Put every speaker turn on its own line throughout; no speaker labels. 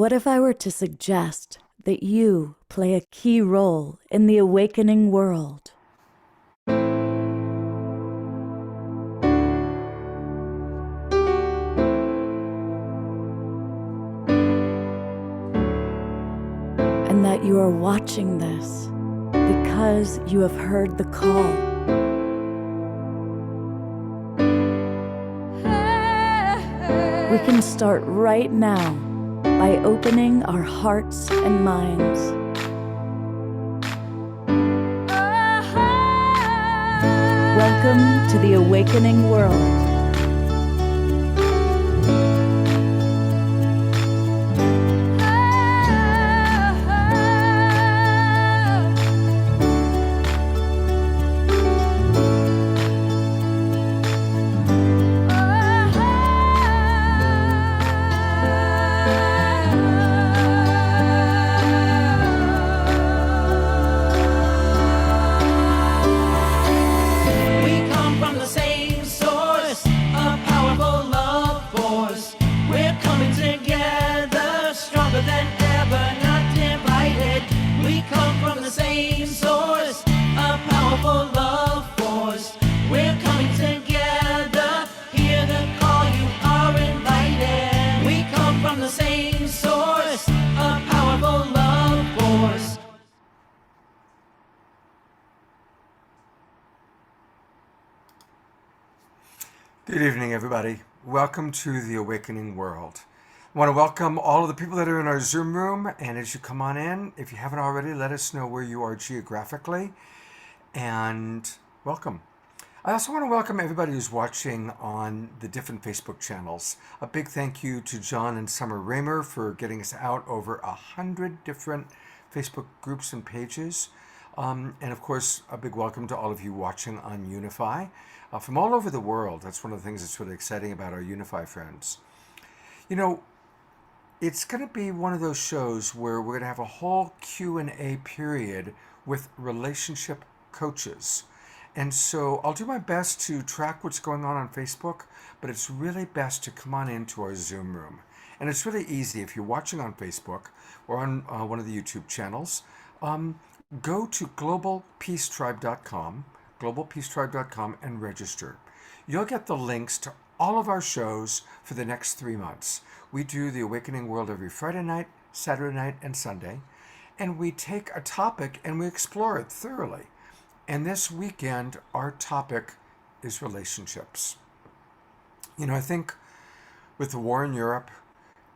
What if I were to suggest that you play a key role in the awakening world? And that you are watching this because you have heard the call. We can start right now by opening our hearts and minds. Welcome to the awakening world.
Good evening, everybody. Welcome to the Awakening World. I want to welcome all of the people that are in our Zoom room, and as you come on in, if you haven't already, let us know where you are geographically, and welcome. I also want to welcome everybody who's watching on the different Facebook channels. A big thank you to John and Summer Raymer for getting us out over 100 different Facebook groups and pages. And of course, a big welcome to all of you watching on Unify. From all over the world. That's one of the things that's really exciting about our Unify friends. You know, it's going to be one of those shows where we're going to have a whole Q&A period with relationship coaches. And so I'll do my best to track what's going on Facebook, but it's really best to come on into our Zoom room. And it's really easy. If you're watching on Facebook or on one of the YouTube channels, go to globalpeacetribe.com and register. You'll get the links to all of our shows for the next 3 months. We do the Awakening World every Friday night, Saturday night, and Sunday. And we take a topic and we explore it thoroughly. And this weekend, our topic is relationships. You know, I think with the war in Europe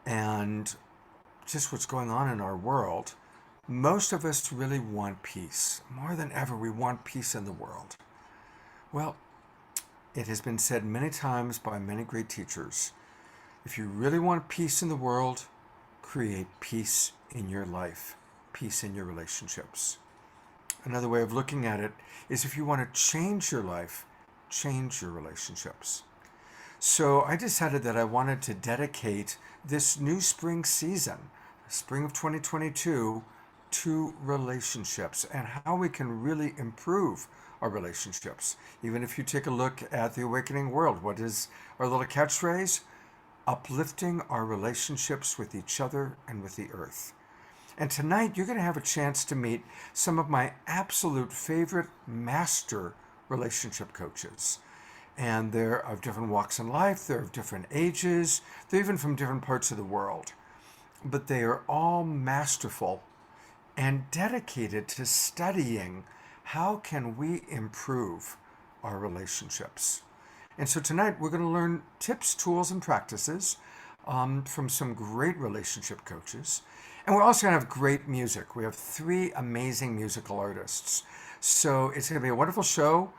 and just what's going on in our world, most of us really want peace. More than ever, we want peace in the world. Well, it has been said many times by many great teachers, if you really want peace in the world, create peace in your life, peace in your relationships. Another way of looking at it is if you want to change your life, change your relationships. So I decided that I wanted to dedicate this new spring season, spring of 2022, to relationships and how we can really improve our relationships. Even if you take a look at the Awakening World, what is our little catchphrase? Uplifting our relationships with each other and with the earth. And tonight you're going to have a chance to meet some of my absolute favorite master relationship coaches. And they're of different walks in life, they're of different ages, they're even from different parts of the world. But they are all masterful and dedicated to studying how can we improve our relationships. And so tonight we're going to learn tips, tools, and practices from some great relationship coaches. And we're also going to have great music. We have 3 amazing musical artists. So it's going to be a wonderful show.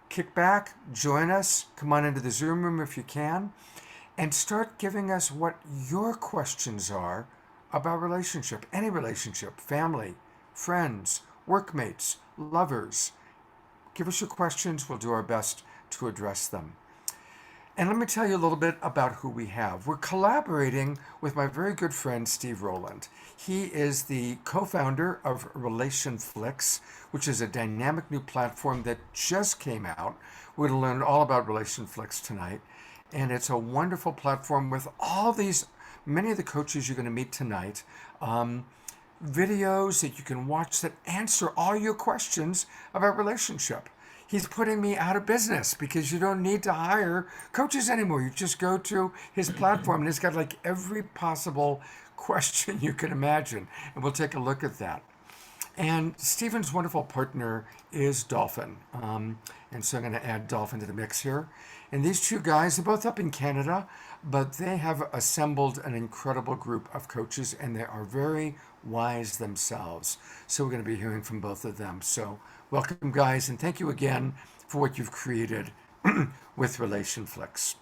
Kick back, join us, come on into the Zoom room if you can, and start giving us what your questions are about relationship, any relationship, family, friends, workmates, lovers. Give us your questions. We'll do our best to address them. And let me tell you a little bit about who we have. We're collaborating with my very good friend, Steve Roland. He is the co-founder of RelationFlix, which is a dynamic new platform that just came out. We're going to learn all about RelationFlix tonight. and it's a wonderful platform with all these, many of the coaches you're going to meet tonight, videos that you can watch that answer all your questions about relationship. He's putting me out of business because you don't need to hire coaches anymore. You just go to his platform and it's got like every possible question you can imagine. And we'll take a look at that. And Stephen's wonderful partner is Dolphin. And so I'm going to add Dolphin to the mix here. And these two guys are both up in Canada, but they have assembled an incredible group of coaches and they are very wise themselves. So we're going to be hearing from both of them. So welcome, guys, and thank you again for what you've created with RelationFlix.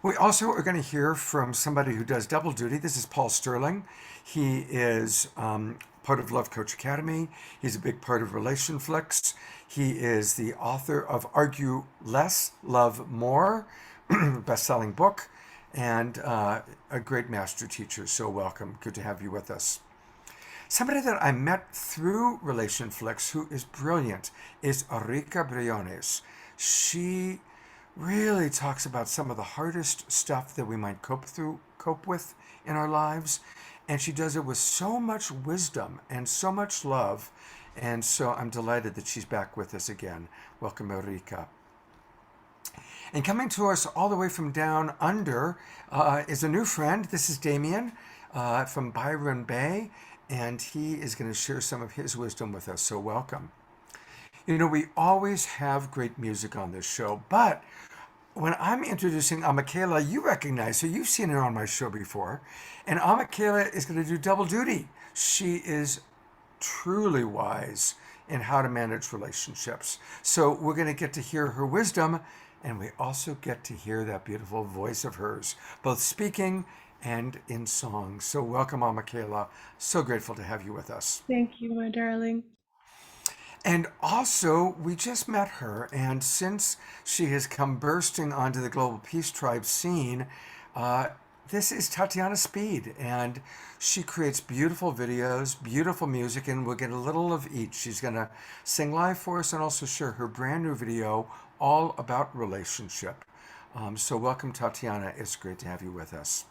We also are going to hear from somebody who does double duty. This is Paul Sterling. He is part of Love Coach Academy. He's a big part of RelationFlix. He is the author of Argue Less, Love More, best-selling book, and a great master teacher. So welcome. Good to have you with us. Somebody that I met through RelationFlix who is brilliant is Erika Briones. She really talks about some of the hardest stuff that we might cope with in our lives. And she does it with so much wisdom and so much love. And so I'm delighted that she's back with us again. Welcome, Erika. And coming to us all the way from down under is a new friend. This is Damien from Byron Bay. And he is going to share some of his wisdom with us. So welcome. You know, we always have great music on this show, but when I'm introducing Michaela, you recognize her. You've seen her on my show before. And Michaela is going to do double duty. She is truly wise in how to manage relationships. So we're going to get to hear her wisdom, and we also get to hear that beautiful voice of hers, both speaking and in song. So welcome, Michaela. So grateful to have you with us.
Thank you, my darling.
And also, we just met her, and since she has come bursting onto the Global Peace Tribe scene, this is Tatiana Speed, and she creates beautiful videos, beautiful music, and we'll get a little of each. She's going to sing live for us and also share her brand new video all about relationship. So welcome, Tatiana. It's great to have you with us.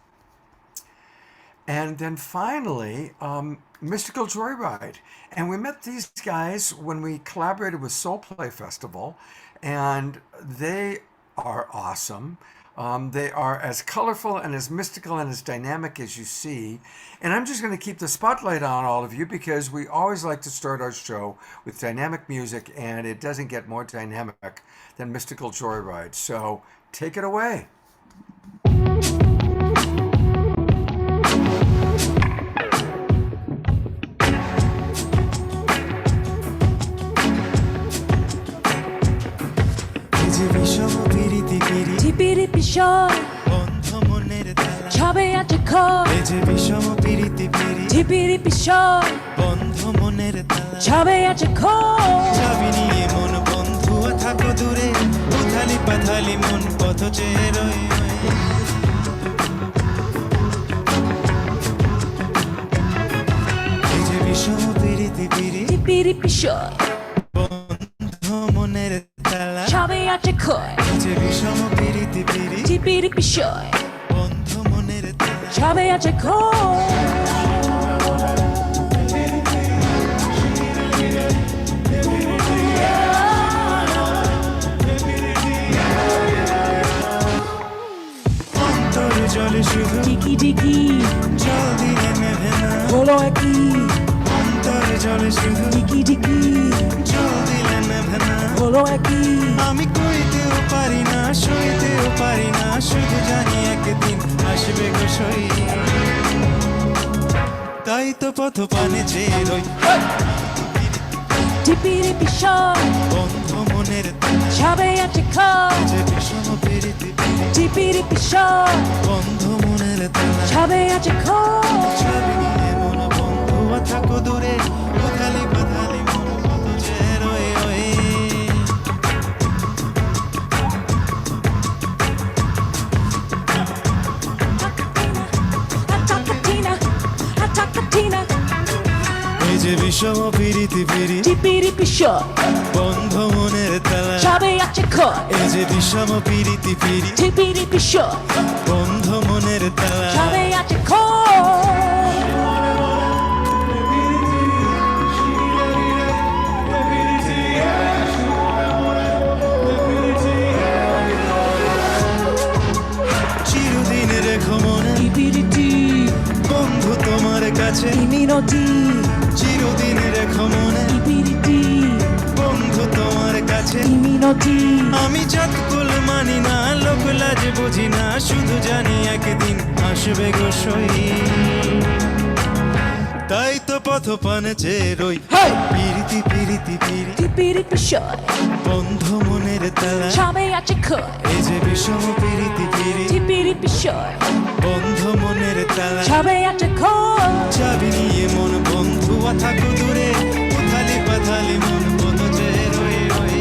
And then finally, Mystical Joyride. And we met these guys when we collaborated with Soul Play Festival, and they are awesome. They are as colorful and as mystical and as dynamic as you see. And I'm just going to keep the spotlight on all of you because we always like to start our show with dynamic music, and it doesn't get more dynamic than Mystical Joyride. So take it away.
টিপিরি পিশয় ছবে আছে খয় টিপিরি পিশয় ছবে আছে খয়
চাবি নিয়ে মন বন্ধু থাকো দূরে উথালি পাথালি মন পথ চেয়ে রয়ে এই যে বিষম পিরিতি পিরি
টিপিরি পিশয়
বন্ধু মনের তালা
ছবে আছে খয়
এই যে বিষম পিরিতি পিরি
টিপিরি পিশয়
বন্ধু মনের তালা
ছবে আছে খয়
জলে শুধু
ডিকি ডিকি
জল দিলে নেভে না
হলো একই
অন্তর জলে শুধু
ডিকি ডিকি
জল দিলে নেভে না
হলো একই
আমি কইতেও পারি না সইতেও পারি না শুধু জানি একদিন আসবে গো সই তাই তো পথ পানে চেয়ে রই
টিপিরি পিশয়
বন্ধু মনের তালা
ছবে আছে খয়
যে বিষম পিরিতি
টিপিরি পিশয়
বন্ধু মনের তালা
ছবে আছে খয়
ছবি নিয়ে মন বন্ধু থাকো দূরে উথালি পাথালি মন কত চেয়ে রয়ে রয়ে এই যে বিষম পিরিতি পিরি
টিপিরি পিশয়
বন্ধু মনের তালা
সবে আছে ক্ষয়
এই যে বিষম পিরিতি পিরি
টিপিরি বিষয়
বন্ধ মনের তালা
সবে আছে ক্ষয়
চিরদিন রেখো মনে
টিপিরিটি
বন্ধু তোমার কাছে
মিনতি
চিরদিন রেখো মনে
টিপিরিটি
বন্ধু তোমার কাছে
মিনতি
আমি যতকুল মানি না লোক লাজ বুঝি না শুধু জানি একদিন আসবে গো সই তাই তো পথ পানে চেয়ে রই পিরিতি পিরিতি পিরি
টিপিরি বিষয়
বন্ধ মনের তালা
সবে আছে ক্ষয়
এই যে বিষম পিরিতি পিরি
টিপিরি বিষয়
বন্ধ মনের তালা
সবে আছে ক্ষয়
চাবি নিয়ে মন বন্ধু থাকো দূরে উথালি পাথালি মন পথ চেয়ে রই রই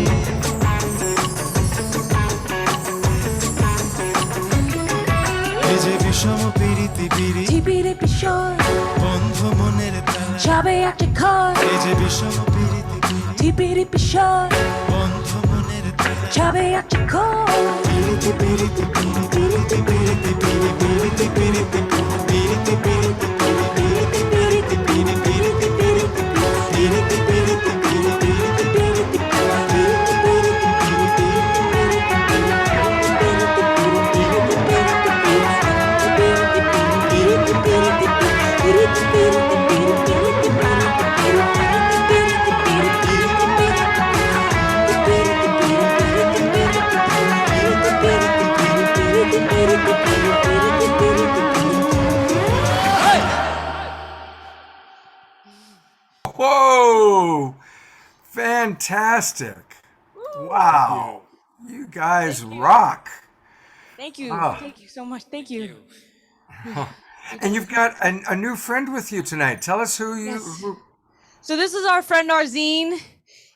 এই যে বিষম পিরিতি পিরি
টিপিরি বিষয়
বন্ধ মনের তালা
সবে আছে ক্ষয়
এই যে বিষম পিরিতি পিরি
টিপিরি বিষয়
বন্ধ মনের তালা
সবে আছে ক্ষয়
পিরিতি পিরিতি পিরি পিরিতি পিরিতি পিরি পিরিতি পিরিতি পিরিতি পিরিতি পিরিতি পিরিতি পিরিতি পিরিতি পিরিতি পিরিতি পিরিতি পিরিতি
Whoa! Fantastic. Wow. You guys rock.
Thank you.
Ah.
Thank you so much. Thank you.
And you've got a new friend with you tonight. Tell us who you.
Yes.
Who,
So this is our friend Arzin.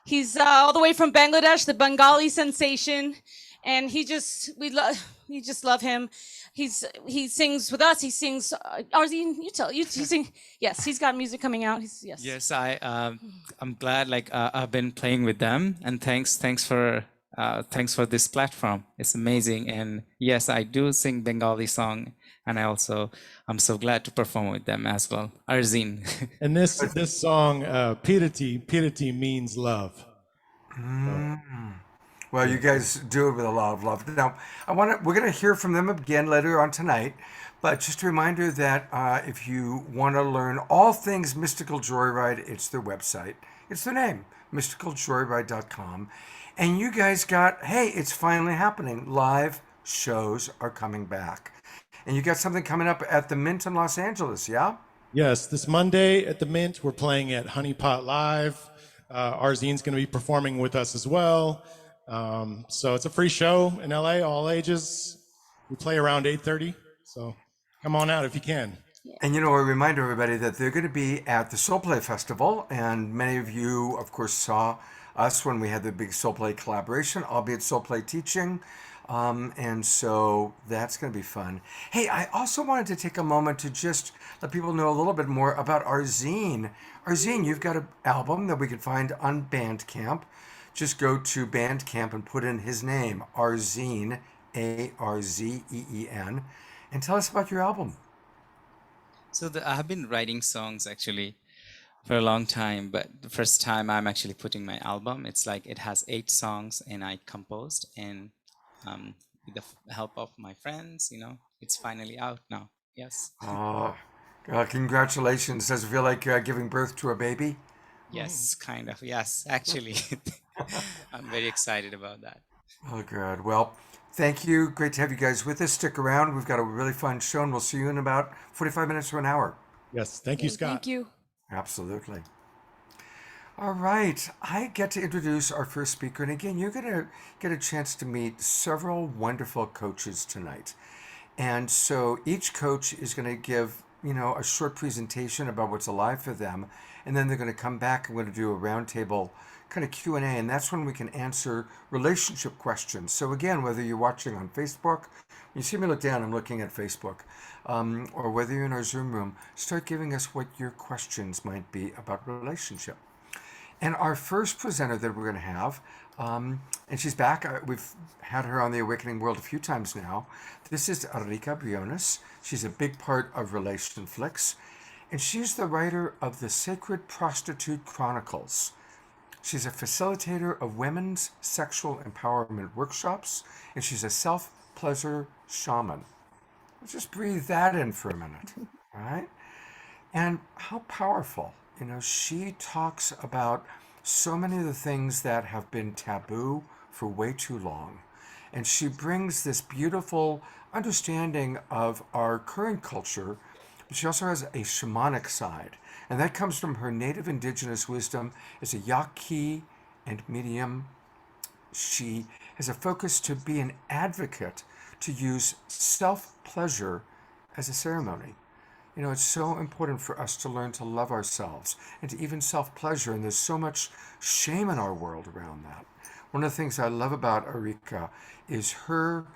He's all the way from Bangladesh, the Bengali sensation, and we just love him. He sings with us. He sings. Arzin, you sing. Yes, he's got music coming out. Yes.
Yes, I'm glad. Like I've been playing with them, and thanks for this platform. It's amazing. And yes, I do sing Bengali song, and I'm so glad to perform with them as well. Arzin.
And this song, Piriti means love.
well, you guys do it with a lot of love. Now, we're going to hear from them again later on tonight. But just a reminder that if you want to learn all things Mystical Joyride, it's their website. It's their name, mysticaljoyride.com. And you guys hey, it's finally happening. Live shows are coming back. And you got something coming up at the Mint in Los Angeles, yeah?
Yes, this Monday at the Mint, we're playing at Honey Pot Live. Arzin's going to be performing with us as well. So it's a free show in LA, all ages. We play around 8:30, so come on out if you can.
And a reminder, everybody, that they're going to be at the Soul Play Festival. And many of you, of course, saw us when we had the big Soul Play collaboration, albeit Soul Play teaching. And so that's going to be fun. Hey, I also wanted to take a moment to just let people know a little bit more about Arzin. Arzin, you've got an album that we can find on Bandcamp. Just go to Bandcamp and put in his name, Arzin, Arzeen, and tell us about your album.
So I have been writing songs actually for a long time, but the first time I'm actually putting my album. It's like it has 8 songs, and I composed and. With the help of my friends, it's finally out now. Yes.
Oh, congratulations. Does it feel like giving birth to a baby?
Yes, kind of. Yes, actually. I'm very excited about that.
Oh, good. Well, thank you. Great to have you guys with us. Stick around. We've got a really fun show, and we'll see you in about 45 minutes to an hour.
Yes, thank you, Scott.
Thank you.
Absolutely. All right, I get to introduce our first speaker. And again, you're going to get a chance to meet several wonderful coaches tonight. And so each coach is going to give, a short presentation about what's alive for them. And then they're going to come back and we're going to do a roundtable kind of Q&A. And that's when we can answer relationship questions. So again, whether you're watching on Facebook, when you see me look down, I'm looking at Facebook, or whether you're in our Zoom room, start giving us what your questions might be about relationship. And our first presenter that we're going to have And she's back. We've had her on the Awakening World a few times now. This is Erika. She's a big part of RelationFlix, and she's the writer of the Sacred Prostitute Chronicles. She's a facilitator of women's sexual empowerment workshops, and she's a self-pleasure shaman. Let's just breathe that in for a minute, all right? And how powerful. She talks about so many of the things that have been taboo for way too long. And she brings this beautiful understanding of our current culture, but she also has a shamanic side. And that comes from her native indigenous wisdom as a Yaqui and medium. She has a focus to be an advocate, to use self-pleasure as a ceremony. It's so important for us to learn to love ourselves and to even self-pleasure, and there's so much shame in our world around that. One of the things I love about Erika is her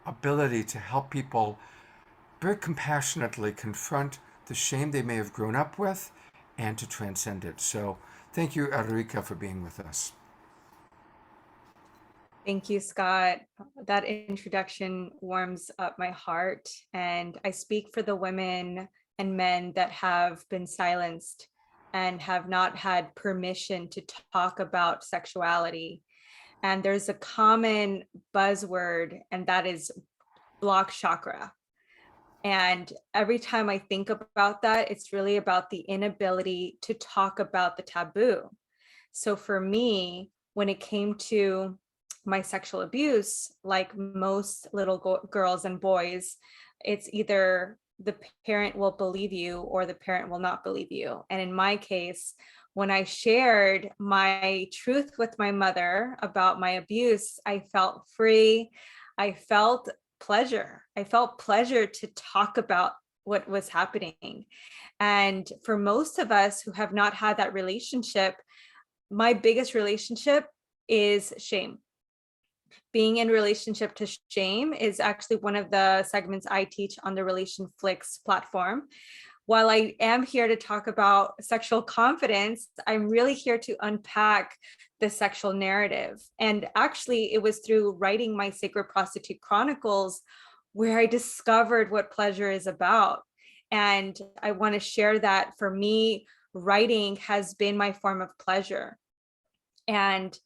ability to help people very compassionately confront the shame they may have grown up with and to transcend it. So thank you, Erika, for being with us.
Thank you, Scott. That introduction warms up my heart, and I speak for the women and men that have been silenced and have not had permission to talk about sexuality. And there's a common buzzword, and that is block chakra. And every time I think about that, it's really about the inability to talk about the taboo. So for me, when it came to my sexual abuse, like most little girls and boys, it's either the parent will believe you or the parent will not believe you. And in my case, when I shared my truth with my mother about my abuse, I felt free. I felt pleasure. I felt pleasure to talk about what was happening. And for most of us who have not had that relationship, my biggest relationship is shame. Being in relationship to shame is actually one of the segments I teach on the RelationFlix platform. While I am here to talk about sexual confidence, I'm really here to unpack the sexual narrative. And actually, it was through writing my Sacred Prostitute Chronicles where I discovered what pleasure is about. And I want to share that for me, writing has been my form of pleasure. And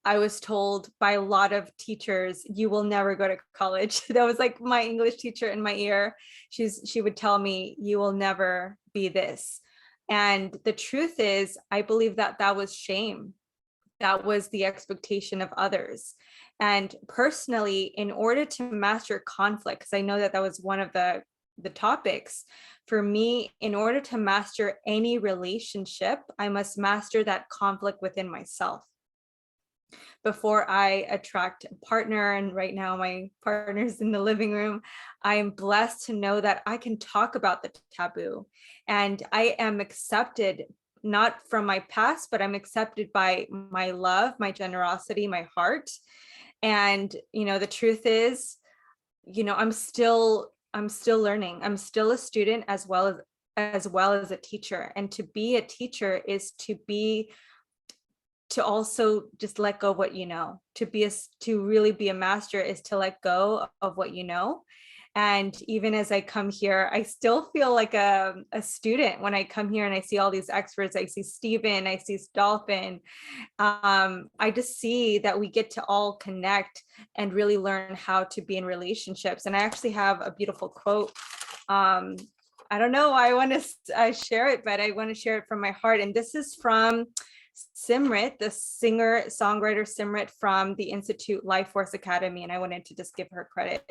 I was told by a lot of teachers, you will never go to college. That was like my English teacher in my ear. She would tell me, you will never be this. And the truth is, I believe that that was shame. That was the expectation of others. And personally, in order to master conflict, because I know that that was one of the topics for me, in order to master any relationship, I must master that conflict within myself before I attract a partner. And right now my partner's in the living room. I am blessed to know that I can talk about the taboo, and I am accepted, not from my past, but I'm accepted by my love, my generosity, my heart. And, the truth is, I'm still learning. I'm still a student as well as a teacher. And to be a teacher is to also just let go of what you know. To really be a master is to let go of what you know. And even as I come here, I still feel like a student when I come here and I see all these experts. I see Steven, I see Dolphin. I just see that we get to all connect and really learn how to be in relationships. And I actually have a beautiful quote. I don't know why I want to share it, but I want to share it from my heart. And this is from Simrit, the singer-songwriter Simrit from the Institute Life Force Academy, and I wanted to just give her credit.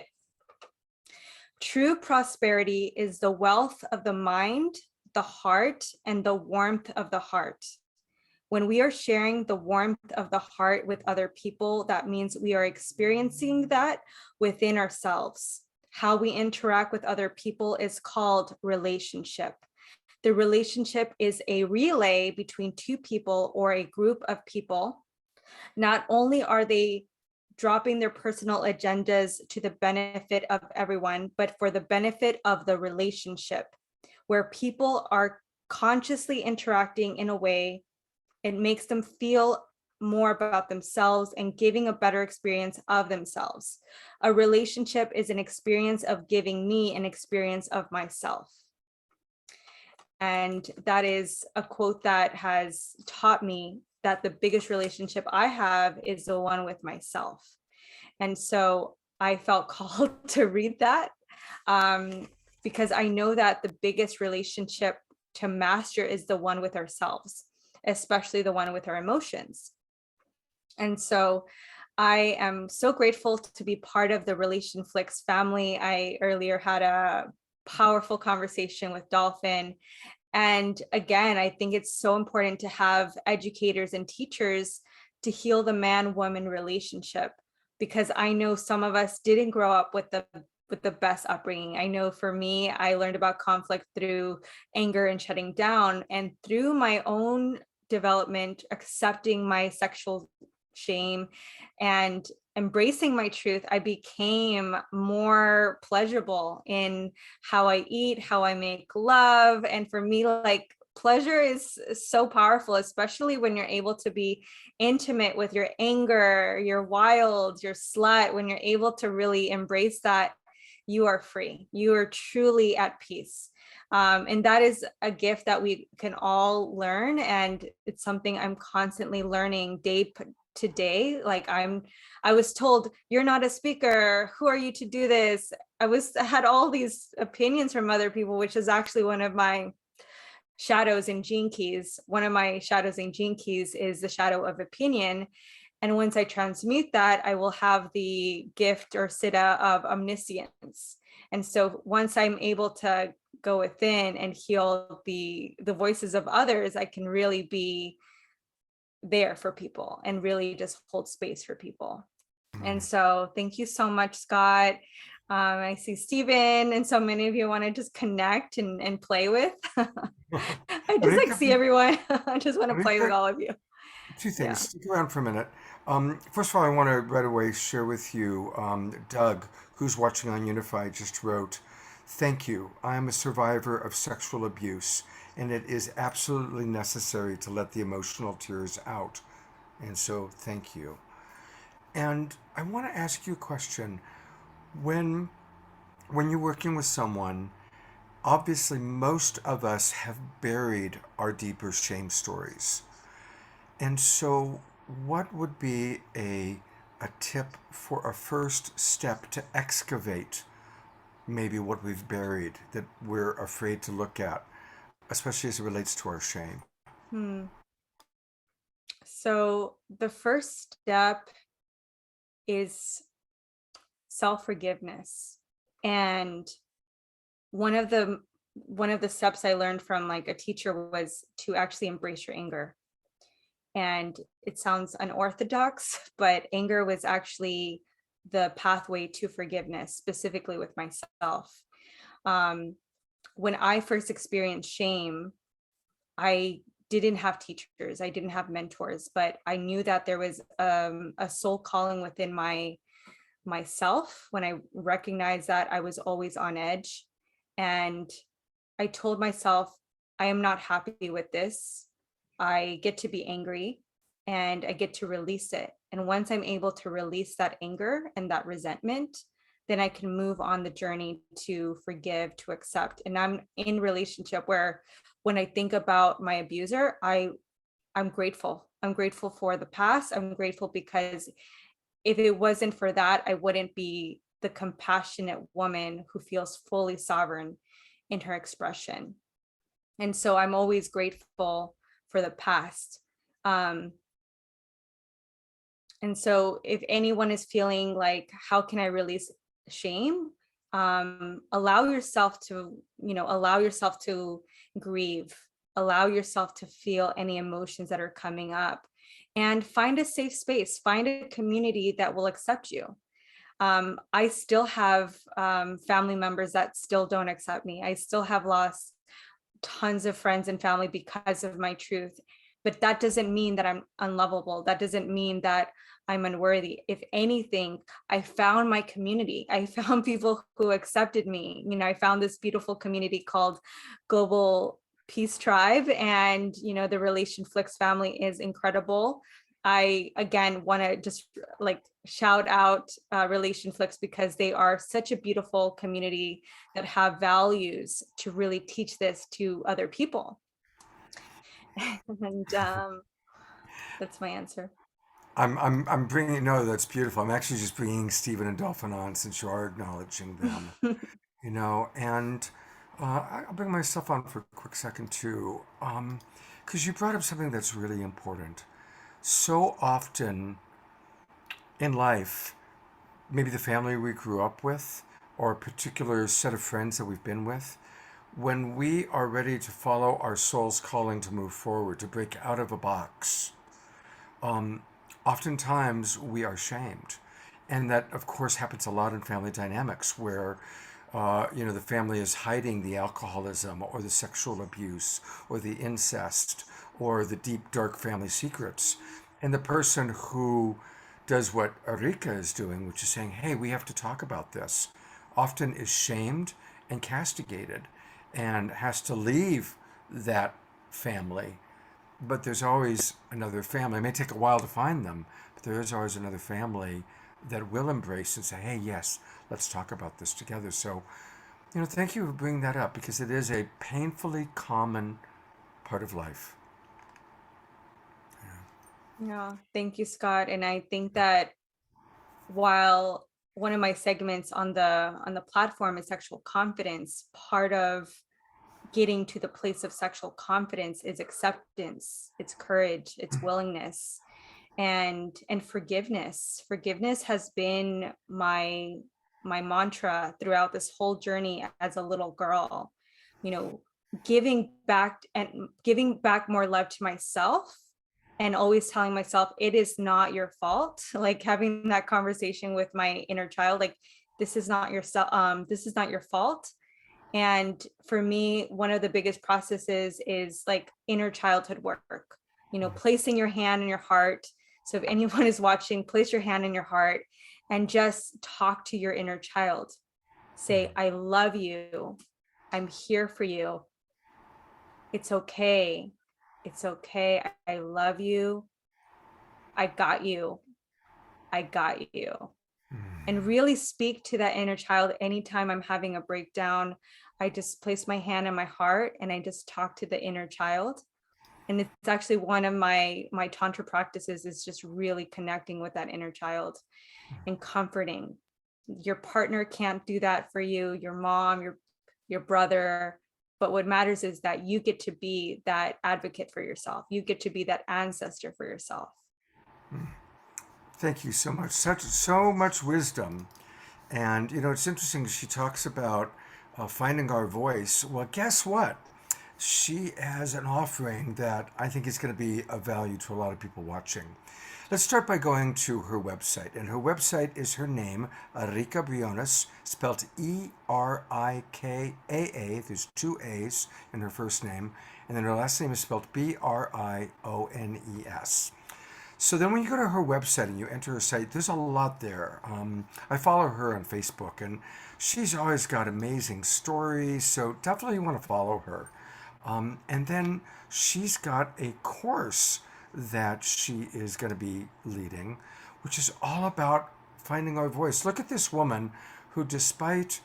True prosperity is the wealth of the mind, the heart, and the warmth of the heart. When we are sharing the warmth of the heart with other people, that means we are experiencing that within ourselves. How we interact with other people is called relationship. The relationship is a relay between two people or a group of people. Not only are they dropping their personal agendas to the benefit of everyone, but for the benefit of the relationship, where people are consciously interacting in a way it makes them feel more about themselves and giving a better experience of themselves. A relationship is an experience of giving me an experience of myself. And that is a quote that has taught me that the biggest relationship I have is the one with myself. And so I felt called to read that, because I know that the biggest relationship to master is the one with ourselves, especially the one with our emotions. And so I am so grateful to be part of the RelationFlix family. I earlier had a powerful conversation with Dolphin. And again, I think it's so important to have educators and teachers to heal the man-woman relationship, because I know some of us didn't grow up with the best upbringing. I know for me, I learned about conflict through anger and shutting down, and through my own development, accepting my sexual shame and embracing my truth, I became more pleasurable in how I eat, how I make love. And for me, like, pleasure is so powerful, especially when you're able to be intimate with your anger, your wild, your slut. When you're able to really embrace that, you are free. You are truly at peace. And that is a gift that we can all learn. And it's something I'm constantly learning day to day. Like I was told, you're not a speaker. Who are you to do this? I had all these opinions from other people, which is actually one of my shadows and gene keys. One of my shadows and gene keys is the shadow of opinion. And once I transmute that, I will have the gift or siddha of omniscience. And so once I'm able to go within and heal the voices of others, I can really be there for people and really just hold space for people. And so thank you so much, Scott. I see Stephen and so many of you want to just connect and play with. I just like see everyone. I just want to play with all of you.
Two things.
Yeah.
Stick around for a minute. First of all, I want to right away share with you, Doug, who's watching on Unified, just wrote, "Thank you. I am a survivor of sexual abuse, and it is absolutely necessary to let the emotional tears out. And so, thank you." And I want to ask you a question. When you're working with someone, obviously most of us have buried our deeper shame stories. And so, what would be a tip for a first step to excavate maybe what we've buried that we're afraid to look at, especially as it relates to our shame?
So the first step is self-forgiveness. And one of the steps I learned from like a teacher was to actually embrace your anger. And it sounds unorthodox, but anger was actually the pathway to forgiveness, specifically with myself. When I first experienced shame, I didn't have teachers, I didn't have mentors, but I knew that there was a soul calling within myself when I recognized that I was always on edge. And I told myself, I am not happy with this. I get to be angry and I get to release it. And once I'm able to release that anger and that resentment, then I can move on the journey to forgive, to accept. And I'm in relationship where when I think about my abuser, I'm grateful. I'm grateful for the past. I'm grateful because if it wasn't for that, I wouldn't be the compassionate woman who feels fully sovereign in her expression. And so I'm always grateful for the past. And so if anyone is feeling like, how can I release shame? Allow yourself to grieve, allow yourself to feel any emotions that are coming up, and find a safe space, find a community that will accept you. I still have family members that still don't accept me. I still have lost tons of friends and family because of my truth, but that doesn't mean that I'm unlovable. That doesn't mean that I'm unworthy. If anything, I found my community. I found people who accepted me. I found this beautiful community called Global Peace Tribe, and the RelationFlix family is incredible. I, again, want to just like shout out RelationFlix, because they are such a beautiful community that have values to really teach this to other people. And that's my answer.
I'm bringing, no, that's beautiful. I'm actually just bringing Stephen and Dolphin on since you are acknowledging them, and I'll bring myself on for a quick second too, because you brought up something that's really important. So often in life, maybe the family we grew up with, or a particular set of friends that we've been with, when we are ready to follow our soul's calling to move forward, to break out of a box, oftentimes we are shamed. And that, of course, happens a lot in family dynamics where, the family is hiding the alcoholism or the sexual abuse or the incest or the deep, dark family secrets. And the person who does what Erika is doing, which is saying, hey, we have to talk about this, often is shamed and castigated and has to leave that family. But there's always another family. It may take a while to find them, but there is always another family that will embrace and say, hey, yes, let's talk about this together. So, thank you for bringing that up, because it is a painfully common part of life.
Yeah, thank you, Scott. And I think that while one of my segments on the platform is sexual confidence, part of getting to the place of sexual confidence is acceptance, it's courage, it's willingness, and forgiveness. Forgiveness has been my mantra throughout this whole journey as a little girl. Giving back more love to myself, and always telling myself it is not your fault, like having that conversation with my inner child, like this is not this is not your fault. And for me, one of the biggest processes is like inner childhood work, placing your hand in your heart. So if anyone is watching, place your hand in your heart and just talk to your inner child. Say, I love you. I'm here for you. It's okay. It's okay. I love you. I got you. I got you. And really speak to that inner child. Anytime I'm having a breakdown, I just place my hand on my heart and I just talk to the inner child. And it's actually one of my tantra practices, is just really connecting with that inner child and comforting. Your partner can't do that for you, your mom, your brother. But what matters is that you get to be that advocate for yourself. You get to be that ancestor for yourself.
Thank you so much. So much wisdom. And, it's interesting. She talks about finding our voice. Well, guess what? She has an offering that I think is going to be of value to a lot of people watching. Let's start by going to her website. And her website is her name, Erika Briones, spelled Erikaa. There's two A's in her first name. And then her last name is spelled Briones. So then when you go to her website and you enter her site, there's a lot there. I follow her on Facebook, and she's always got amazing stories, so definitely want to follow her. And then she's got a course that she is going to be leading, which is all about finding our voice. Look at this woman who, despite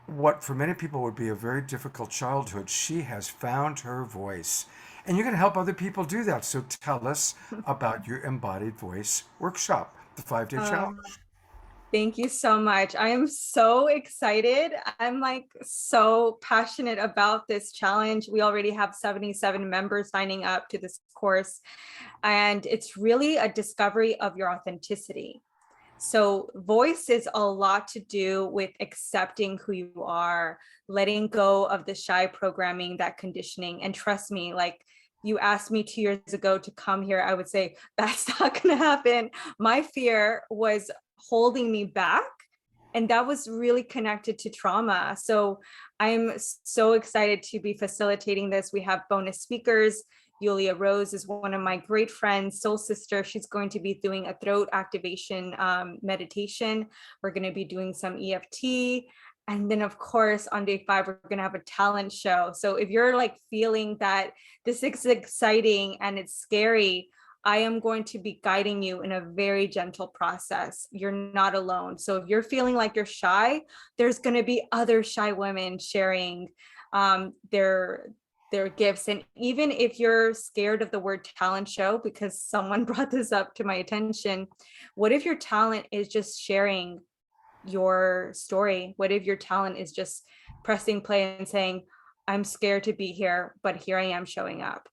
what for many people would be a very difficult childhood, she has found her voice. And you're going to help other people do that. So tell us about your Embodied Voice workshop, the 5-day challenge.
Thank you so much. I am so excited. I'm like so passionate about this challenge. We already have 77 members signing up to this course, and it's really a discovery of your authenticity. So voice is a lot to do with accepting who you are, letting go of the shy programming, that conditioning. And trust me, like you asked me 2 years ago to come here, I would say, that's not going to happen. My fear was holding me back. And that was really connected to trauma. So I'm so excited to be facilitating this. We have bonus speakers. Yulia Rose is one of my great friends, soul sister. She's going to be doing a throat activation meditation. We're going to be doing some EFT. And then of course, on day 5, we're going to have a talent show. So if you're like feeling that this is exciting and it's scary, I am going to be guiding you in a very gentle process. You're not alone. So if you're feeling like you're shy, there's going to be other shy women sharing their gifts. And even if you're scared of the word talent show, because someone brought this up to my attention, what if your talent is just sharing your story? What if your talent is just pressing play and saying, I'm scared to be here, but here I am showing up?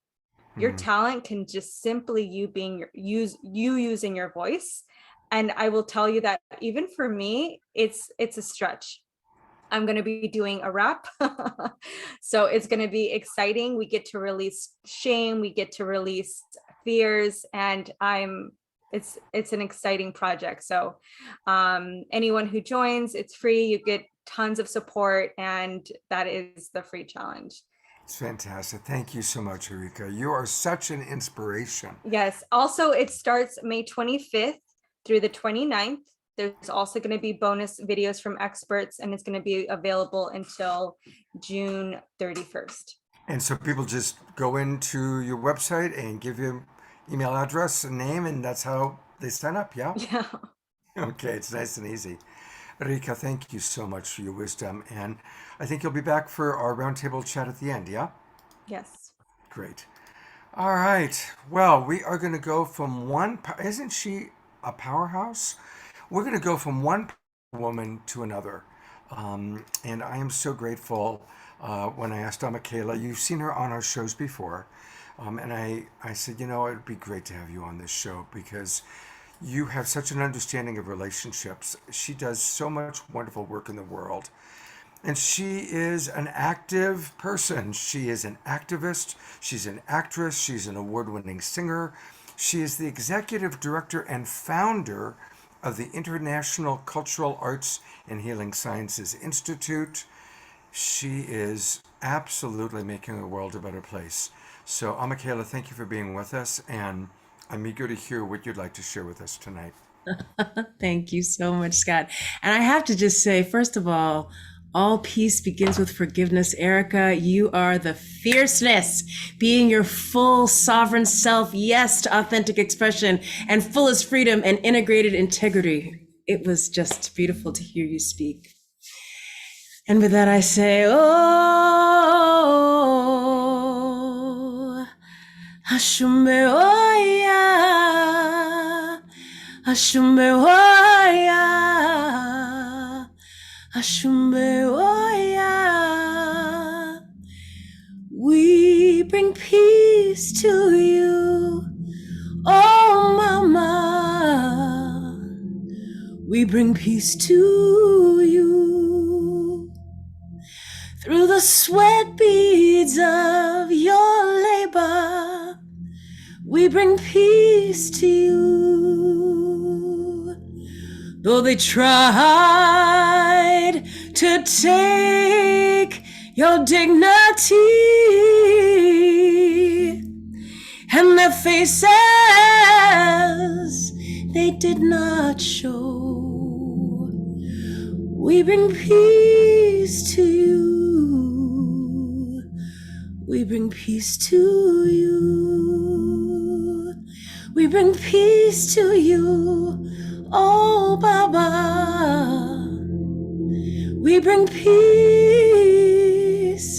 Your talent can just simply you being using your voice. And I will tell you that even for me, it's a stretch. I'm going to be doing a rap. So it's going to be exciting. We get to release shame, we get to release fears, and it's an exciting project. So anyone who joins, it's free. You get tons of support, and that is the free challenge.
It's fantastic. Thank you so much, Erika. You are such an inspiration.
Yes. Also, it starts May 25th through the 29th. There's also going to be bonus videos from experts, and it's going to be available until June 31st.
And so people just go into your website and give you email address and name, and that's how they sign up, yeah?
Yeah.
Okay, it's nice and easy. Erika, thank you so much for your wisdom, and I think you'll be back for our roundtable chat at the end, yeah?
Yes.
Great. All right. Well, we are going to go from isn't she a powerhouse? We're going to go from one woman to another. And I am so grateful when I asked Michaela, you've seen her on our shows before. And I said, it would be great to have you on this show because you have such an understanding of relationships. She does so much wonderful work in the world. And she is an active person. She is an activist. She's an actress. She's an award-winning singer. She is the executive director and founder of the International Cultural Arts and Healing Sciences Institute. She is absolutely making the world a better place. So, Michaela, thank you for being with us, and I'm eager to hear what you'd like to share with us tonight.
Thank you so much, Scott. And I have to just say, first of all peace begins with forgiveness. Erika, you are the fierceness, being your full sovereign self, yes to authentic expression and fullest freedom and integrated integrity. It was just beautiful to hear you speak. And with that, I say, oh, Hashume oya, Hashume oya, Hashume oya. We bring peace to you, oh mama. We bring peace to you. Through the sweat beads of your labor, we bring peace to you. Though they tried to take your dignity, and their faces they did not show, we bring peace to you. We bring peace to you. We bring peace to you, oh Baba. We bring peace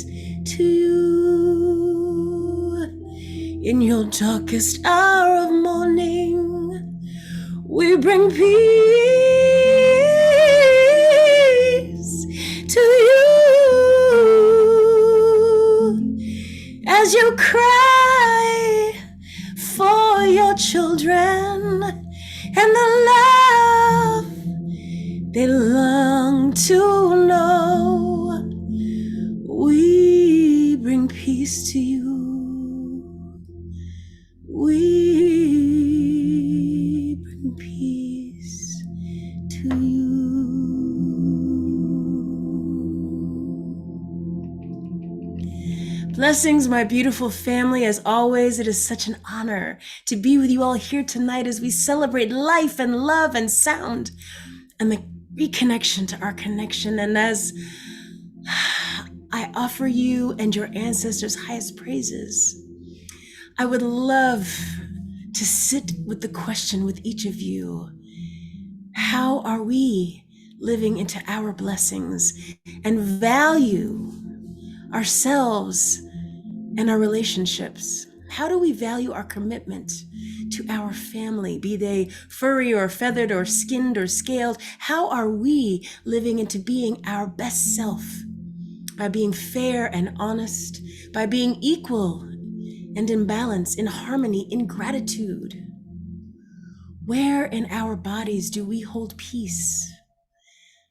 to you. In your darkest hour of morning, we bring peace to you. As you cry for your children and the love they long to know, we bring peace to you. We bring peace to you. Blessings, my beautiful family. As always, it is such an honor to be with you all here tonight as we celebrate life and love and sound and the reconnection to our connection. And as I offer you and your ancestors highest praises, I would love to sit with the question with each of you. How are we living into our blessings and value ourselves and our relationships? How do we value our commitment to our family, be they furry or feathered or skinned or scaled? How are we living into being our best self? By being fair and honest, by being equal and in balance, in harmony, in gratitude. Where in our bodies do we hold peace,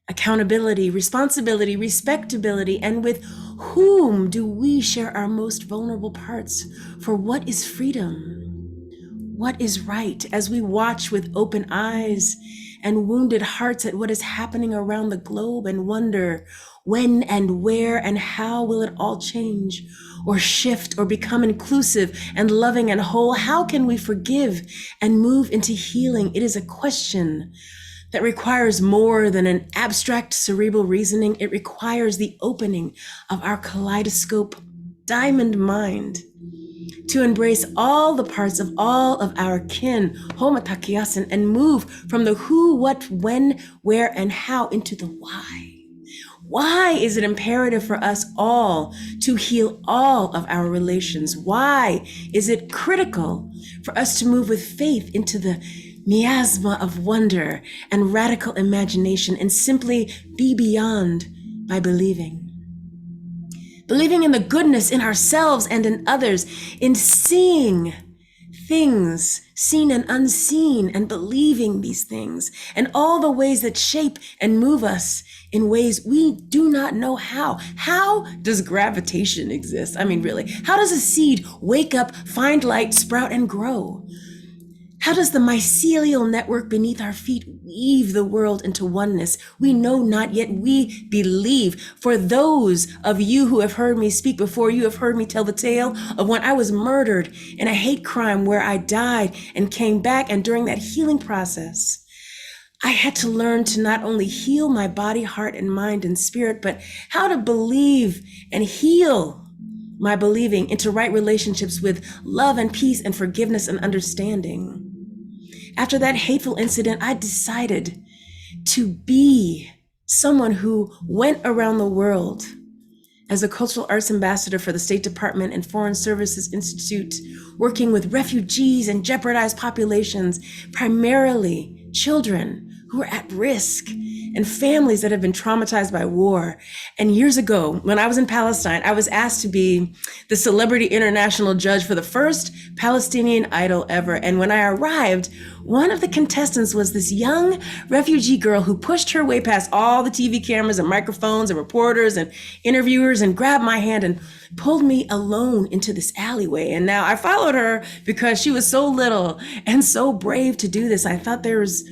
accountability, responsibility, respectability, and with whom do we share our most vulnerable parts? For what is freedom? What is right? As we watch with open eyes and wounded hearts at what is happening around the globe and wonder when and where and how will it all change or shift or become inclusive and loving and whole? How can we forgive and move into healing? It is a question that requires more than an abstract cerebral reasoning. It requires the opening of our kaleidoscope diamond mind to embrace all the parts of all of our kin, homatakiasin, and move from the who, what, when, where, and how into the why. Why is it imperative for us all to heal all of our relations? Why is it critical for us to move with faith into the miasma of wonder and radical imagination and simply be beyond by believing? Believing in the goodness in ourselves and in others, in seeing things seen and unseen, and believing these things, and all the ways that shape and move us in ways we do not know how. How does gravitation exist? I mean, really, how does a seed wake up, find light, sprout, and grow? How does the mycelial network beneath our feet weave the world into oneness? We know not, yet we believe. For those of you who have heard me speak before, you have heard me tell the tale of when I was murdered in a hate crime where I died and came back. And during that healing process, I had to learn to not only heal my body, heart, and mind and spirit, but how to believe and heal my believing into right relationships with love and peace and forgiveness and understanding. After that hateful incident, I decided to be someone who went around the world as a cultural arts ambassador for the State Department and Foreign Services Institute, working with refugees and jeopardized populations, primarily children who are at risk and families that have been traumatized by war. And years ago, when I was in Palestine, I was asked to be the celebrity international judge for the first Palestinian Idol ever. And when I arrived, one of the contestants was this young refugee girl who pushed her way past all the TV cameras and microphones and reporters and interviewers and grabbed my hand and pulled me alone into this alleyway. And now I followed her because she was so little and so brave to do this. I thought there's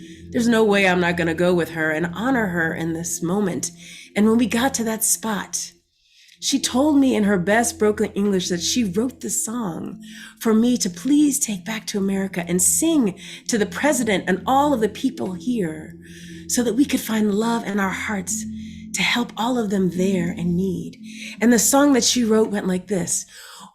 no way I'm not going to go with her and honor her in this moment. And when we got to that spot, she told me in her best broken English that she wrote this song for me to please take back to America and sing to the president and all of the people here so that we could find love in our hearts to help all of them there in need. And the song that she wrote went like this.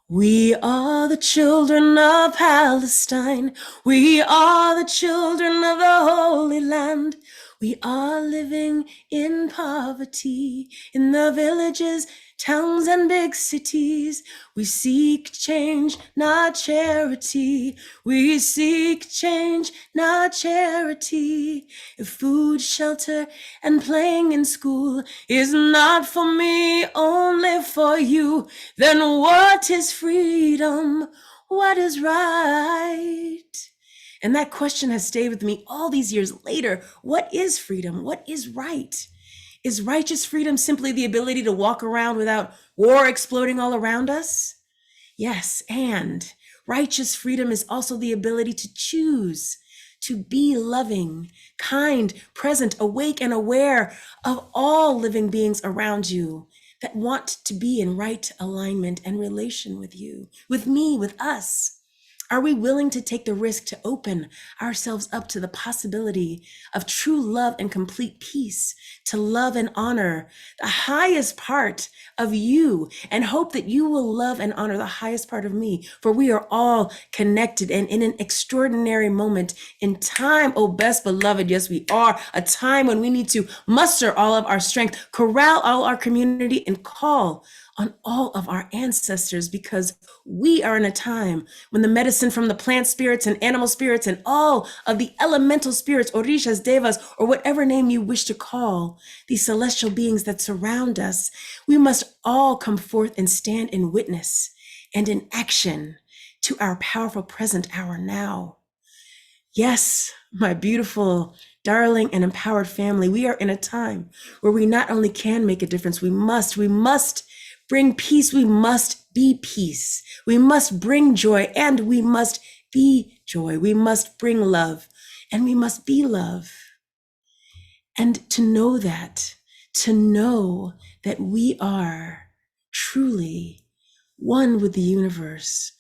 We are the children of Palestine. We are the children of the Holy Land. We are living in poverty in the villages, towns, and big cities. We seek change, not charity. We seek change, not charity. If food, shelter, and playing in school is not for me, only for you, then what is freedom? What is right? And that question has stayed with me all these years later. What is freedom? What is right? Is righteous freedom simply the ability to walk around without war exploding all around us? Yes, and righteous freedom is also the ability to choose to be loving, kind, present, awake, and aware of all living beings around you that want to be in right alignment and relation with you, with me, with us. Are we willing to take the risk to open ourselves up to the possibility of true love and complete peace, to love and honor the highest part of you, and hope that you will love and honor the highest part of me? For we are all connected, and in an extraordinary moment in time, oh best beloved, yes, we are, a time when we need to muster all of our strength, corral all our community, and call on all of our ancestors, because we are in a time when the medicine from the plant spirits and animal spirits and all of the elemental spirits, orishas, devas, or whatever name you wish to call these celestial beings that surround us, we must all come forth and stand in witness and in action to our powerful present hour now. Yes, my beautiful, darling, and empowered family, we are in a time where we not only can make a difference, we must bring peace, we must be peace. We must bring joy, and we must be joy. We must bring love, and we must be love. And to know that we are truly one with the universe,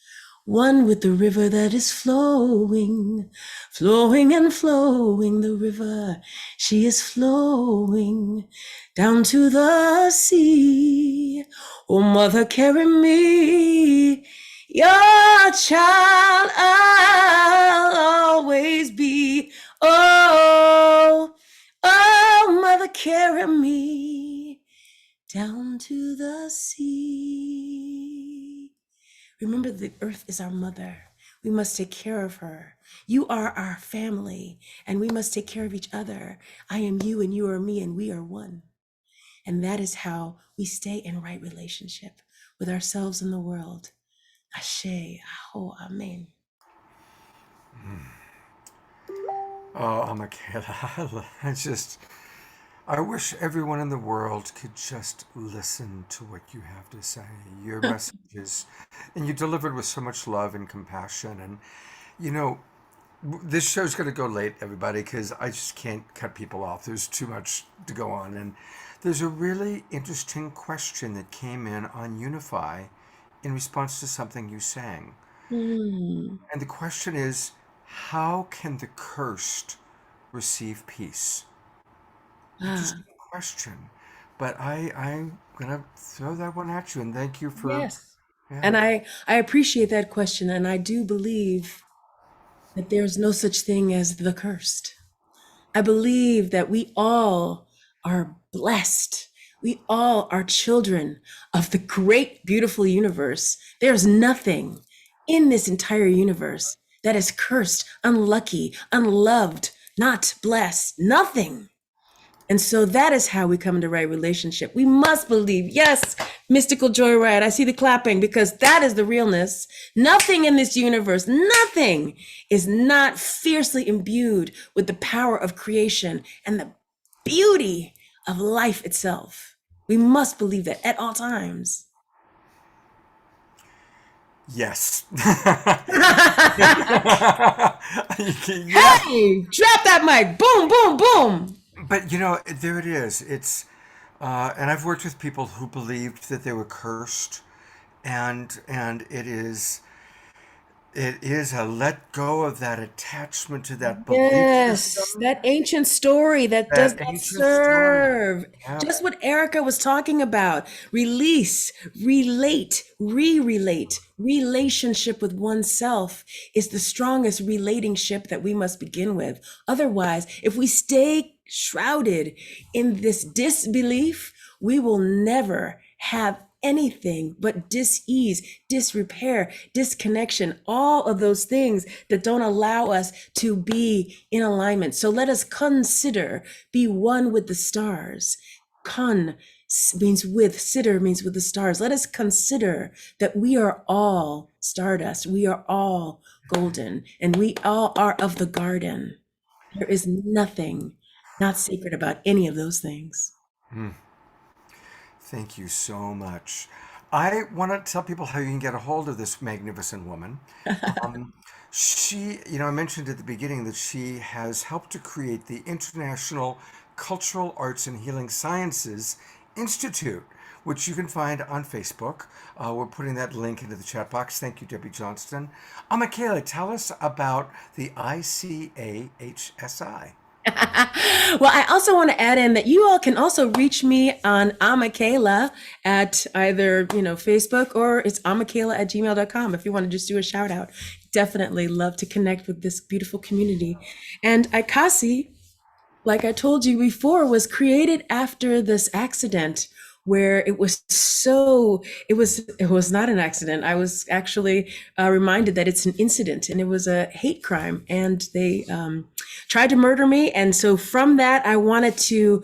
one with the river that is flowing, flowing and flowing, the river, she is flowing down to the sea. Oh, mother, carry me, your child I'll always be. Oh, oh, mother, carry me down to the sea. Remember, the earth is our mother. We must take care of her. You are our family, and we must take care of each other. I am you, and you are me, and we are one. And that is how we stay in right relationship with ourselves and the world. Ashe, aho, amen.
Oh, Michaela, I wish everyone in the world could just listen to what you have to say. Your messages, and you delivered with so much love and compassion. And, you know, this show's going to go late, everybody, because I just can't cut people off. There's too much to go on. And there's a really interesting question that came in on Unify in response to something you sang. And the question is, how can the cursed receive peace? Interesting question. But I'm going to throw that one at you, and thank you for...
Yes.
Yeah.
And I appreciate that question, and I do believe that there's no such thing as the cursed. I believe that we all are blessed. We all are children of the great, beautiful universe. There's nothing in this entire universe that is cursed, unlucky, unloved, not blessed, nothing. And so that is how we come into right relationship. We must believe, yes, mystical joyride. I see the clapping, because that is the realness. Nothing in this universe, nothing is not fiercely imbued with the power of creation and the beauty of life itself. We must believe that at all times.
Yes.
Hey, drop that mic. Boom, boom, boom.
But, you know, there it is. It's, and I've worked with people who believed that they were cursed, and it is a let go of that attachment to that belief
Yes,
system.
that ancient story that does
That
not
ancient story.
serve.
Yeah.
Just what Erika was talking about. Release, relate, re-relate. Relationship with oneself is the strongest relating ship that we must begin with. Otherwise, if we stay shrouded in this disbelief, we will never have anything but dis-ease, disrepair, disconnection, all of those things that don't allow us to be in alignment. So let us consider, be one with the stars. Con means with, sitter means with the stars. Let us consider that we are all stardust. We are all golden, and we all are of the garden. There is nothing not sacred about any of those things.
Thank you so much. I want to tell people how you can get a hold of this magnificent woman. She, you know, I mentioned at the beginning that she has helped to create the International Cultural Arts and Healing Sciences Institute, which you can find on Facebook. We're putting that link into the chat box. Thank you, Debbie Johnston. Michaela, tell us about the ICAHSI.
Well, I also want to add in that you all can also reach me on Michaela at either, Facebook, or it's michaela@gmail.com if you want to just do a shout out. Definitely love to connect with this beautiful community. And Ikasi, like I told you before, was created after this accident where it was not an accident. I was actually reminded that it's an incident, and it was a hate crime, and they tried to murder me. And so from that, I wanted to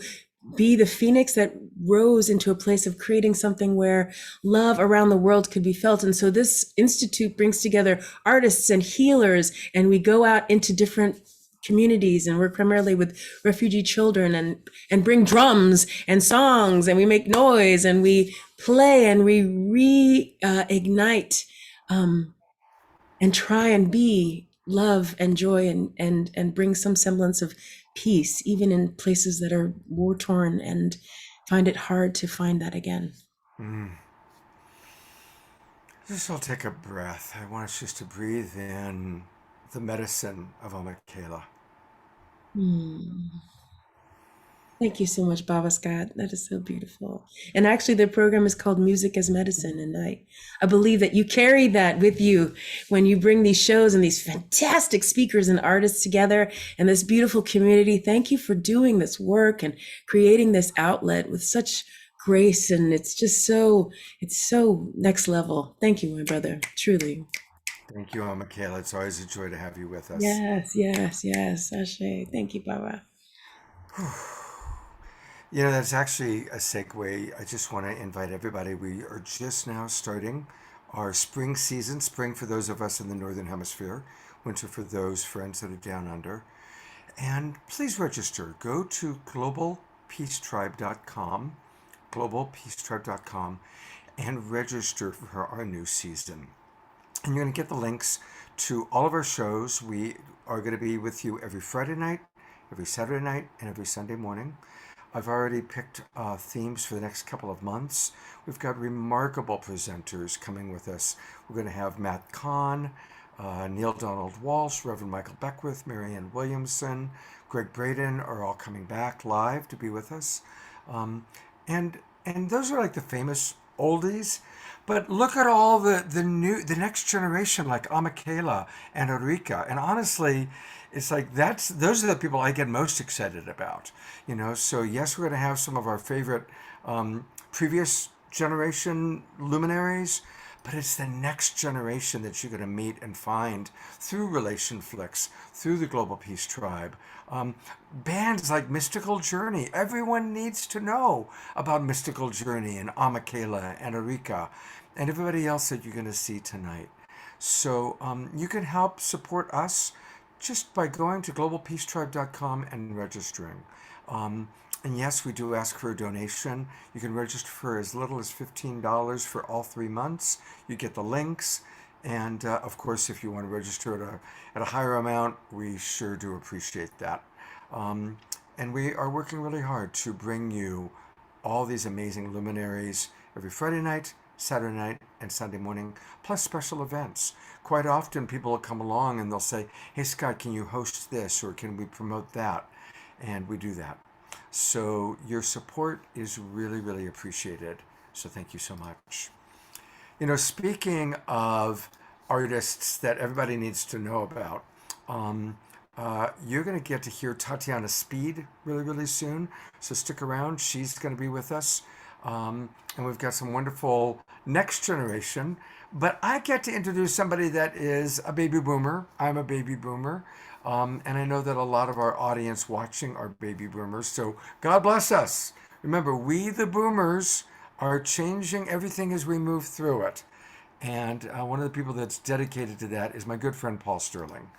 be the phoenix that rose into a place of creating something where love around the world could be felt. And so this institute brings together artists and healers, and we go out into different communities and work primarily with refugee children, and bring drums and songs, and we make noise and we play and we reignite and try and be love and joy, and bring some semblance of peace, even in places that are war torn and find it hard to find that again.
Just all take a breath. I want us just to breathe in the medicine of Michaela.
Thank you so much, Baba Scott. That is so beautiful. And actually, the program is called Music as Medicine. And I believe that you carry that with you when you bring these shows and these fantastic speakers and artists together and this beautiful community. Thank you for doing this work and creating this outlet with such grace. And it's so next level. Thank you, my brother, truly.
Thank you, Michaela. It's always a joy to have you with us.
Yes. Ashe. Thank you, Baba.
That's actually a segue. I just want to invite everybody. We are just now starting our spring season. Spring for those of us in the Northern Hemisphere, winter for those friends that are down under. And please register. Go to globalpeacetribe.com, and register for our new season. And you're going to get the links to all of our shows. We are going to be with you every Friday night, every Saturday night, and every Sunday morning. I've already picked themes for the next couple of months. We've got remarkable presenters coming with us. We're going to have Matt Kahn, Neil Donald Walsh, Reverend Michael Beckwith, Marianne Williamson, Greg Braden are all coming back live to be with us. And those are like the famous oldies. But look at all the next generation, like Michaela and Erika. And honestly, it's like those are the people I get most excited about. So yes, we're going to have some of our favorite previous generation luminaries, but it's the next generation that you're going to meet and find through RelationFlix, through the Global Peace Tribe. Bands like Mystical Journey. Everyone needs to know about Mystical Journey and Michaela and Erika and everybody else that you're going to see tonight. So you can help support us just by going to globalpeacetribe.com and registering. And yes, we do ask for a donation. You can register for as little as $15 for all 3 months. You get the links. And of course, if you want to register at a higher amount, we sure do appreciate that. And we are working really hard to bring you all these amazing luminaries every Friday night, Saturday night, and Sunday morning, plus special events. Quite often people will come along and they'll say, hey Scott, can you host this, or can we promote that? And we do that. So your support is really, really appreciated. So thank you so much. Speaking of artists that everybody needs to know about, you're going to get to hear Tatiana Speed really, really soon. So stick around. She's going to be with us. And we've got some wonderful next generation. But I get to introduce somebody that is a baby boomer. I'm a baby boomer. And I know that a lot of our audience watching are baby boomers. So God bless us. Remember, we the boomers are changing everything as we move through it. And one of the people that's dedicated to that is my good friend Paul Sterling.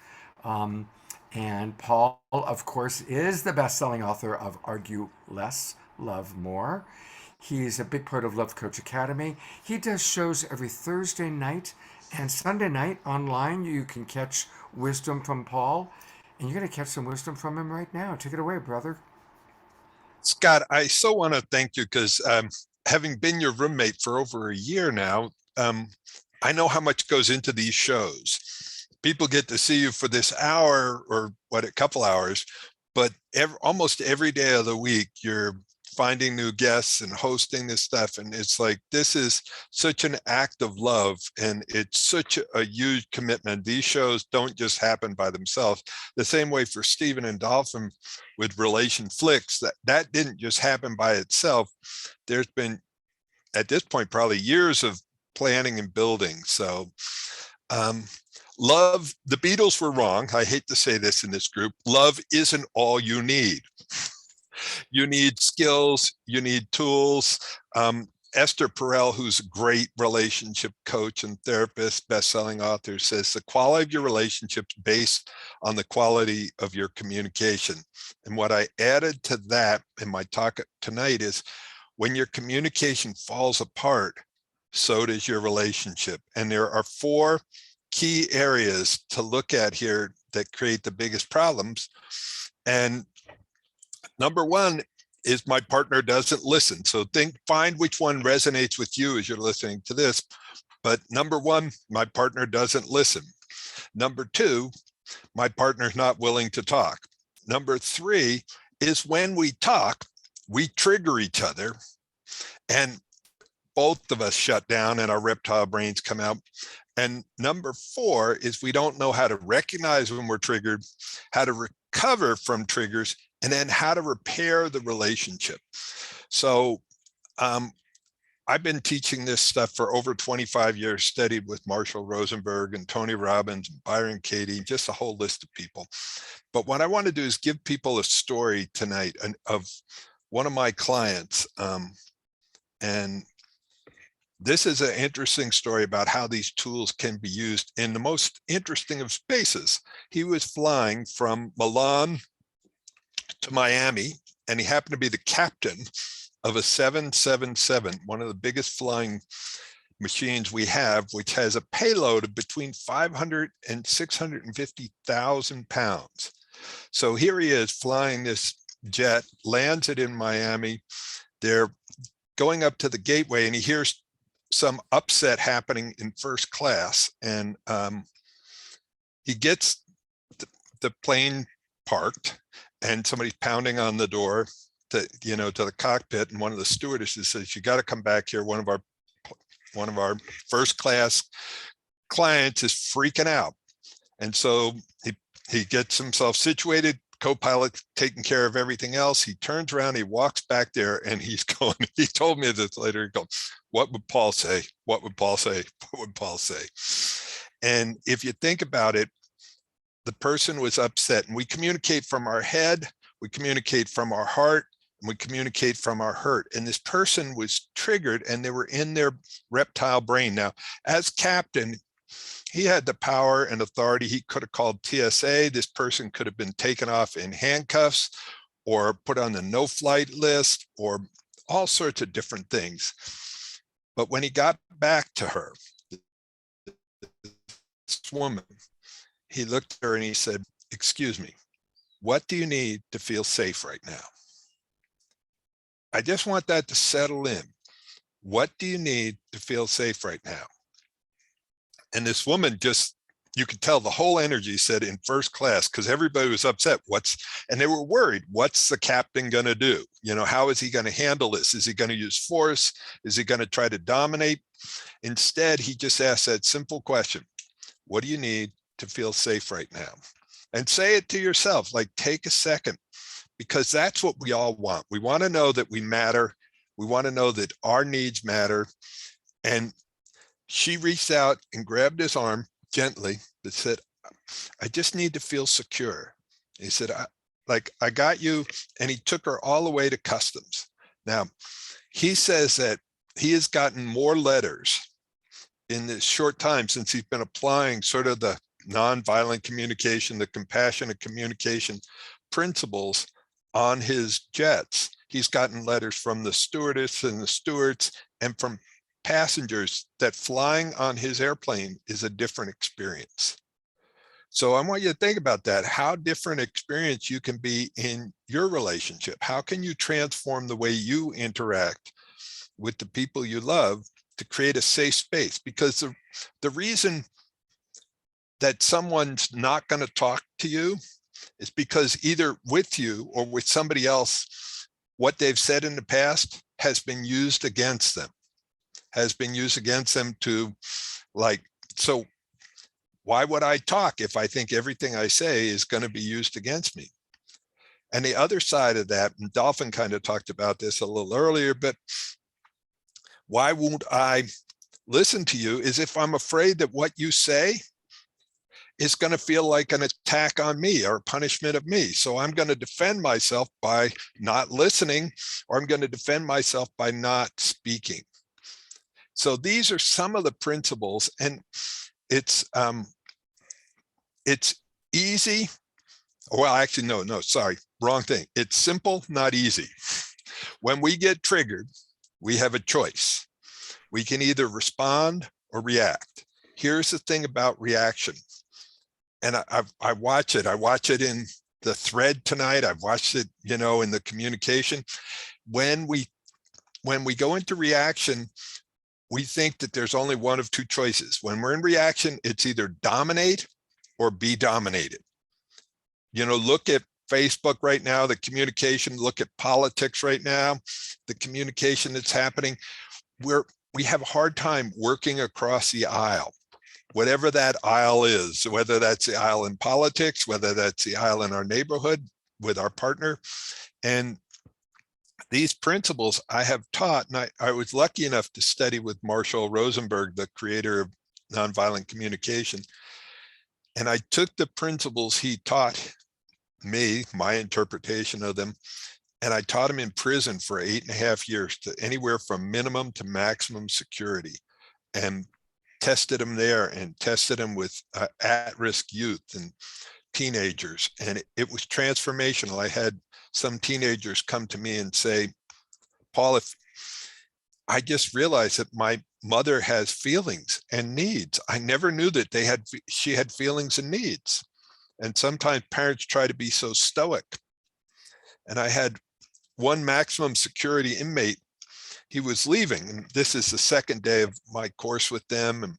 And Paul, of course, is the best-selling author of Argue Less, Love More. He's a big part of Love Coach Academy. He does shows every Thursday night and Sunday night online. You can catch wisdom from Paul, and you're going to catch some wisdom from him right now. Take it away, brother.
Scott, I so want to thank you because having been your roommate for over a year now, I know how much goes into these shows. People get to see you for this hour or what, a couple hours, but almost every day of the week, you're finding new guests and hosting this stuff. And it's like, this is such an act of love. And it's such a huge commitment. These shows don't just happen by themselves. The same way for Stephen and Dolphin with RelationFlix, that didn't just happen by itself. There's been, at this point, probably years of planning and building. So love, the Beatles were wrong. I hate to say this in this group. Love isn't all you need. You need skills, you need tools. Esther Perel, who's a great relationship coach and therapist, best-selling author, says the quality of your relationships based on the quality of your communication. And what I added to that in my talk tonight is when your communication falls apart, so does your relationship. And there are 4 key areas to look at here that create the biggest problems. And number 1 is my partner doesn't listen. So find which one resonates with you as you're listening to this. But number 1, my partner doesn't listen. Number 2, my partner's not willing to talk. Number 3 is when we talk, we trigger each other and both of us shut down and our reptile brains come out. And number 4 is we don't know how to recognize when we're triggered, how to recover from triggers, and then how to repair the relationship. So I've been teaching this stuff for over 25 years, studied with Marshall Rosenberg and Tony Robbins, and Byron Katie, just a whole list of people. But what I want to do is give people a story tonight of one of my clients. And this is an interesting story about how these tools can be used in the most interesting of spaces. He was flying from Milan to Miami, and he happened to be the captain of a 777, one of the biggest flying machines we have, which has a payload of between 500 and 650,000 pounds. So here he is flying this jet, lands it in Miami. They're going up to the gateway, and he hears some upset happening in first class, and he gets the plane parked, and somebody's pounding on the door to the cockpit, and one of the stewardesses says, "You got to come back here. One of our first class clients is freaking out." And so he gets himself situated. Co-pilot taking care of everything else. He turns around, he walks back there, and he's going, he told me this later, he goes, "What would Paul say? What would Paul say? What would Paul say?" And if you think about it, the person was upset, and we communicate from our head, we communicate from our heart, and we communicate from our hurt. And this person was triggered, and they were in their reptile brain. Now, as captain, he had the power and authority. He could have called TSA. This person could have been taken off in handcuffs or put on the no-flight list or all sorts of different things. But when he got back to her, this woman, he looked at her and he said, "Excuse me, what do you need to feel safe right now?" I just want that to settle in. What do you need to feel safe right now? And this woman just, you could tell the whole energy said in first class, because everybody was upset. And they were worried, what's the captain going to do? How is he going to handle this? Is he going to use force? Is he going to try to dominate? Instead, he just asked that simple question: what do you need to feel safe right now? And say it to yourself, like, take a second, because that's what we all want. We want to know that we matter. We want to know that our needs matter. And she reached out and grabbed his arm gently and said, "I just need to feel secure." He said, I got you. And he took her all the way to customs. Now, he says that he has gotten more letters in this short time since he's been applying sort of the nonviolent communication, the compassionate communication principles on his jets. He's gotten letters from the stewardess and the stewards and from passengers that flying on his airplane is a different experience. So I want you to think about that, how different experience you can be in your relationship. How can you transform the way you interact with the people you love to create a safe space? Because the reason that someone's not going to talk to you is because either with you or with somebody else, what they've said in the past has been used against them, to like, so why would I talk if I think everything I say is going to be used against me? And the other side of that, and Dolphin kind of talked about this a little earlier, but why won't I listen to you is if I'm afraid that what you say is going to feel like an attack on me or a punishment of me. So I'm going to defend myself by not listening, or I'm going to defend myself by not speaking. So these are some of the principles, and it's easy. Well, actually, no, sorry, wrong thing. It's simple, not easy. When we get triggered, we have a choice. We can either respond or react. Here's the thing about reaction. And I watch it. I watch it in the thread tonight. I've watched it, in the communication. When we go into reaction, we think that there's only one of two choices. When we're in reaction, it's either dominate or be dominated. Look at Facebook right now, the communication, look at politics right now, the communication that's happening. We have a hard time working across the aisle, whatever that aisle is, whether that's the aisle in politics, whether that's the aisle in our neighborhood with our partner. And these principles I have taught, and I was lucky enough to study with Marshall Rosenberg, the creator of nonviolent communication. And I took the principles he taught me, my interpretation of them, and I taught him in prison for 8.5 years, to anywhere from minimum to maximum security, and tested him there and tested him with at-risk youth and teenagers. And it was transformational. I had some teenagers come to me and say, Paul, if I just realized that my mother has feelings and needs. I never knew that she had feelings and needs. And sometimes parents try to be so stoic. And I had one maximum security inmate. He was leaving, and this is the second day of my course with them.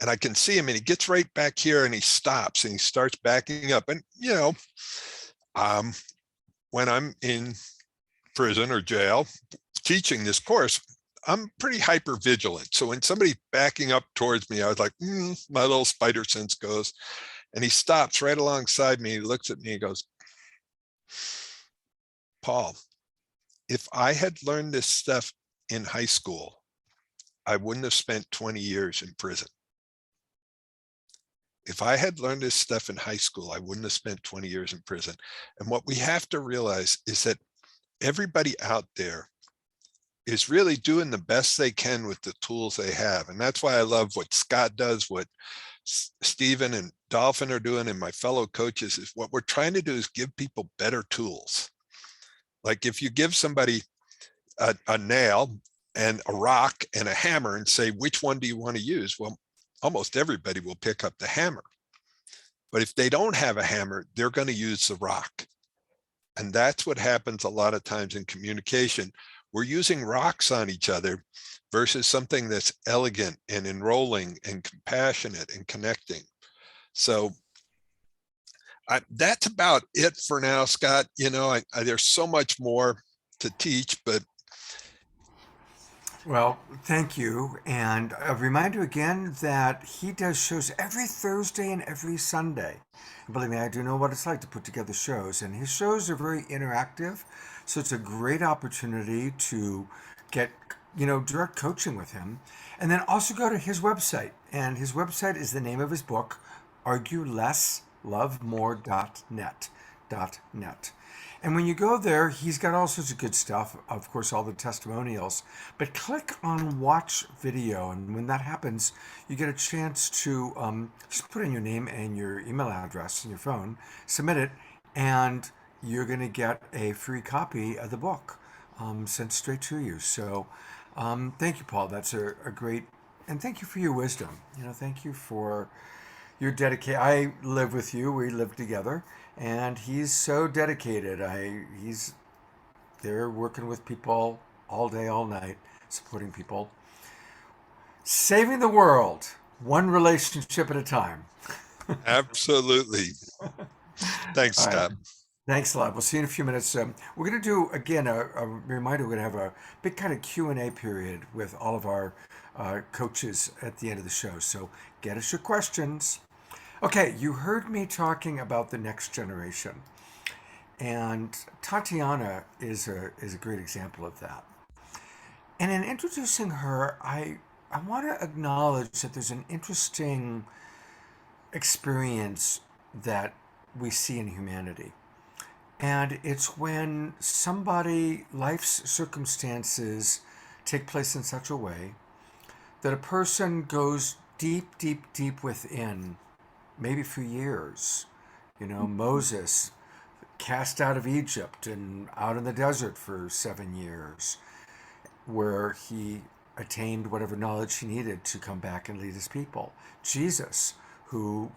And I can see him, and he gets right back here, and he stops, and he starts backing up. And, when I'm in prison or jail teaching this course, I'm pretty hyper vigilant. So when somebody's backing up towards me, I was like, my little spider sense goes, and he stops right alongside me. He looks at me and goes, Paul, if I had learned this stuff in high school, I wouldn't have spent 20 years in prison. If I had learned this stuff in high school, I wouldn't have spent 20 years in prison. And what we have to realize is that everybody out there is really doing the best they can with the tools they have. And that's why I love what Scott does, what Stephen and Dolphin are doing, and my fellow coaches, is what we're trying to do is give people better tools. Like if you give somebody a nail and a rock and a hammer and say, which one do you want to use? Well, almost everybody will pick up the hammer. But if they don't have a hammer, they're going to use the rock. And that's what happens a lot of times in communication. We're using rocks on each other versus something that's elegant and enrolling and compassionate and connecting. So that's about it for now, Scott. There's so much more to teach, but.
Well, thank you. And a reminder again that he does shows every Thursday and every Sunday. And believe me, I do know what it's like to put together shows. And his shows are very interactive. So it's a great opportunity to get, direct coaching with him. And then also go to his website. And his website is the name of his book, ArgueLessLoveMore.net. And when you go there, he's got all sorts of good stuff, of course, all the testimonials. But click on watch video, and when that happens, you get a chance to just put in your name and your email address and your phone, submit it, and you're going to get a free copy of the book sent straight to you. So thank you, Paul. That's a great, and thank you for your wisdom. Thank you for You're dedicated. I live with you. We live together, and he's so dedicated. He's there working with people all day, all night, supporting people, saving the world, one relationship at a time.
Absolutely. Thanks,
All right.
Scott.
Thanks a lot. We'll see you in a few minutes. We're going to do, again, a reminder, we're going to have a big kind of Q&A period with all of our coaches at the end of the show. So get us your questions. Okay, you heard me talking about the next generation. And Tatiana is a great example of that. And in introducing her, I want to acknowledge that there's an interesting experience that we see in humanity. And it's when life's circumstances take place in such a way that a person goes deep, deep, deep within, maybe for years. Moses cast out of Egypt and out in the desert for 7 years, where he attained whatever knowledge he needed to come back and lead his people. Jesus, who,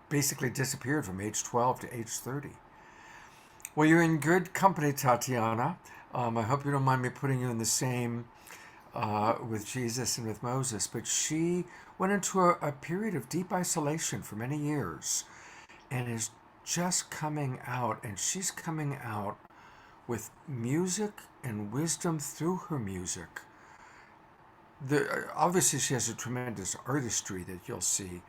basically disappeared from age 12 to age 30. Well, you're in good company, Tatiana. I hope you don't mind me putting you in the same with Jesus and with Moses, but she went into a period of deep isolation for many years and is just coming out, and she's coming out with music and wisdom through her music. Obviously, she has a tremendous artistry that you'll see,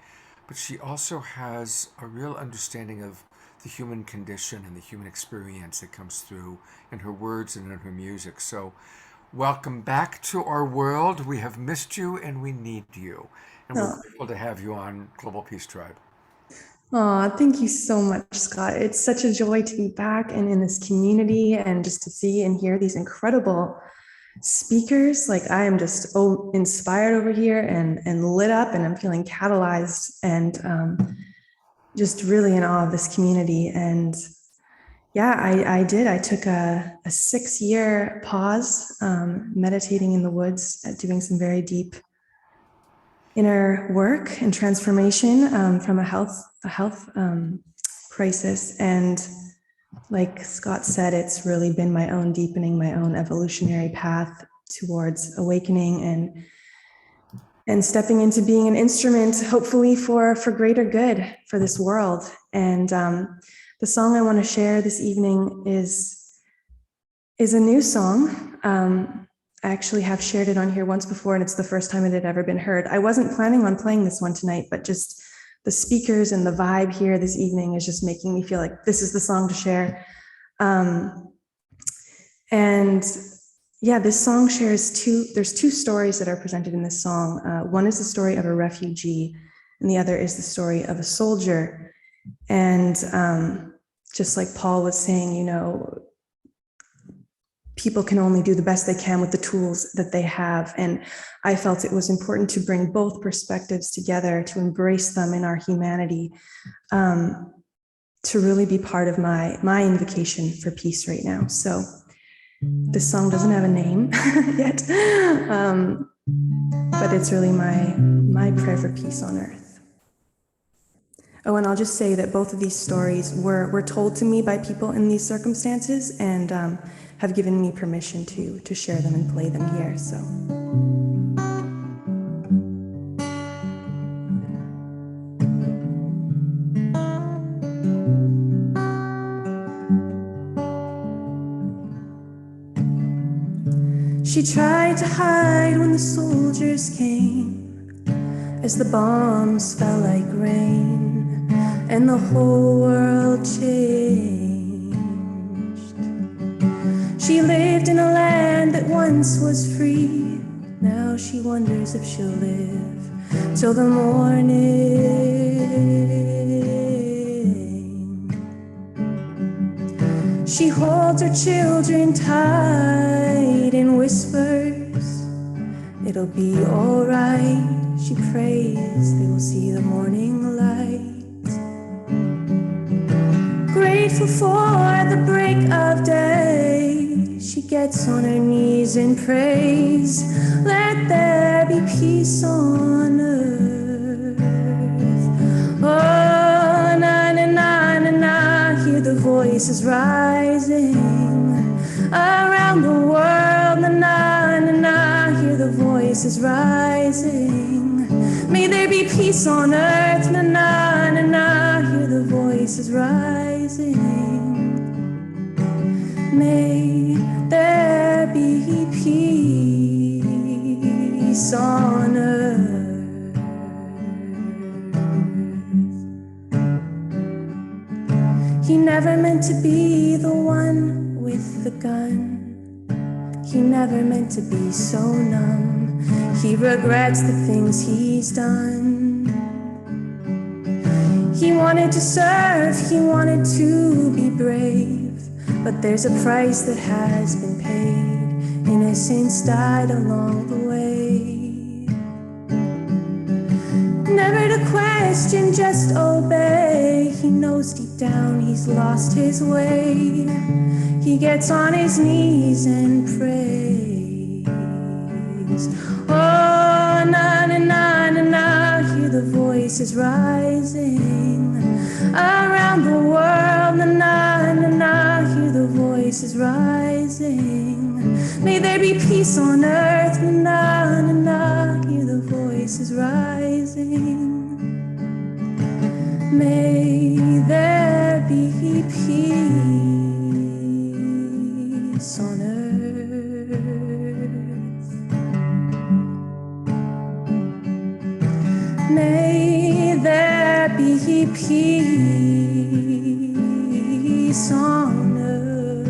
but she also has a real understanding of the human condition and the human experience that comes through in her words and in her music. So welcome back to our world. We have missed you and we need you. And we're grateful to have you on Global Peace Tribe.
Oh, thank you so much, Scott. It's such a joy to be back and in this community and just to see and hear these incredible speakers. Like, I am just inspired over here and lit up, and I'm feeling catalyzed and just really in awe of this community. And yeah, I did. I took a 6-year pause, meditating in the woods, doing some very deep inner work and transformation from a health crisis. And like Scott said, it's really been my own deepening, my own evolutionary path towards awakening and stepping into being an instrument, hopefully for greater good for this world. And the song I want to share this evening is a new song. I actually have shared it on here once before, and it's the first time it had ever been heard. I wasn't planning on playing this one tonight, but just the speakers and the vibe here this evening is just making me feel like this is the song to share. And yeah, this song shares there's two stories that are presented in this song. One is the story of a refugee, and the other is the story of a soldier. And just like Paul was saying, people can only do the best they can with the tools that they have. And I felt it was important to bring both perspectives together, to embrace them in our humanity, to really be part of my invocation for peace right now. So this song doesn't have a name yet, but it's really my prayer for peace on earth. Oh, and I'll just say that both of these stories were told to me by people in these circumstances, and have given me permission to share them and play them here. So. She tried to hide when the soldiers came, as the bombs fell like rain, and the whole world changed. She lived in a land that once was free. Now she wonders if she'll live till the morning. She holds her children tight and whispers, it'll be all right. She prays they will see the morning light. Grateful for the break of day, she gets on her knees and prays, let there be peace on earth. voices rising around the world. Na na na na, hear the voices rising. May there be peace on earth. Na na na na, hear the voices rising. May there be peace on earth. He never meant to be the one with the gun. He never meant to be so numb. He regrets the things he's done. He wanted to serve, he wanted to be brave, but there's a price that has been paid. Innocence died along the way. Never to question, just obey. He knows deep down he's lost his way. He gets on his knees and prays. Oh, na na na na na, hear the voices rising around the world. Na na na na, hear the voices rising. May there be peace on earth. Na na na na, hear the voices rising. May there be peace on earth. May there be peace on earth.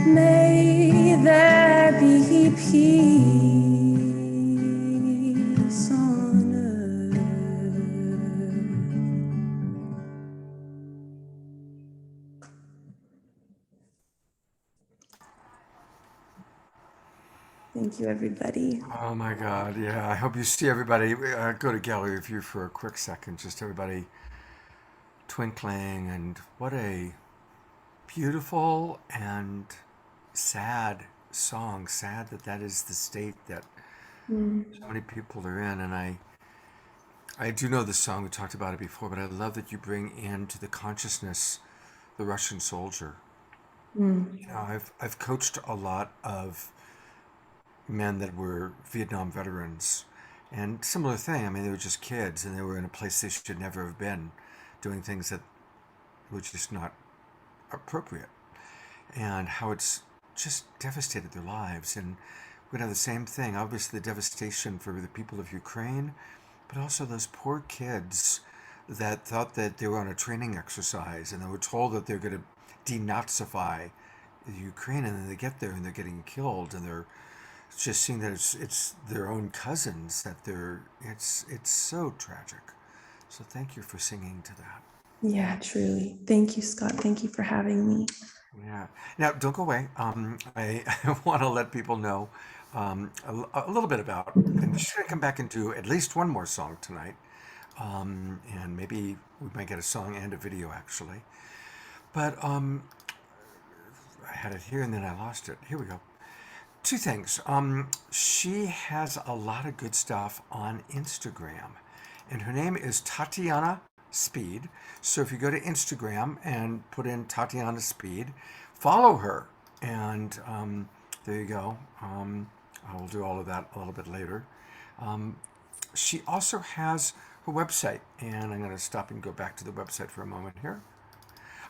May there be peace on earth. Thank you, everybody.
Oh my God, yeah. I hope you see everybody. Go to gallery view for a quick second. Just everybody twinkling, and what a beautiful and sad song. Sad that that is the state that so many people are in. And I do know this song. We talked about it before, but I love that you bring into the consciousness the Russian soldier. You know, I've coached a lot of men that were Vietnam veterans, and similar thing. I mean, they were just kids, and they were in a place they should never have been, doing things that were just not appropriate, and how it's just devastated their lives. And we're gonna have the same thing. Obviously, the devastation for the people of Ukraine, but also those poor kids that thought that they were on a training exercise, and they were told that they're going to denazify Ukraine, and then they get there and they're getting killed, and they're just seeing that it's their own cousins, that it's so tragic. So thank you for singing to that.
Yeah, truly. Thank you, Scott. Thank you for having me.
Yeah. Now, don't go away. I want to let people know a little bit about, and we're just going to come back and do at least one more song tonight. And maybe we might get a song and a video, actually. But I had it here and then I lost it. Here we go. Two things. She has a lot of good stuff on Instagram, and her name is Tatiana Speed. So if you go to Instagram and put in Tatiana Speed, follow her, and there you go. I will do all of that a little bit later. She also has her website, and I'm going to stop and go back to the website for a moment here.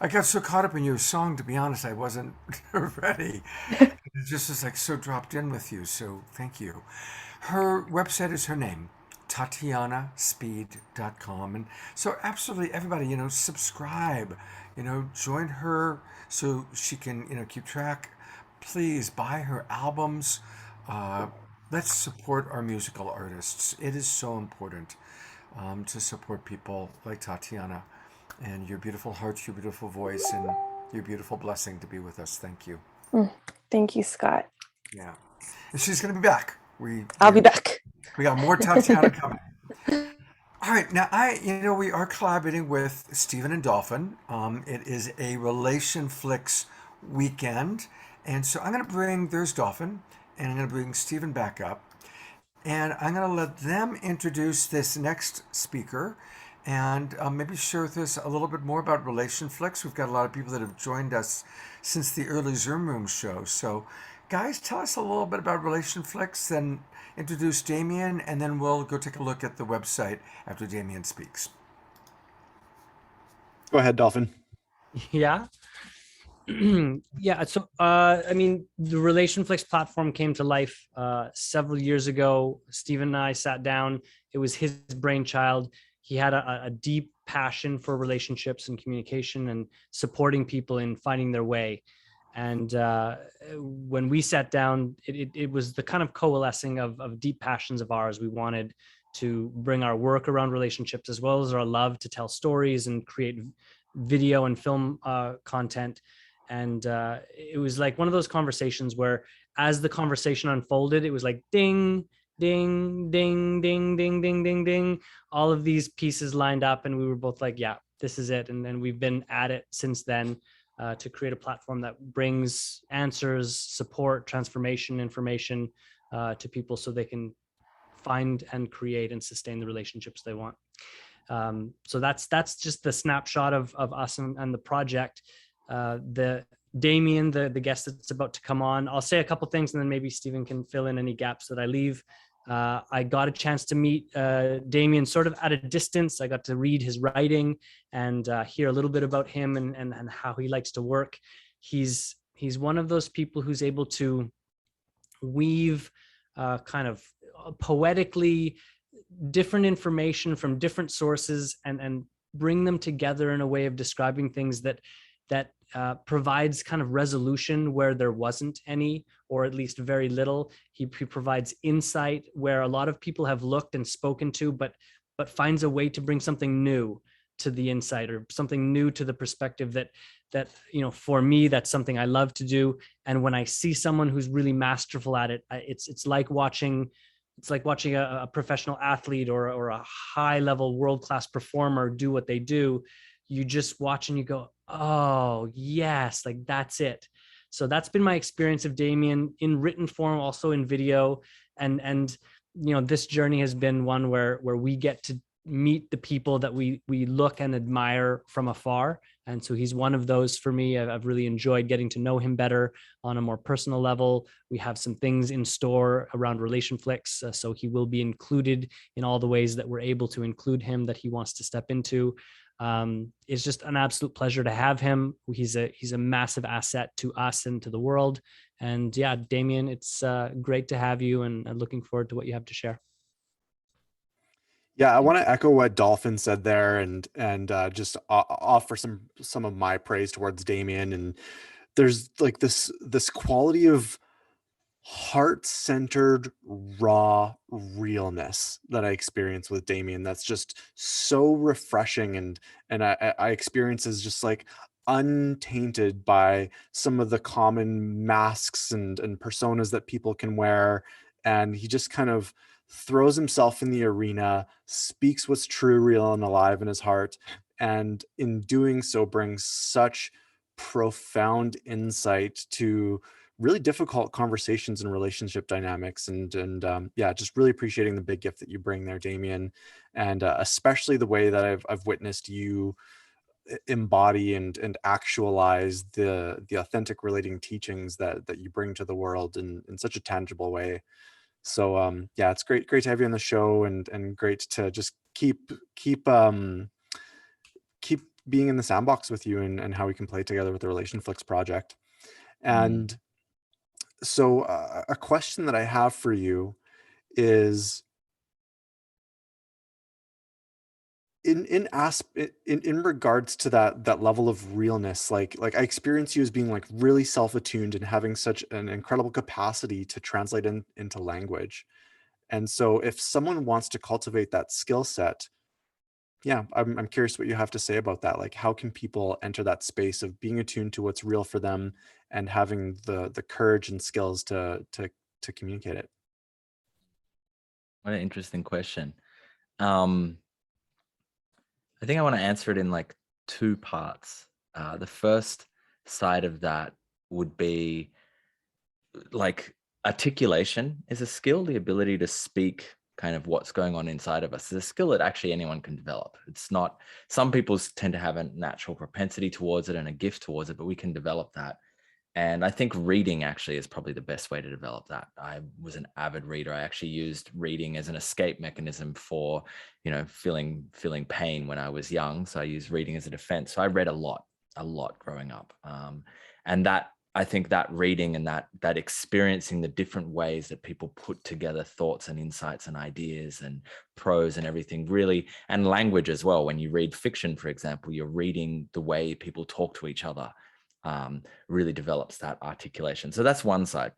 I got so caught up in your song, to be honest, I wasn't ready. It just was like so dropped in with you, so thank you. Her website is her name, TatianaSpeed.com. And so absolutely everybody, subscribe, join her so she can, keep track. Please buy her albums. Let's support our musical artists. It is so important to support people like Tatiana, and your beautiful heart, your beautiful voice, and your beautiful blessing to be with us. Thank you.
Thank you, Scott.
Yeah. And she's going to be back.
I'll be back.
We got more Tatiana coming. All right. Now, we are collaborating with Stephen and Dolphin. It is a RelationFlix weekend. And so I'm going to there's Dolphin, and I'm going to bring Stephen back up. And I'm going to let them introduce this next speaker. and maybe share with us a little bit more about RelationFlix. We've got a lot of people that have joined us since the early Zoom Room show. So, guys, tell us a little bit about RelationFlix, then introduce Damien, and then we'll go take a look at the website after Damien speaks.
Go ahead, Dolphin.
Yeah. Yeah. So, I mean, the RelationFlix platform came to life several years ago. Stephen and I sat down. It was his brainchild. He had a deep passion for relationships and communication and supporting people in finding their way. And when we sat down, it was the kind of coalescing of deep passions of ours. We wanted to bring our work around relationships as well as our love to tell stories and create video and film content. And it was like one of those conversations where as the conversation unfolded, it was like ding, ding, ding, ding, ding, ding, ding, ding. All of these pieces lined up and we were both like, yeah, this is it. And then we've been at it since then to create a platform that brings answers, support, transformation, information to people so they can find and create and sustain the relationships they want. So that's just the snapshot of us and the project. The Damien, the guest that's about to come on, I'll say a couple things and then maybe Stephen can fill in any gaps that I leave. I got a chance to meet Damien sort of at a distance. I got to read his writing and hear a little bit about him and how he likes to work. He's one of those people who's able to weave kind of poetically different information from different sources and bring them together in a way of describing things that provides kind of resolution where there wasn't any, or at least very little. He provides insight where a lot of people have looked and spoken to, but finds a way to bring something new to the insight or something new to the perspective that for me, that's something I love to do. And when I see someone who's really masterful at it, it's like watching a professional athlete or a high level world-class performer do what they do. You just watch and you go, oh yes, like that's it. So that's been my experience of Damien in written form, also in video. And this journey has been one where we get to meet the people that we look and admire from afar. And so he's one of those for me. I've really enjoyed getting to know him better on a more personal level. We have some things in store around RelationFlix. So he will be included in all the ways that we're able to include him that he wants to step into. It's just an absolute pleasure to have him. He's a massive asset to us and to the world. And yeah, Damien, it's great to have you and looking forward to what you have to share.
Yeah, I want to echo what Dolphin said there and just offer some of my praise towards Damien. And there's like this quality of heart-centered, raw realness that I experience with Damien that's just so refreshing and I experience as just like untainted by some of the common masks and personas that people can wear. And he just kind of throws himself in the arena, speaks what's true, real, and alive in his heart, and in doing so brings such profound insight to really difficult conversations and relationship dynamics. And yeah, just really appreciating the big gift that you bring there, Damien, and especially the way that I've witnessed you embody and actualize the authentic relating teachings that you bring to the world in such a tangible way. So yeah, it's great to have you on the show and great to just keep being in the sandbox with you and how we can play together with the RelationFlix project. And so a question that I have for you is in regards to that level of realness, like I experience you as being like really self-attuned and having such an incredible capacity to translate into language. And so if someone wants to cultivate that skill set, yeah, I'm curious what you have to say about that. Like, how can people enter that space of being attuned to what's real for them and having the courage and skills to communicate it?
What an interesting question. I think I want to answer it in like two parts. The first side of that would be like articulation is a skill, the ability to speak kind of what's going on inside of us is a skill that actually anyone can develop. It's not, some people tend to have a natural propensity towards it and a gift towards it, but we can develop that. And I think reading actually is probably the best way to develop that. I was an avid reader. I actually used reading as an escape mechanism for, feeling pain when I was young. So I used reading as a defense. So I read a lot growing up. And that, I think that reading and that experiencing the different ways that people put together thoughts and insights and ideas and prose and everything really, and language as well. When you read fiction, for example, you're reading the way people talk to each other, really develops that articulation. So that's one side.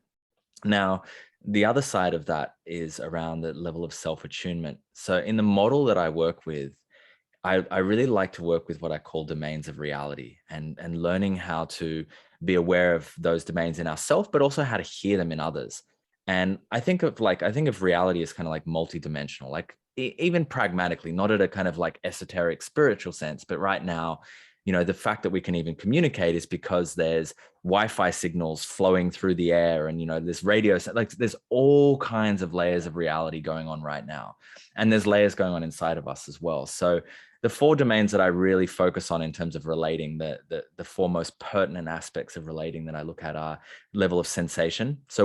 Now, the other side of that is around the level of self-attunement. So in the model that I work with, I really like to work with what I call domains of reality and learning how to be aware of those domains in ourselves, but also how to hear them in others. And I think of reality as kind of like multidimensional, like even pragmatically, not at a kind of like esoteric spiritual sense, but right now, the fact that we can even communicate is because there's Wi-Fi signals flowing through the air and, there's radio, like there's all kinds of layers of reality going on right now. And there's layers going on inside of us as well. So the 4 domains that I really focus on in terms of relating, the 4 most pertinent aspects of relating that I look at are level of sensation. So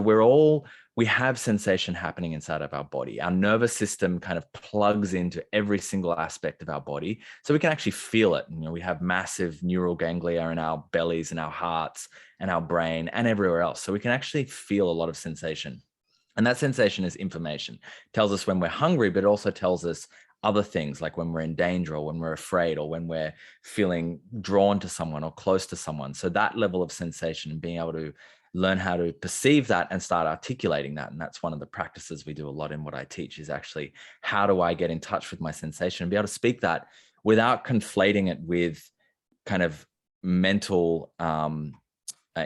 we have sensation happening inside of our body. Our nervous system kind of plugs into every single aspect of our body. So we can actually feel it. We have massive neural ganglia in our bellies and our hearts and our brain and everywhere else. So we can actually feel a lot of sensation. And that sensation is information. It tells us when we're hungry, but it also tells us other things like when we're in danger or when we're afraid or when we're feeling drawn to someone or close to someone. So that level of sensation and being able to learn how to perceive that and start articulating that. And that's one of the practices we do a lot in what I teach is actually how do I get in touch with my sensation and be able to speak that without conflating it with kind of mental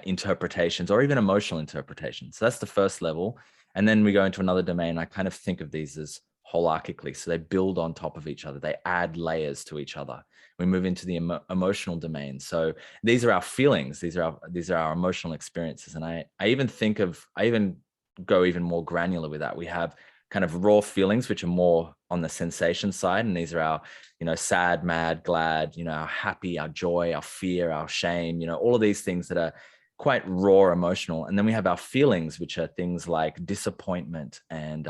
interpretations or even emotional interpretations. So that's the first level. And then we go into another domain. I kind of think of these as holarchically. So they build on top of each other. They add layers to each other. We move into the emotional domain. So these are our feelings. These are our emotional experiences. And I even go even more granular with that. We have kind of raw feelings, which are more on the sensation side. And these are our, sad, mad, glad, our happy, our joy, our fear, our shame, all of these things that are quite raw emotional. And then we have our feelings, which are things like disappointment and,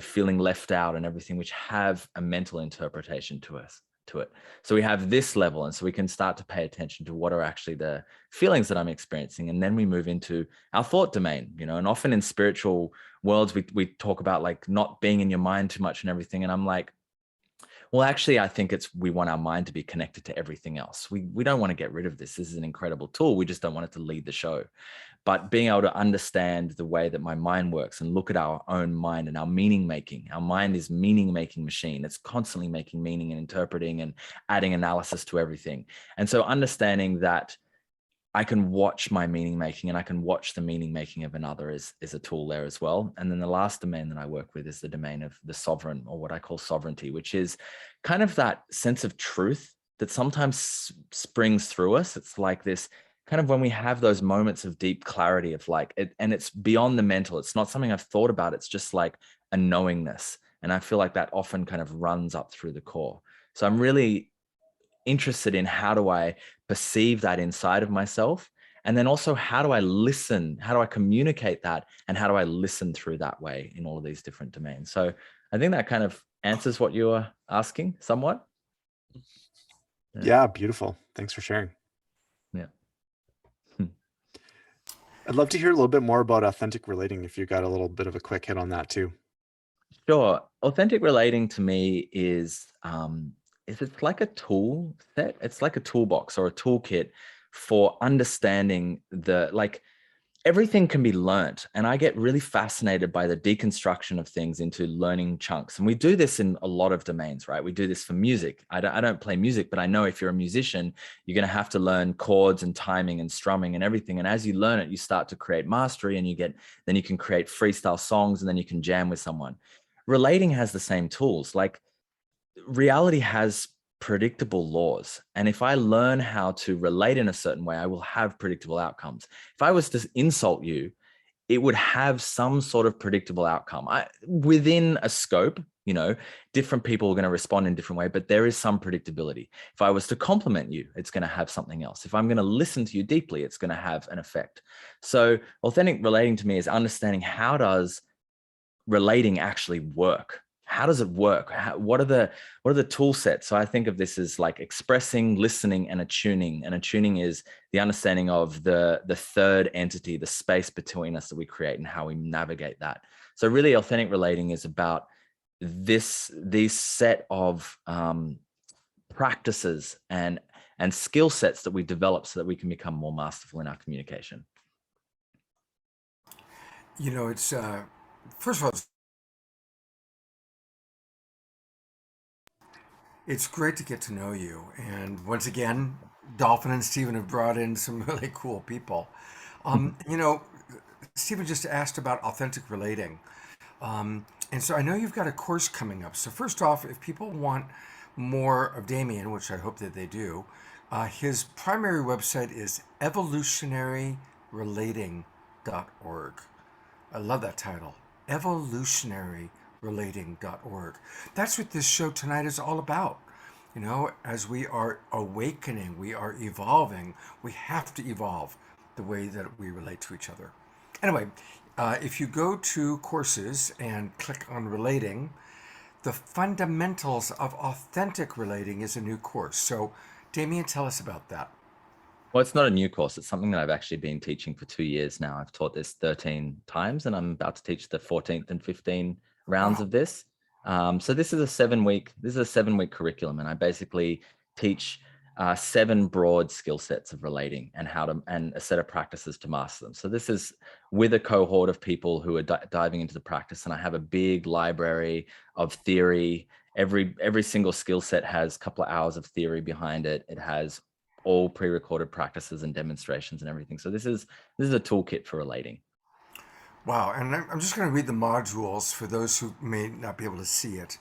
feeling left out and everything, which have a mental interpretation to it. So we have this level. And so we can start to pay attention to what are actually the feelings that I'm experiencing. And then we move into our thought domain, and often in spiritual worlds, we talk about like not being in your mind too much and everything. And I'm like, well, actually, I think we want our mind to be connected to everything else. We don't want to get rid of this. This is an incredible tool. We just don't want it to lead the show. But being able to understand the way that my mind works and look at our own mind and our meaning making. Our mind is meaning making machine. It's constantly making meaning and interpreting and adding analysis to everything. And so understanding that I can watch my meaning making and I can watch the meaning making of another is a tool there as well. And then the last domain that I work with is the domain of the sovereign, or what I call sovereignty, which is kind of that sense of truth that sometimes springs through us. It's like this kind of when we have those moments of deep clarity of like, and it's beyond the mental. It's not something I've thought about. It's just like a knowingness. And I feel like that often kind of runs up through the core. So I'm really interested in how do I perceive that inside of myself, and then also how do I listen, how do I communicate that, and how do I listen through that way in all of these different domains. So I think that kind of answers what you were asking somewhat.
Yeah, beautiful. Thanks for sharing.
Yeah.
I'd love to hear a little bit more about authentic relating, if you got a little bit of a quick hit on that too.
Sure. Authentic relating to me is it's like a tool set. It's like a toolbox or a toolkit for understanding everything can be learnt. And I get really fascinated by the deconstruction of things into learning chunks. And we do this in a lot of domains, right? We do this for music. I don't play music, but I know if you're a musician, you're going to have to learn chords and timing and strumming and everything. And as you learn it, you start to create mastery, and then you can create freestyle songs, and then you can jam with someone. Relating has the same tools. Like, reality has predictable laws. And if I learn how to relate in a certain way, I will have predictable outcomes. If I was to insult you, it would have some sort of predictable outcome within a scope. Different people are going to respond in different way, but there is some predictability. If I was to compliment you, it's going to have something else. If I'm going to listen to you deeply, it's going to have an effect. So authentic relating to me is understanding, how does relating actually work? How does it work? What are the tool sets? So I think of this as like expressing, listening, and attuning. And attuning is the understanding of the third entity, the space between us that we create, and how we navigate that. So really, authentic relating is about these set of practices and skill sets that we develop so that we can become more masterful in our communication.
It's first of all, it's great to get to know you. And once again, Dolphin and Stephen have brought in some really cool people. Stephen just asked about authentic relating. And so I know you've got a course coming up. So first off, if people want more of Damien, which I hope that they do, his primary website is evolutionaryrelating.org. I love that title, evolutionaryrelating.org. That's what this show tonight is all about. As we are awakening, we are evolving, we have to evolve the way that we relate to each other. Anyway, if you go to courses and click on relating, the fundamentals of authentic relating is a new course. So Damien, tell us about that.
Well, it's not a new course. It's something that I've actually been teaching for 2 years now. I've taught this 13 times, and I'm about to teach the 14th and 15 rounds of this. So this is a 7-week curriculum, and I basically teach 7 broad skill sets of relating and and a set of practices to master them. So this is with a cohort of people who are diving into the practice, and I have a big library of theory. Every single skill set has a couple of hours of theory behind it. It has all pre-recorded practices and demonstrations and everything. So this is a toolkit for relating.
Wow, and I'm just going to read the modules for those who may not be able to see it.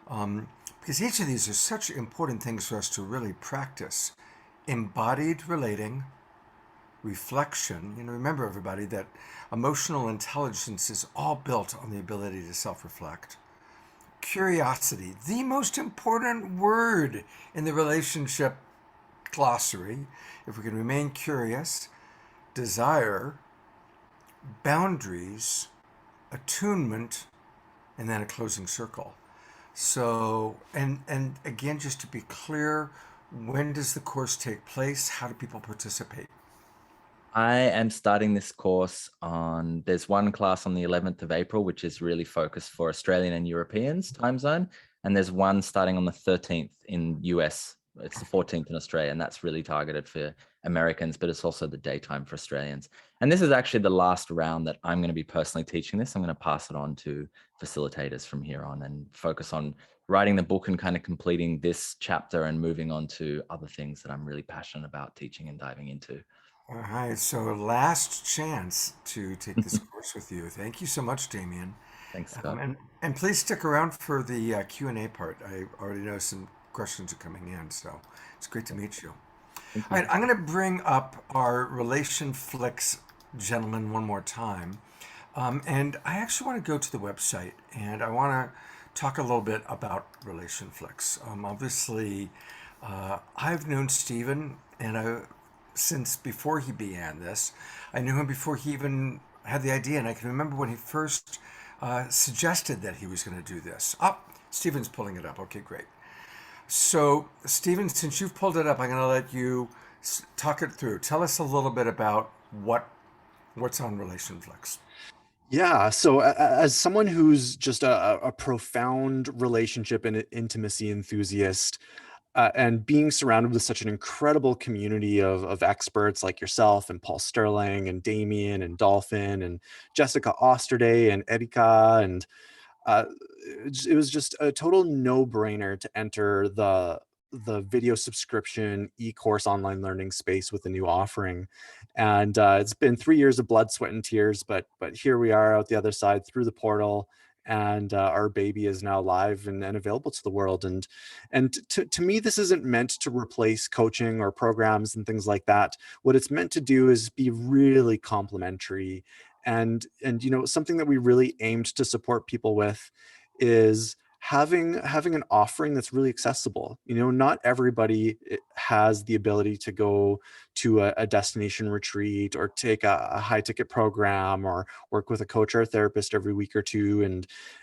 Because each of these are such important things for us to really practice. Embodied relating, reflection. Remember, everybody, that emotional intelligence is all built on the ability to self-reflect. Curiosity, the most important word in the relationship glossary. If we can remain curious. Desire, boundaries, attunement, and then a closing circle. So, and again, just to be clear, when does the course take place? How do people participate?
I am starting this course there's one class on the 11th of April, which is really focused for Australian and Europeans time zone. And there's one starting on the 13th in US. It's the 14th in Australia, and that's really targeted for Americans, but it's also the daytime for Australians. And this is actually the last round that I'm going to be personally teaching this. I'm going to pass it on to facilitators from here on and focus on writing the book and kind of completing this chapter and moving on to other things that I'm really passionate about teaching and diving into.
All right, so last chance to take this course with you. Thank you so much, Damien.
Thanks, Scott.
And please stick around for the Q&A part. I already know some questions are coming in, so it's great to meet you. All right, I'm going to bring up our RelationFlix gentleman one more time. And I actually want to go to the website, and I want to talk a little bit about RelationFlix. Obviously, I've known Stephen, and since before he began this. I knew him before he even had the idea, and I can remember when he first suggested that he was going to do this. Stephen's pulling it up. Okay, great. So, Stephen, since you've pulled it up, I'm going to let you talk it through. Tell us a little bit about what's on RelationFlix.
Yeah. So as someone who's just a profound relationship and intimacy enthusiast, and being surrounded with such an incredible community of experts like yourself and Paul Sterling and Damien and Dolphin and Jessica Osterday and Erika, and it was just a total no-brainer to enter the video subscription e-course online learning space with a new offering. And it's been 3 years of blood, sweat, and tears, but here we are out the other side through the portal, and our baby is now live and available to the world. And to me, this isn't meant to replace coaching or programs and things like that. What it's meant to do is be really complementary And you know, something that we really aimed to support people with is having an offering that's really accessible. You know, not everybody has the ability to go to a destination retreat or take a high ticket program or work with a coach or a therapist every week or two.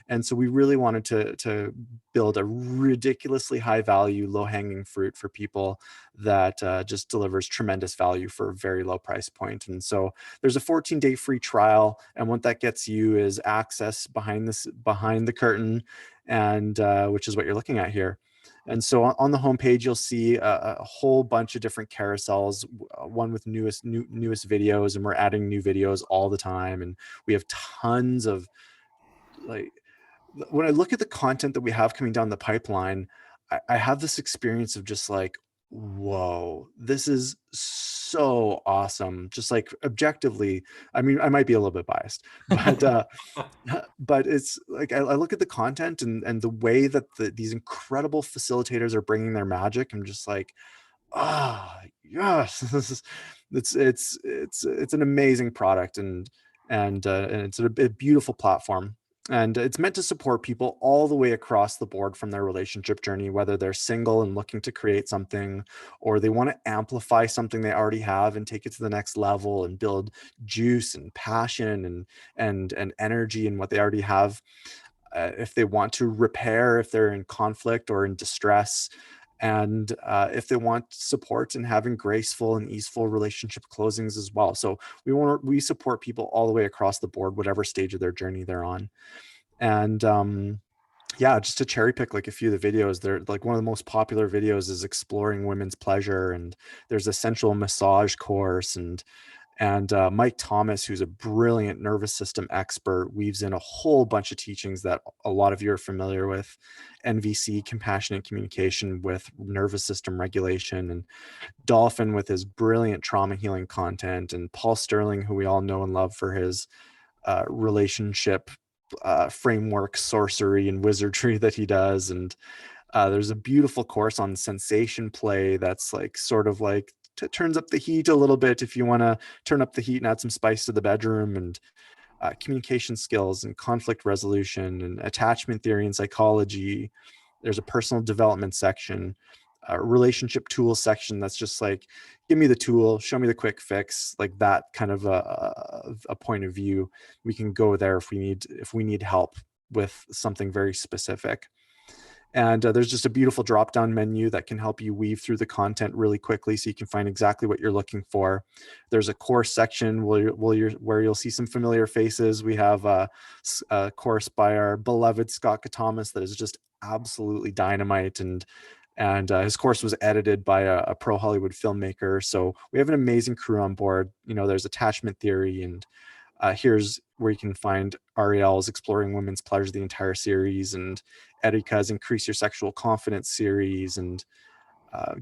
And so we really wanted to build a ridiculously high value, low hanging fruit for people that just delivers tremendous value for a very low price point. And so there's a 14-day free trial, and what that gets you is access behind the curtain, and which is what you're looking at here. And so on the homepage, you'll see a whole bunch of different carousels, one with newest videos, and we're adding new videos all the time. And we have tons of, like, when I look at the content that we have coming down the pipeline, I have this experience of just like, whoa, this is so awesome. Just like objectively, I mean, I might be a little bit biased, but but it's like, I look at the content and the way that these incredible facilitators are bringing their magic. I'm just like, ah, yes, this is, it's an amazing product, and it's a beautiful platform. And it's meant to support people all the way across the board from their relationship journey, whether they're single and looking to create something, or they want to amplify something they already have and take it to the next level and build juice and passion and energy in what they already have. If they want to repair, if they're in conflict or in distress, and if they want support in having graceful and easeful relationship closings as well. So we support people all the way across the board, whatever stage of their journey they're on. And yeah, just to cherry pick like a few of the videos, they're like, one of the most popular videos is exploring women's pleasure, and there's a sensual massage course, and Mike Thomas, who's a brilliant nervous system expert, weaves in a whole bunch of teachings that a lot of you are familiar with: NVC, compassionate communication, with nervous system regulation, and Dolphin with his brilliant trauma healing content, and Paul Sterling, who we all know and love for his relationship framework, sorcery, and wizardry that he does. And there's a beautiful course on sensation play that's like sort of like turns up the heat a little bit if you want to turn up the heat and add some spice to the bedroom, and communication skills and conflict resolution and attachment theory and psychology. There's a personal development section, a relationship tools section that's just like, give me the tool, show me the quick fix, like that kind of a point of view. We can go there if we need help with something very specific. And there's just a beautiful drop-down menu that can help you weave through the content really quickly so you can find exactly what you're looking for. There's a course section where you'll see some familiar faces. We have a course by our beloved Scott Catamas that is just absolutely dynamite, and his course was edited by a pro Hollywood filmmaker. So we have an amazing crew on board. You know, there's attachment theory, and here's where you can find Ariel's Exploring Women's Pleasure, the entire series, and Erika's Increase Your Sexual Confidence series, and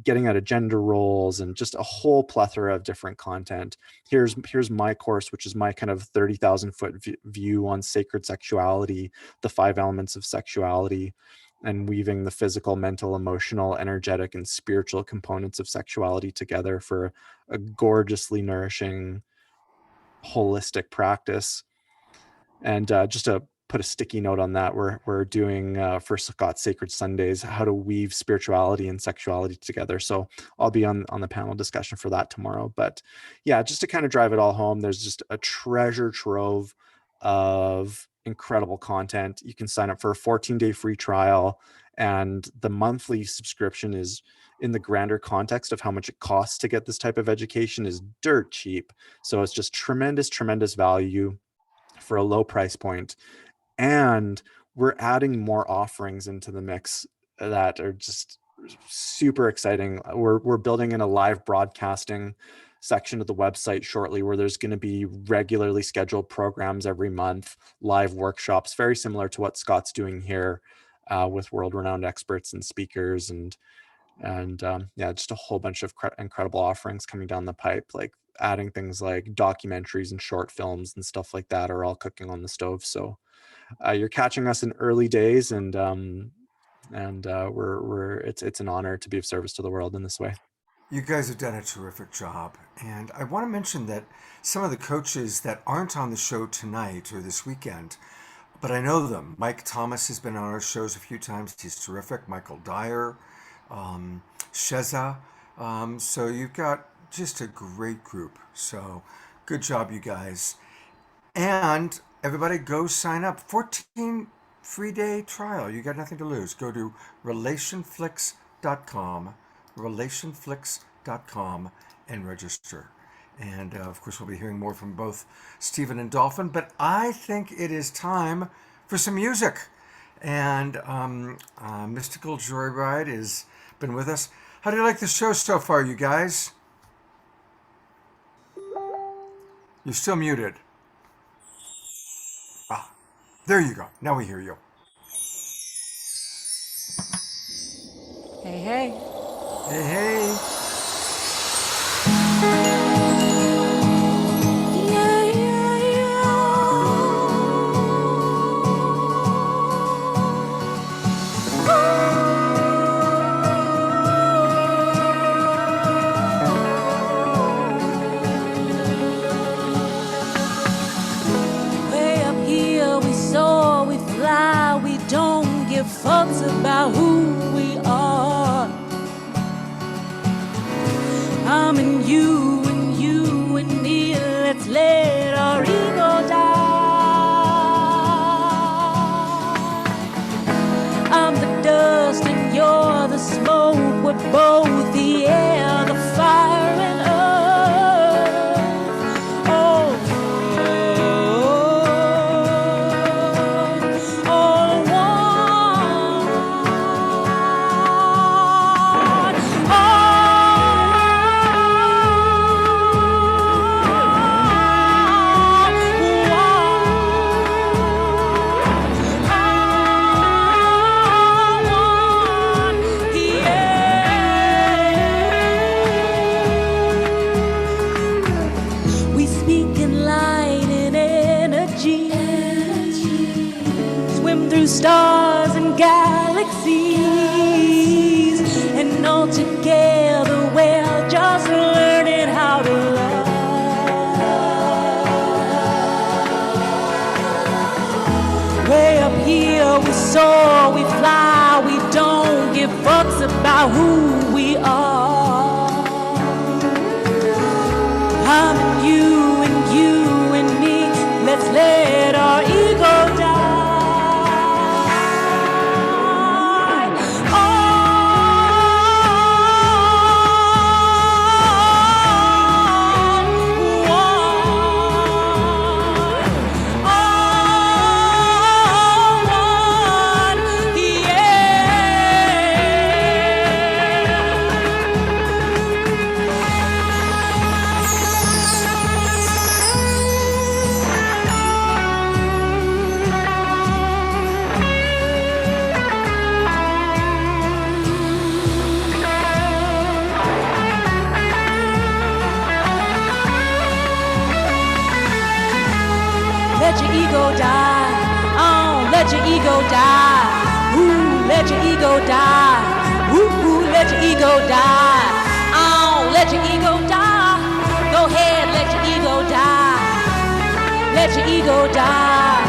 getting out of gender roles, and just a whole plethora of different content. Here's my course, which is my kind of 30,000 foot view on sacred sexuality, the 5 elements of sexuality, and weaving the physical, mental, emotional, energetic, and spiritual components of sexuality together for a gorgeously nourishing, holistic practice. And just to put a sticky note on that, we're doing for Scott Sacred Sundays, how to weave spirituality and sexuality together. So I'll be on the panel discussion for that tomorrow. But yeah, just to kind of drive it all home, there's just a treasure trove of incredible content. You can sign up for a 14-day free trial, and the monthly subscription is, in the grander context of how much it costs to get this type of education, is dirt cheap. So it's just tremendous value for a low price point. And we're adding more offerings into the mix that are just super exciting. We're building in a live broadcasting section of the website shortly, where there's going to be regularly scheduled programs every month, live workshops, very similar to what Scott's doing here with world-renowned experts and speakers, and yeah, just a whole bunch of incredible offerings coming down the pipe, like adding things like documentaries and short films and stuff like that are all cooking on the stove. So you're catching us in early days, and it's an honor to be of service to the world in this way.
You guys have done a terrific job. And I want to mention that some of the coaches that aren't on the show tonight or this weekend, but I know them. Mike Thomas has been on our shows a few times. He's terrific. Michael Dyer, Sheza. So you've got just a great group. So good job, you guys. And everybody go sign up. 14 free day trial. You got nothing to lose. Go to RelationFlix.com, RelationFlix.com, and register. And of course, we'll be hearing more from both Stephen and Dolphin. But I think it is time for some music. And Mystical Joyride has been with us. How do you like the show so far, you guys? You're still muted. Ah, there you go. Now we hear you.
Hey, hey.
Hey, hey.
Fucks about who we are. I'm in you and you and me. Let's let our ego die. I'm the dust and you're the smoke. We're both the air, the fire and earth. Stars and galaxies, and all together we're just learning how to love. Way up here we soar, we fly, we don't give fucks about who we are. I'm in you and you and me. Let's let our ego die. Let your ego die. Oh, let your ego die. Ooh, let your ego die. Ooh, let your ego die. Oh, let your ego die. Go ahead, let your ego die. Let your ego die.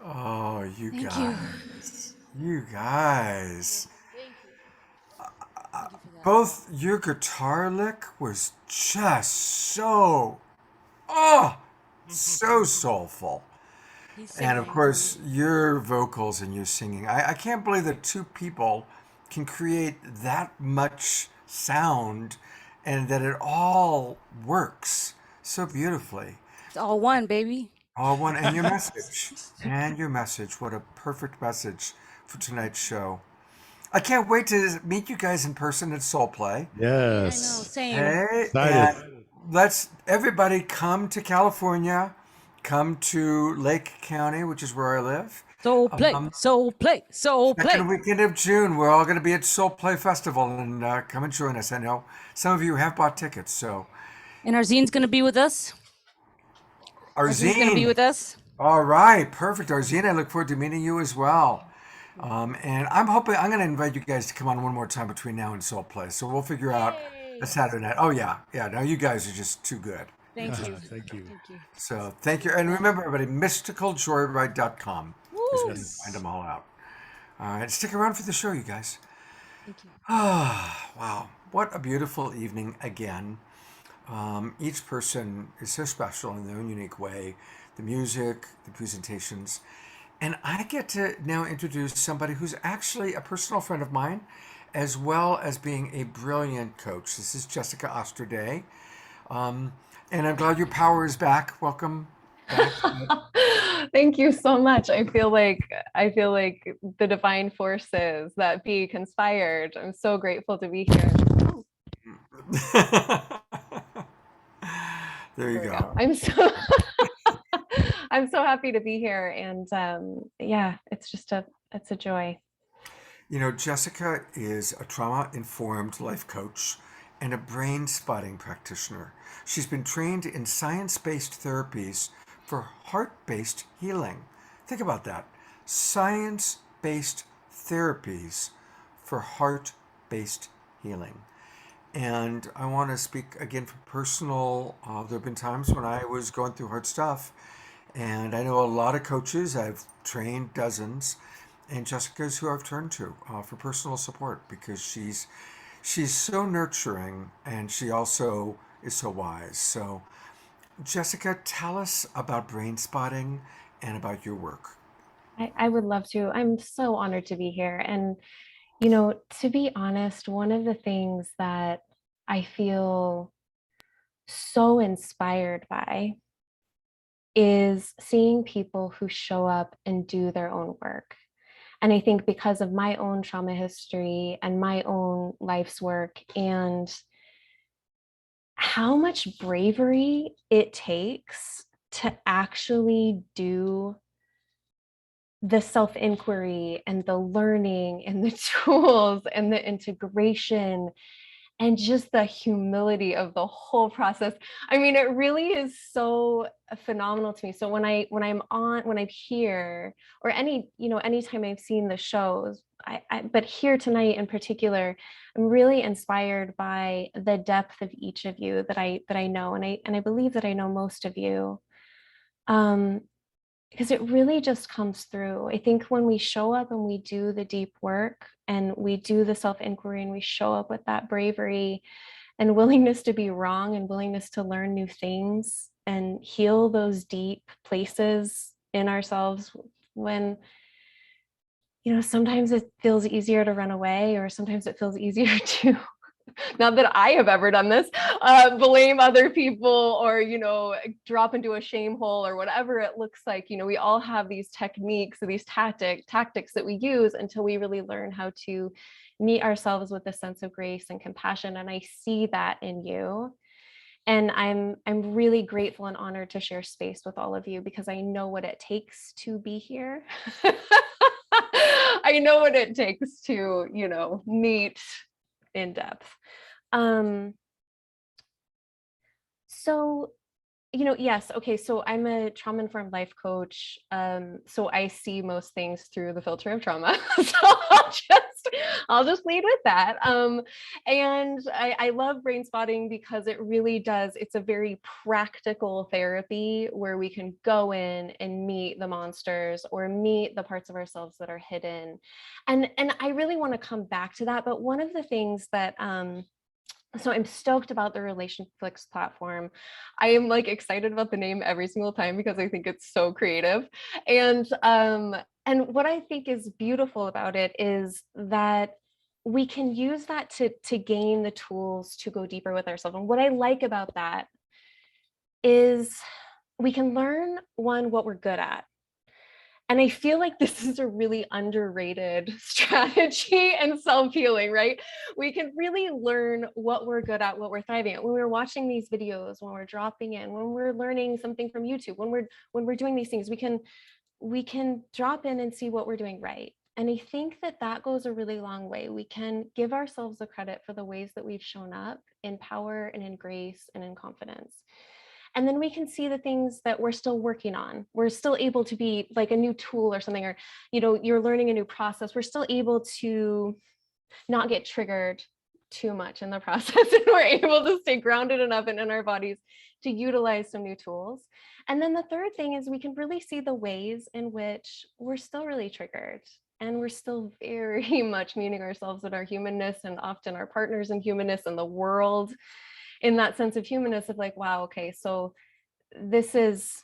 Oh, you
Thank you.
guys. You guys.
Thank you. Thank you for that.
Both your guitar lick was just so, oh, so soulful.
He's
And of
singing.
course, your vocals and your singing. I can't believe that two people can create that much sound and that it all works so beautifully.
It's all one, baby.
All one, and your message. And your message. What a perfect message for tonight's show. I can't wait to meet you guys in person at Soul Play.
I know,
Yes.
same.
Hey,
Excited.
and let's everybody come to California, come to Lake County, which is where I live.
Soul play, soul play, soul play.
Second weekend of June, we're all going to be at Soul Play Festival, and come and join us. I know some of you have bought tickets, so
And Arzin's gonna be with us. Arzin's gonna be
Arzin.
with us.
All right, perfect, Arzin. I look forward to meeting you as well. And I'm hoping I'm going to invite you guys to come on one more time between now and Soul Play. So we'll figure out a Saturday night. Oh yeah, yeah. No, you guys are just too good.
Thank you.
Thank you.
Thank you.
So thank you, and remember, everybody, mysticaljoyride.com is where you
Woo.
find them all out. All right, stick around for the show, you guys.
Thank you.
Ah, wow, what a beautiful evening again. Each person is so special in their own unique way. The music, the presentations. And I get to now introduce somebody who's actually a personal friend of mine, as well as being a brilliant coach. This is Jessica Osterday. And I'm glad your power is back. Welcome back.
Thank you so much. I feel like the divine forces that be conspired. I'm so grateful to be here.
There you go.
I'm so I'm so happy to be here, and yeah, it's a joy.
You know, Jessica is a trauma-informed life coach and a brain spotting practitioner. She's been trained in science-based therapies for heart-based healing. Think about that. Science-based therapies for heart-based healing. And I want to speak again from personal, there have been times when I was going through hard stuff, and I know a lot of coaches, I've trained dozens, and Jessica's who I've turned to for personal support, because she's so nurturing, and she also is so wise. So Jessica, tell us about brain spotting and about your work.
I would love to. I'm so honored to be here. And, to be honest, one of the things that I feel so inspired by is seeing people who show up and do their own work. And I think because of my own trauma history and my own life's work and how much bravery it takes to actually do the self-inquiry and the learning and the tools and the integration and just the humility of the whole process. I mean, it really is so phenomenal to me. So when I'm here, or anytime I've seen the shows, but here tonight in particular, I'm really inspired by the depth of each of you that I know, and I believe that I know most of you, because it really just comes through. I think when we show up and we do the deep work and we do the self-inquiry and we show up with that bravery and willingness to be wrong and willingness to learn new things and heal those deep places in ourselves, when sometimes it feels easier to run away, or sometimes it feels easier to not that I have ever done this, blame other people, or, drop into a shame hole, or whatever it looks like. We all have these techniques, these tactics that we use until we really learn how to meet ourselves with a sense of grace and compassion. And I see that in you. And I'm really grateful and honored to share space with all of you, because I know what it takes to be here. I know what it takes to, meet in depth. So Yes. Okay. So I'm a trauma-informed life coach. So I see most things through the filter of trauma. So I'll just lead with that. And I love brain spotting because it really does. It's a very practical therapy where we can go in and meet the monsters or meet the parts of ourselves that are hidden. And I really want to come back to that. But one of the things that, so I'm stoked about the RelationFlix platform. I am like excited about the name every single time because I think it's so creative. And what I think is beautiful about it is that we can use that to gain the tools to go deeper with ourselves. And what I like about that is we can learn, one, what we're good at. And I feel like this is a really underrated strategy and self-healing, right? We can really learn what we're good at, what we're thriving at. When we're watching these videos, when we're dropping in, when we're learning something from YouTube, when we're doing these things, we can drop in and see what we're doing right. And I think that goes a really long way. We can give ourselves the credit for the ways that we've shown up in power and in grace and in confidence. And then we can see the things that we're still working on. We're still able to be like a new tool or something, or, you're learning a new process. We're still able to not get triggered too much in the process. And we're able to stay grounded enough and in our bodies to utilize some new tools. And then the third thing is we can really see the ways in which we're still really triggered. And we're still very much meeting ourselves in our humanness and often our partners in humanness and the world in that sense of humanness of like, wow, okay, so this is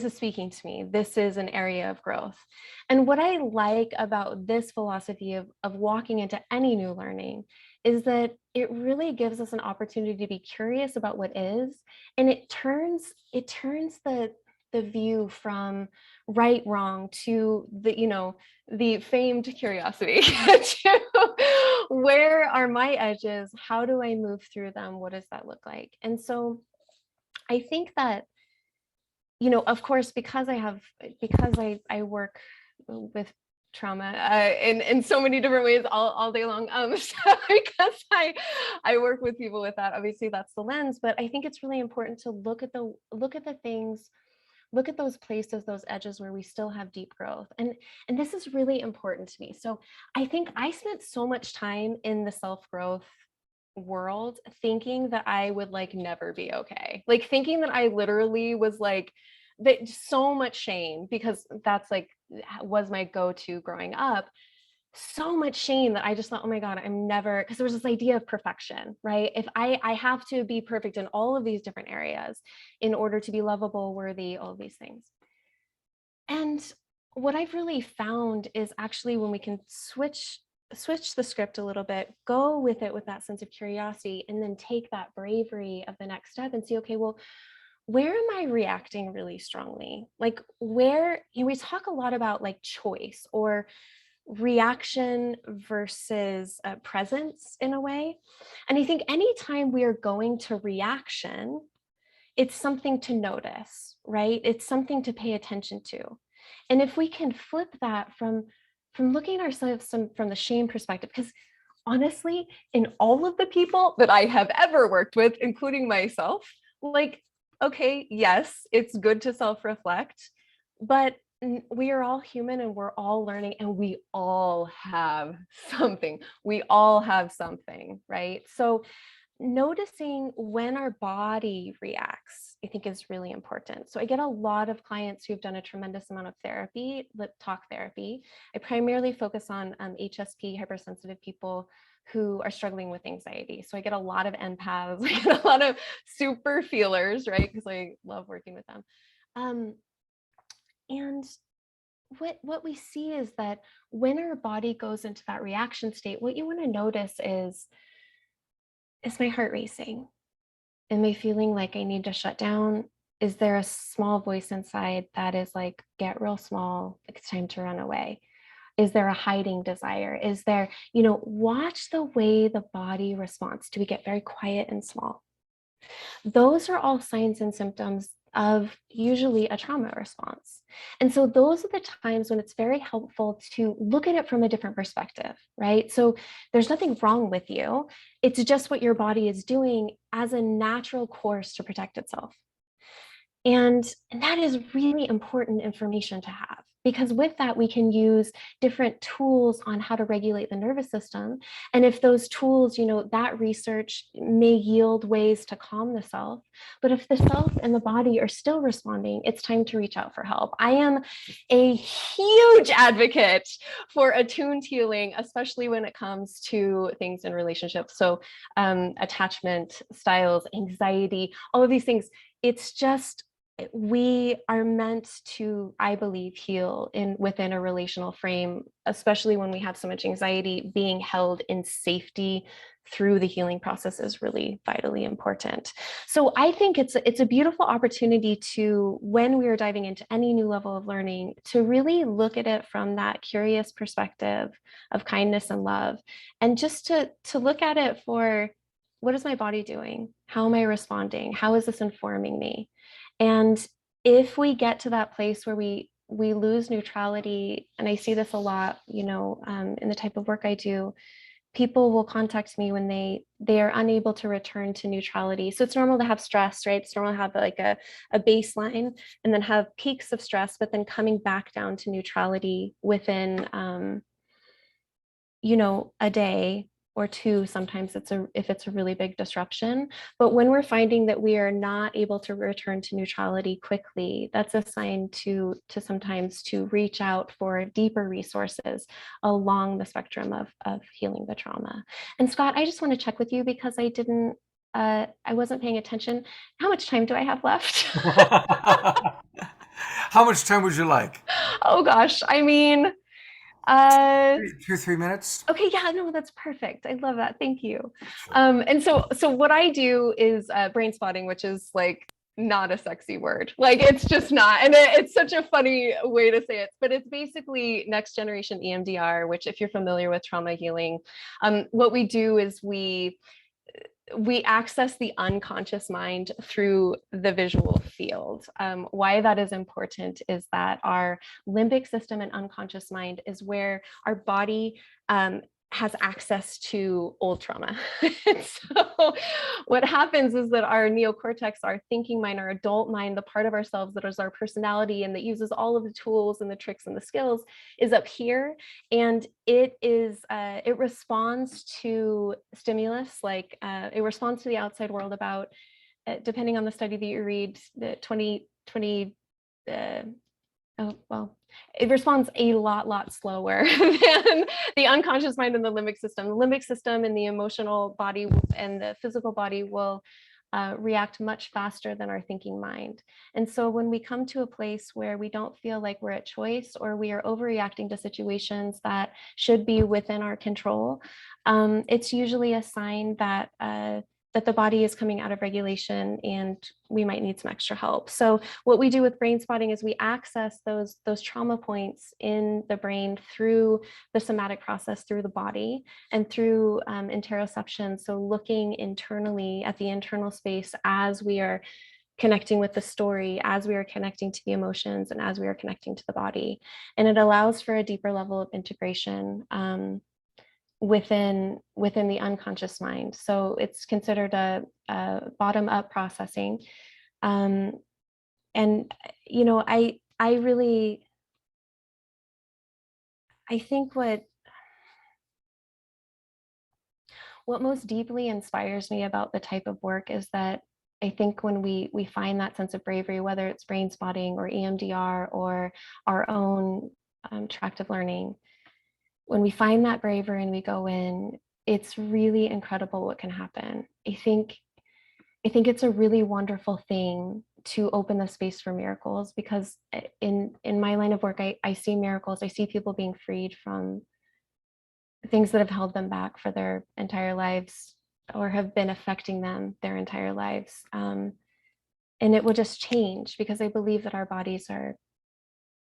speaking to me. This is an area of growth. And what I like about this philosophy of walking into any new learning is that it really gives us an opportunity to be curious about what is, and it turns the view from right, wrong to the famed curiosity to where are my edges? How do I move through them? What does that look like? And so I think that, of course, because I work with trauma in so many different ways all day long. So because I work with people with that, obviously that's the lens, but I think it's really important to look at the things, look at those places, those edges where we still have deep growth. And this is really important to me. So I think I spent so much time in the self-growth world thinking that I would like never be okay. Like thinking that I literally was like, that so much shame, because that's like, was my go-to growing up. So much shame that I just thought, oh my God, I'm never, because there was this idea of perfection, right? If I have to be perfect in all of these different areas in order to be lovable, worthy, all of these things. And what I've really found is actually when we can switch the script a little bit, go with it with that sense of curiosity, and then take that bravery of the next step and see, okay, well, where am I reacting really strongly? Like where, we talk a lot about like choice or reaction versus presence in a way. And I think anytime we are going to reaction, it's something to notice, right? It's something to pay attention to. And if we can flip that from looking at ourselves from the shame perspective, because honestly, in all of the people that I have ever worked with, including myself, like, okay, yes, it's good to self-reflect, but we are all human and we're all learning, and we all have something. We all have something, right? So noticing when our body reacts, I think is really important. So I get a lot of clients who've done a tremendous amount of therapy, lip talk therapy. I primarily focus on HSP, hypersensitive people who are struggling with anxiety. So I get a lot of empaths, I get a lot of super feelers, right? Because I love working with them. And what we see is that when our body goes into that reaction state, what you want to notice is my heart racing? Am I feeling like I need to shut down? Is there a small voice inside that is like, get real small, it's time to run away? Is there a hiding desire? Is there, watch the way the body responds. Do we get very quiet and small? Those are all signs and symptoms of usually a trauma response. And so those are the times when it's very helpful to look at it from a different perspective, right? So there's nothing wrong with you. It's just what your body is doing as a natural course to protect itself. And that is really important information to have, because with that, we can use different tools on how to regulate the nervous system. And if those tools, that research may yield ways to calm the self. But if the self and the body are still responding, it's time to reach out for help. I am a huge advocate for attuned healing, especially when it comes to things in relationships. So attachment styles, anxiety, all of these things. It's just, we are meant to, I believe, heal within a relational frame, especially when we have so much anxiety. Being held in safety through the healing process is really vitally important. So I think it's a beautiful opportunity to, when we are diving into any new level of learning, to really look at it from that curious perspective of kindness and love, and just to look at it for, what is my body doing? How am I responding? How is this informing me? And if we get to that place where we lose neutrality, and I see this a lot, in the type of work I do, people will contact me when they are unable to return to neutrality. So it's normal to have stress, right? It's normal to have like a baseline and then have peaks of stress, but then coming back down to neutrality within, a day or two. Sometimes if it's a really big disruption. But when we're finding that we are not able to return to neutrality quickly, that's a sign to sometimes to reach out for deeper resources along the spectrum of healing the trauma. And Scott, I just want to check with you, because I wasn't paying attention. How much time do I have left?
How much time would you like?
Oh gosh, I mean,
2-3 minutes.
Okay, yeah, no, that's perfect. I love that. Thank you. And so what I do is brain spotting, which is like not a sexy word. Like, it's just not, and it's such a funny way to say it, but it's basically next generation EMDR, which, if you're familiar with trauma healing, what we do is we access the unconscious mind through the visual field. Why that is important is that our limbic system and unconscious mind is where our body has access to old trauma. So what happens is that our neocortex, our thinking mind, our adult mind, the part of ourselves that is our personality and that uses all of the tools and the tricks and the skills, is up here. And it responds to stimulus, like it responds to the outside world about, depending on the study that you read, the 20, it responds a lot slower than the unconscious mind and the limbic system. The limbic system and the emotional body and the physical body will react much faster than our thinking mind. And so when we come to a place where we don't feel like we're at choice, or we are overreacting to situations that should be within our control, it's usually a sign that the body is coming out of regulation and we might need some extra help. So what we do with brain spotting is we access those trauma points in the brain through the somatic process, through the body, and through interoception. So looking internally at the internal space as we are connecting with the story, as we are connecting to the emotions, and as we are connecting to the body. And it allows for a deeper level of integration within the unconscious mind. So it's considered a bottom-up processing. And I think what most deeply inspires me about the type of work is that I think when we find that sense of bravery, whether it's brain spotting or EMDR or our own tractive learning, when we find that bravery and we go in, it's really incredible what can happen. I think it's a really wonderful thing to open the space for miracles, because in my line of work, I see miracles. I see people being freed from things that have held them back for their entire lives or have been affecting them their entire lives. And it will just change, because I believe that our bodies are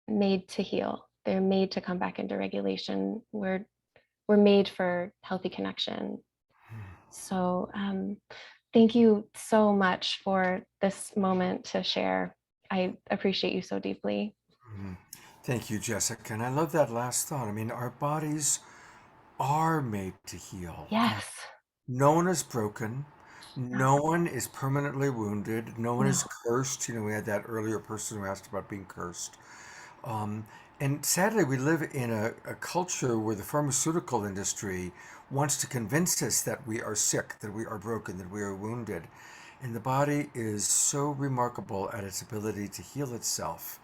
made to heal. They're made to come back into regulation. We're made for healthy connection. So thank you so much for this moment to share. I appreciate you so deeply.
Thank you, Jessica. And I love that last thought. I mean, our bodies are made to heal.
Yes.
No one is broken. No one is permanently wounded. No one is cursed. We had that earlier person who asked about being cursed. Um, and sadly, we live in a culture where the pharmaceutical industry wants to convince us that we are sick, that we are broken, that we are wounded. And the body is so remarkable at its ability to heal itself.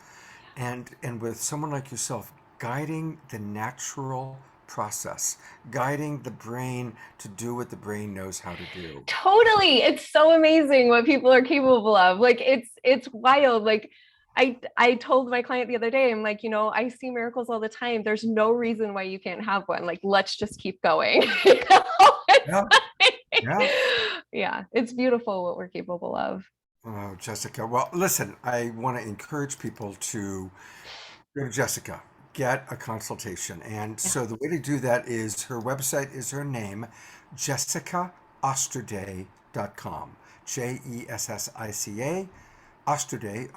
And with someone like yourself guiding the natural process, guiding the brain to do what the brain knows how to do.
Totally. It's so amazing what people are capable of. Like it's wild. Like I told my client the other day, I'm like, I see miracles all the time. There's no reason why you can't have one. Like, let's just keep going.
Yeah. Yeah.
Yeah, it's beautiful what we're capable of.
Oh, Jessica. Well, listen, I want to encourage people to go to Jessica, get a consultation. And so the way to do that is her website is her name, jessicaaosterday.com. Jessica, Osterday, Osterday.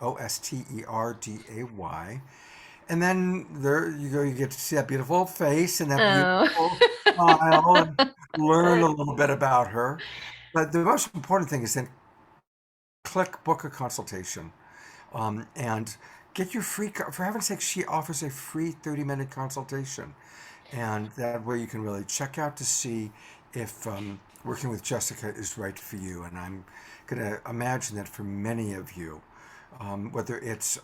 And then there you go, you get to see that beautiful face and that beautiful smile and learn a little bit about her. But the most important thing is then click book a consultation. And get your free, for heaven's sake, she offers a free 30-minute consultation. And that way you can really check out to see if working with Jessica is right for you. And I'm going to imagine that for many of you, whether it's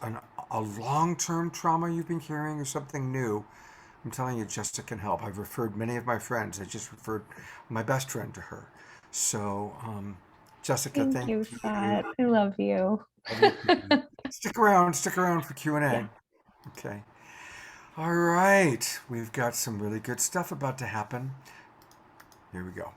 a long-term trauma you've been carrying or something new, I'm telling you, Jessica can help. I've referred many of my friends. I just referred my best friend to her. So, Jessica,
Thank you, Scott. I love you.
Stick around for Q&A.
Yeah.
Okay. All right. We've got some really good stuff about to happen. Here we go.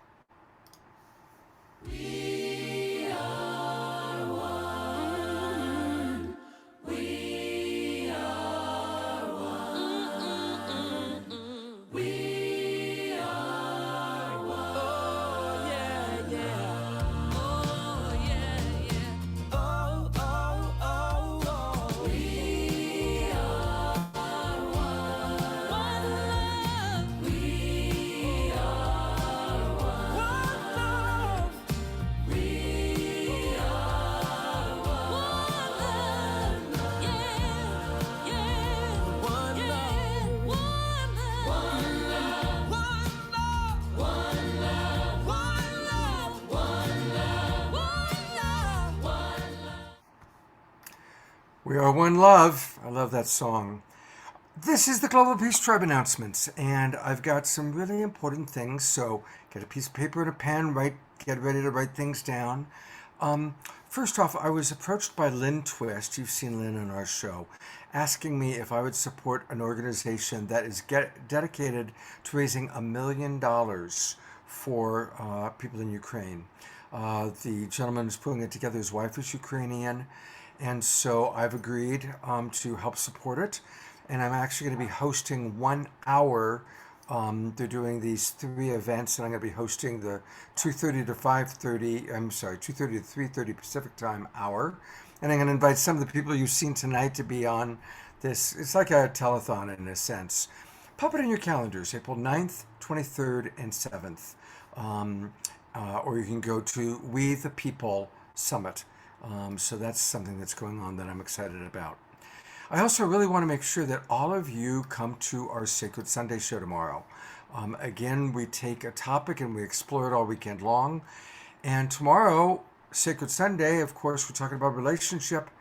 We are one. We are one. We are one. Oh, yeah, yeah. Oh, yeah, yeah. Oh, oh, oh, oh. We are one. One love. We are one. One love. We are one love. Yeah, yeah. One love. One love. One love. One love. One love. One love. One love. One love.
We are one love. I love that song. This is the Global Peace Tribe announcements, and I've got some really important things. So get a piece of paper and a pen, get ready to write things down. First off, I was approached by Lynn Twist, you've seen Lynn on our show, asking me if I would support an organization that is dedicated to raising $1 million for people in Ukraine. The gentleman who's putting it together, his wife is Ukrainian, and so I've agreed to help support it. And I'm actually going to be hosting 1 hour. They're doing these 3 events, and I'm going to be hosting the 2:30 to 5:30. 2:30 to 3:30 Pacific time hour. And I'm going to invite some of the people you've seen tonight to be on this. It's like a telethon in a sense. Pop it in your calendars, April 9th, 23rd, and 7th. Or you can go to We the People Summit. So that's something that's going on that I'm excited about. I also really want to make sure that all of you come to our Sacred Sunday show tomorrow. Again, we take a topic and we explore it all weekend long. And tomorrow, Sacred Sunday, of course, we're talking about relationship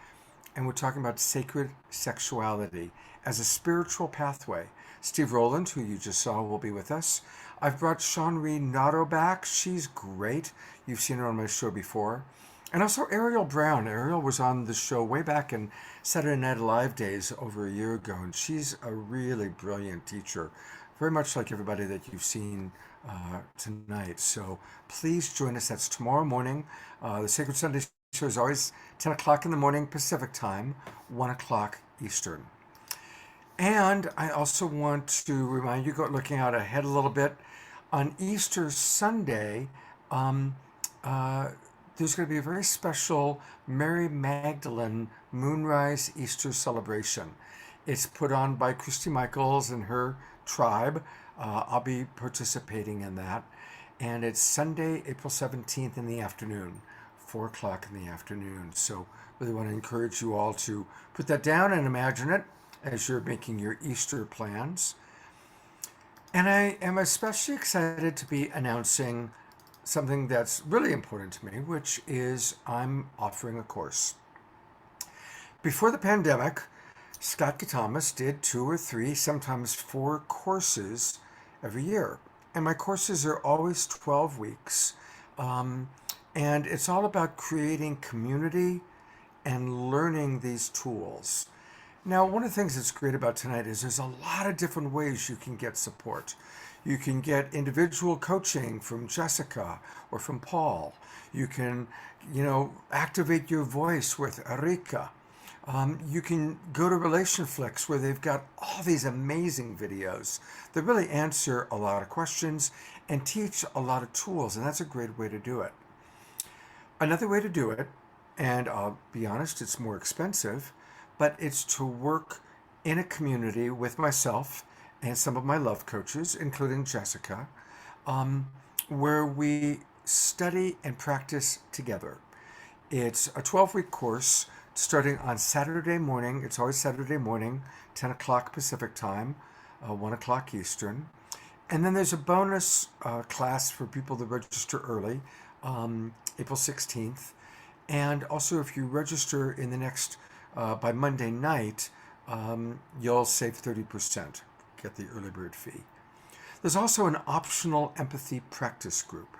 and we're talking about sacred sexuality as a spiritual pathway. Steve Roland, who you just saw, will be with us. I've brought Shawnree Nato back. She's great. You've seen her on my show before. And also Ariel Brown. Ariel was on the show way back in Saturday Night Live days over a year ago, and she's a really brilliant teacher, very much like everybody that you've seen tonight. So please join us. That's tomorrow morning. The Sacred Sunday show is always 10 o'clock in the morning Pacific time, 1 o'clock Eastern. And I also want to remind you, looking out ahead a little bit, on Easter Sunday, there's going to be a very special Mary Magdalene Moonrise Easter celebration. It's put on by Christy Michaels and her tribe. I'll be participating in that. and it's Sunday, April 17th in the afternoon, 4 o'clock in the afternoon. So really want to encourage you all to put that down and imagine it as you're making your Easter plans. And I am especially excited to be announcing something that's really important to me, which is I'm offering a course. Before the pandemic, Scott Catamas did 2 or 3, sometimes 4 courses every year. And my courses are always 12 weeks. And it's all about creating community and learning these tools. Now, one of the things that's great about tonight is there's a lot of different ways you can get support. You can get individual coaching from Jessica or from Paul. You can, activate your voice with Erika. You can go to RelationFlix, where they've got all these amazing videos that really answer a lot of questions and teach a lot of tools, and that's a great way to do it. Another way to do it, and I'll be honest, it's more expensive, but it's to work in a community with myself and some of my love coaches, including Jessica, where we study and practice together. It's a 12-week course starting on Saturday morning. It's always Saturday morning, 10 o'clock Pacific time, 1 o'clock Eastern. And then there's a bonus class for people that register early, April 16th. And also, if you register in the next, by Monday night, you'll save 30%, get the early bird fee. There's also an optional empathy practice group.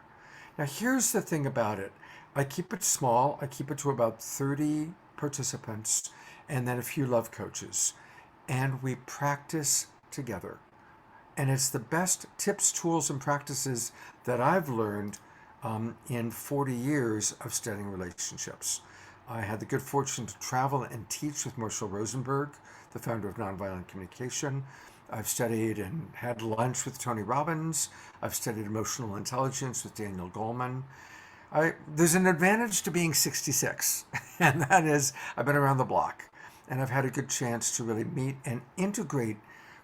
Now, here's the thing about it. I keep it small. I keep it to about 30 participants and then a few love coaches. And we practice together. And it's the best tips, tools, and practices that I've learned in 40 years of studying relationships. I had the good fortune to travel and teach with Marshall Rosenberg, the founder of Nonviolent Communication. I've studied and had lunch with Tony Robbins. I've studied emotional intelligence with Daniel Goleman. There's an advantage to being 66, and that is I've been around the block, and I've had a good chance to really meet and integrate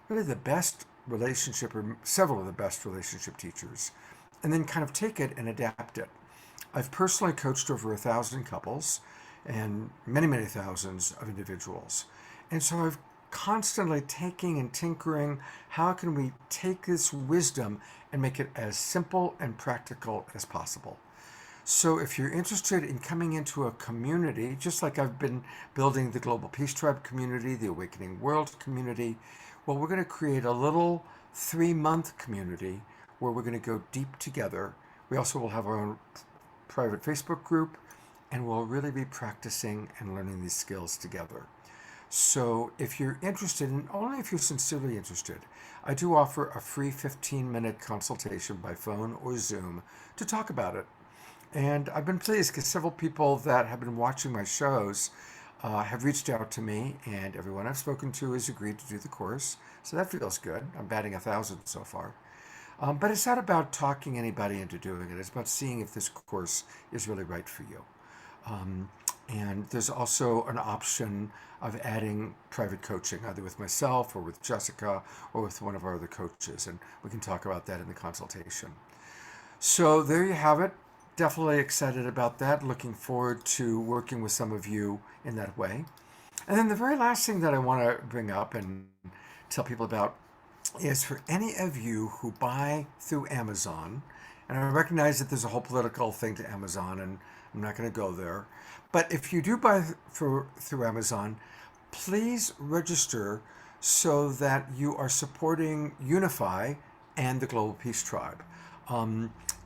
really the best relationship, or several of the best relationship teachers, and then kind of take it and adapt it. I've personally coached over 1,000 couples and many, many thousands of individuals. And so I've constantly taking and tinkering, how can we take this wisdom and make it as simple and practical as possible? So if you're interested in coming into a community, just like I've been building the Global Peace Tribe community, the Awakening World community, well, we're going to create a little 3-month community where we're going to go deep together. We also will have our own private Facebook group, and we'll really be practicing and learning these skills together. So if you're interested, and only if you're sincerely interested, I do offer a free 15-minute consultation by phone or Zoom to talk about it. And I've been pleased because several people that have been watching my shows have reached out to me, and everyone I've spoken to has agreed to do the course. So that feels good. I'm batting 1,000 so far. But it's not about talking anybody into doing it. It's about seeing if this course is really right for you. And there's also an option of adding private coaching, either with myself or with Jessica or with one of our other coaches. And we can talk about that in the consultation. So there you have it. Definitely excited about that. Looking forward to working with some of you in that way. And then the very last thing that I want to bring up and tell people about is for any of you who buy through Amazon, and I recognize that there's a whole political thing to Amazon, and I'm not going to go there. But if you do buy through Amazon, please register so that you are supporting Unify and the Global Peace Tribe.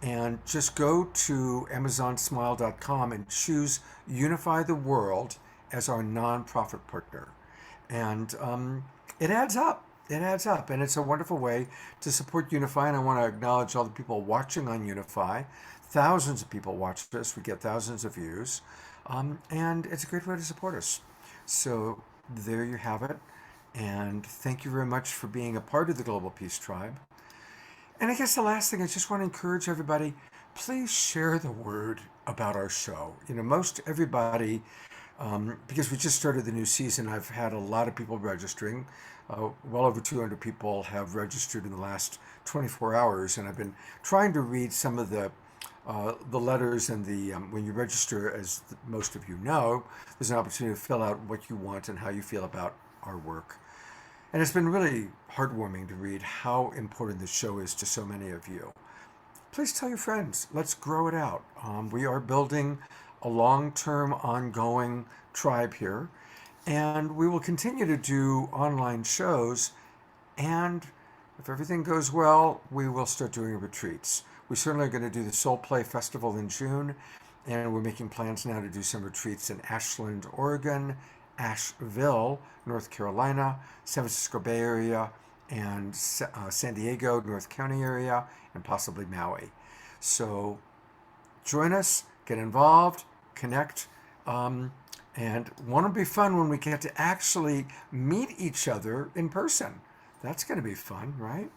And just go to amazonsmile.com and choose Unify the World as our nonprofit partner. And it adds up. It adds up. And it's a wonderful way to support Unify. And I want to acknowledge all the people watching on Unify. Thousands of people watch this. We get thousands of views. And it's a great way to support us. So there you have it. And thank you very much for being a part of the Global Peace Tribe. And I guess the last thing, I just want to encourage everybody, please share the word about our show. Most everybody because we just started the new season. I've had a lot of people registering. Well over 200 people have registered in the last 24 hours, and I've been trying to read some of the letters and the when you register, as most of you know, there's an opportunity to fill out what you want and how you feel about our work. And it's been really heartwarming to read how important this show is to so many of you. Please tell your friends. Let's grow it out. We are building a long-term, ongoing tribe here, and we will continue to do online shows. And if everything goes well, we will start doing retreats. We certainly are going to do the Soul Play Festival in June, and we're making plans now to do some retreats in Ashland, Oregon, Asheville, North Carolina, San Francisco Bay Area, and San Diego, North County area, and possibly Maui. So join us, get involved, connect, and won't it be fun when we get to actually meet each other in person? That's going to be fun, right?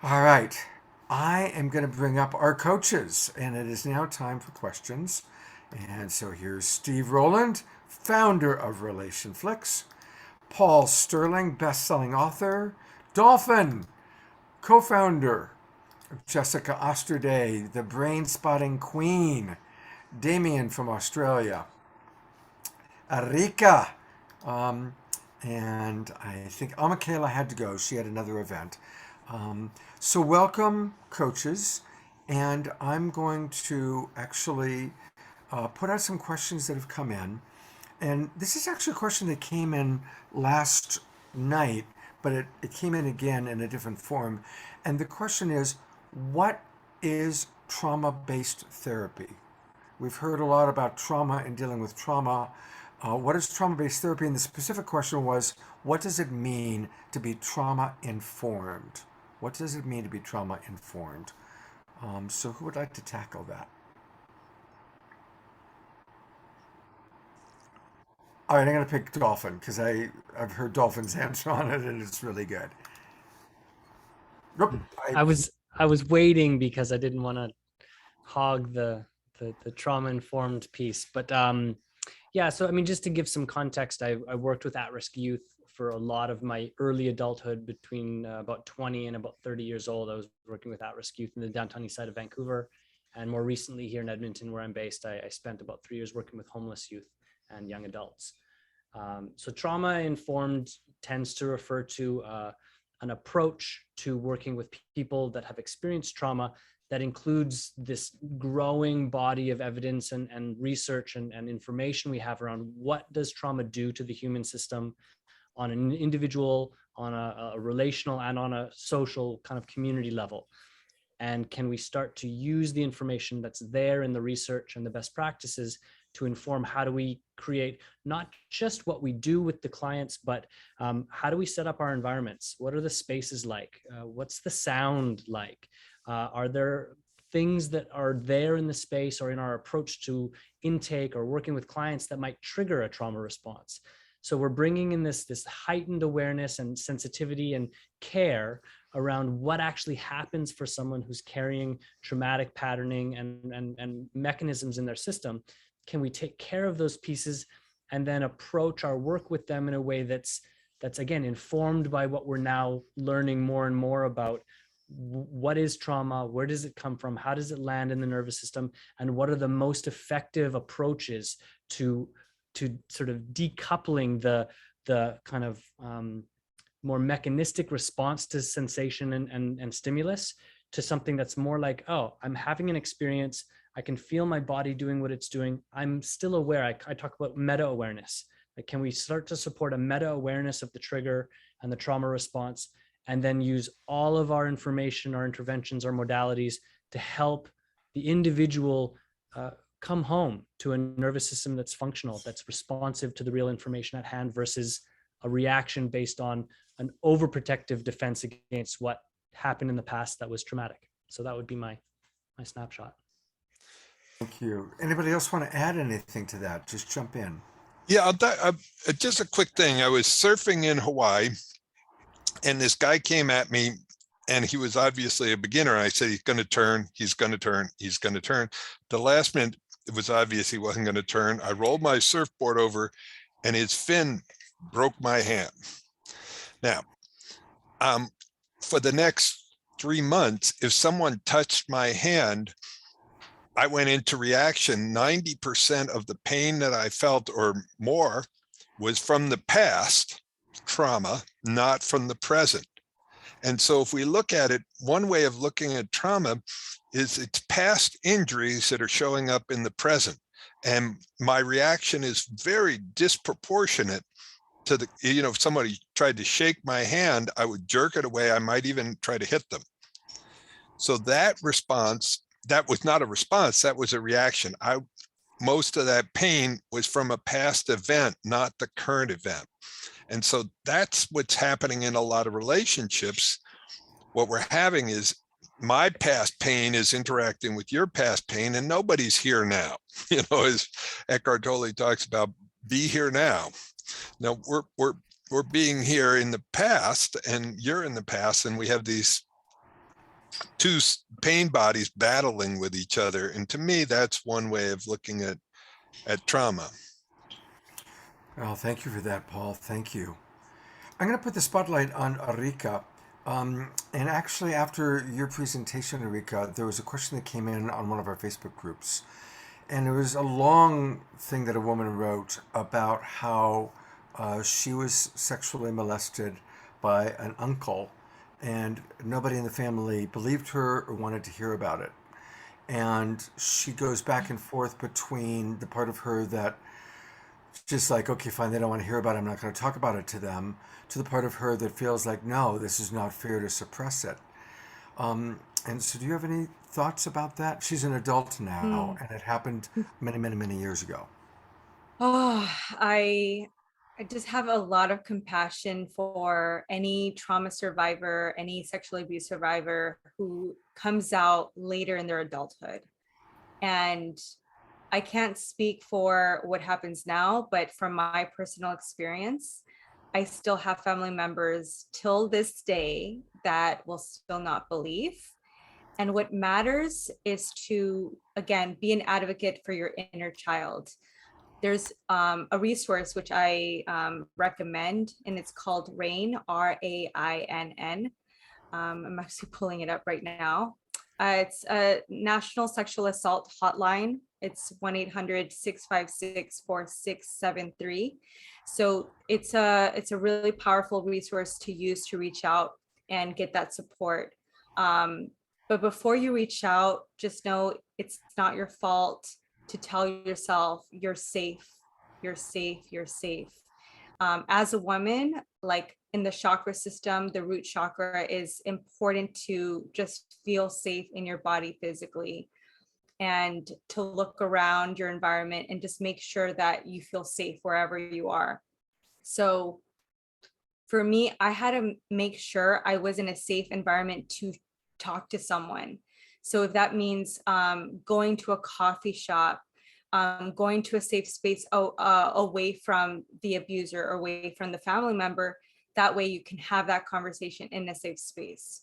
All right. I am going to bring up our coaches, and it is now time for questions. And so here's Steve Roland, founder of RelationFlix, Paul Sterling, best-selling author, Dolphin, co-founder, Jessica Osterday, the brain spotting queen, Damien from Australia, Erika, and I think Michaela had to go. She had another event. So welcome, coaches, and I'm going to actually put out some questions that have come in. And this is actually a question that came in last night, but it came in again in a different form. And the question is, what is trauma-based therapy? We've heard a lot about trauma and dealing with trauma. What is trauma-based therapy? And the specific question was, what does it mean to be trauma-informed? What does it mean to be trauma-informed? So who would like to tackle that? All right, I'm going to pick Dolphin because I've heard Dolphin's answer on it, and it's really good. Nope,
I was waiting because I didn't want to hog the trauma-informed piece. But yeah, so I mean, just to give some context, I worked with at-risk youth for a lot of my early adulthood. Between about 20 and about 30 years old, I was working with at-risk youth in the downtown east side of Vancouver. And more recently here in Edmonton, where I'm based, I spent about 3 years working with homeless youth and young adults. So trauma-informed tends to refer to an approach to working with people that have experienced trauma that includes this growing body of evidence and research and information we have around what does trauma do to the human system on an individual, on a relational, and on a social kind of community level. And can we start to use the information that's there in the research and the best practices to inform how do we create not just what we do with the clients, but how do we set up our environments? What are the spaces like? What's the sound like? Are there things that are there in the space or in our approach to intake or working with clients that might trigger a trauma response? So we're bringing in this heightened awareness and sensitivity and care around what actually happens for someone who's carrying traumatic patterning and mechanisms in their system. Can we take care of those pieces and then approach our work with them in a way that's again informed by what we're now learning more and more about what is trauma, where does it come from, how does it land in the nervous system, and what are the most effective approaches to sort of decoupling the kind of more mechanistic response to sensation and stimulus to something that's more like, oh, I'm having an experience, I can feel my body doing what it's doing, I'm still aware. I talk about meta-awareness. Like, can we start to support a meta-awareness of the trigger and the trauma response, and then use all of our information, our interventions, our modalities to help the individual come home to a nervous system that's functional, that's responsive to the real information at hand, versus a reaction based on an overprotective defense against what happened in the past that was traumatic. So that would be my snapshot.
Thank you. Anybody else want to add anything to that? Just jump in.
Yeah, just a quick thing. I was surfing in Hawaii, and this guy came at me, and he was obviously a beginner. I said, he's going to turn, he's going to turn, he's going to turn. The last minute, It was obvious he wasn't going to turn. I rolled my surfboard over and his fin broke my hand. Now, for the next 3 months, if someone touched my hand, I went into reaction. 90% of the pain that I felt or more was from the past trauma, not from the present. And so if we look at it, one way of looking at trauma is it's past injuries that are showing up in the present. And my reaction is very disproportionate to the, if somebody tried to shake my hand, I would jerk it away. I might even try to hit them. So that response, that was not a response, that was a reaction. Most of that pain was from a past event, not the current event. And so that's what's happening in a lot of relationships. What we're having is my past pain is interacting with your past pain, and nobody's here now. As Eckhart Tolle talks about, be here now. Now we're being here in the past, and you're in the past, and we have these two pain bodies battling with each other. And to me, that's one way of looking at trauma.
Well, thank you for that, Paul. Thank you. I'm going to put the spotlight on Erika. And actually, after your presentation, Erika, there was a question that came in on one of our Facebook groups. And it was a long thing that a woman wrote about how she was sexually molested by an uncle, and nobody in the family believed her or wanted to hear about it. And she goes back and forth between the part of her that just like, okay, fine, they don't want to hear about it, I'm not going to talk about it to them, to the part of her that feels like, no, this is not fair to suppress it. And so do you have any thoughts about that? She's an adult now, and it happened many, many, many years ago.
Oh, I just have a lot of compassion for any trauma survivor, any sexual abuse survivor who comes out later in their adulthood. And I can't speak for what happens now, but from my personal experience, I still have family members till this day that will still not believe. And what matters is to, again, be an advocate for your inner child. There's a resource which I recommend, and it's called RAINN, RAINN. I'm actually pulling it up right now. It's a National Sexual Assault Hotline. It's 1-800-656-4673. So it's a really powerful resource to use to reach out and get that support. But before you reach out, just know it's not your fault to tell yourself you're safe, you're safe, you're safe. As a woman, like in the chakra system, the root chakra is important to just feel safe in your body physically, and to look around your environment and just make sure that you feel safe wherever you are. So for me, I had to make sure I was in a safe environment to talk to someone. So if that means going to a coffee shop, going to a safe space away from the abuser, or away from the family member, that way you can have that conversation in a safe space.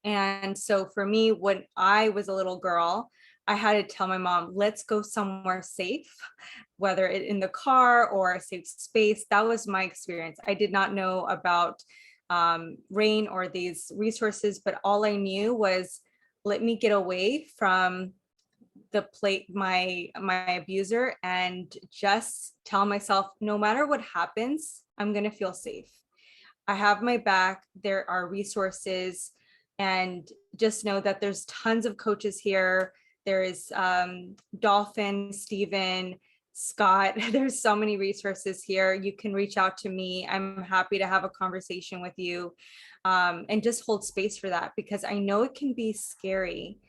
And so for me, when I was a little girl, I had to tell my mom, let's go somewhere safe, whether it in the car or a safe space. That was my experience. I did not know about RAINN or these resources, but all I knew was, let me get away from my abuser, and just tell myself, no matter what happens, I'm going to feel safe. I have my back. There are resources, and just know that there's tons of coaches here. There is Dolphin, Steven, Scott. There's so many resources here. You can reach out to me. I'm happy to have a conversation with you, and just hold space for that, because I know it can be scary.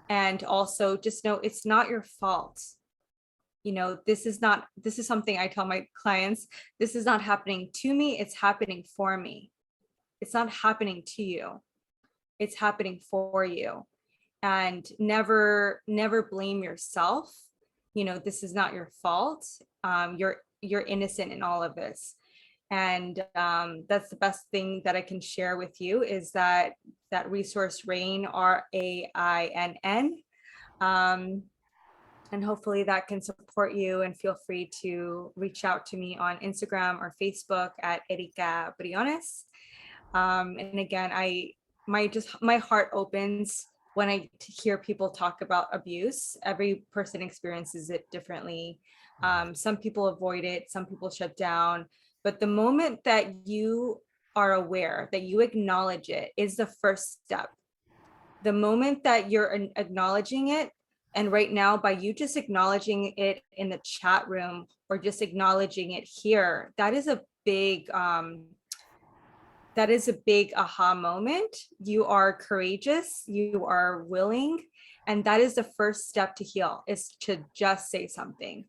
And also just know it's not your fault. This is something I tell my clients, this is not happening to me, it's happening for me. It's not happening to you. It's happening for you. And never blame yourself. This is not your fault. You're innocent in all of this. And that's the best thing that I can share with you, is that resource, RAINN, RAINN. And hopefully that can support you, and feel free to reach out to me on Instagram or Facebook at Erika Briones. And again, my heart opens when I hear people talk about abuse. Every person experiences it differently. Some people avoid it, some people shut down, but the moment that you are aware, that you acknowledge it, is the first step. The moment that you're acknowledging it, and right now, by you just acknowledging it in the chat room or just acknowledging it here, that is a big aha moment. You are courageous, you are willing, and that is the first step to heal, is to just say something.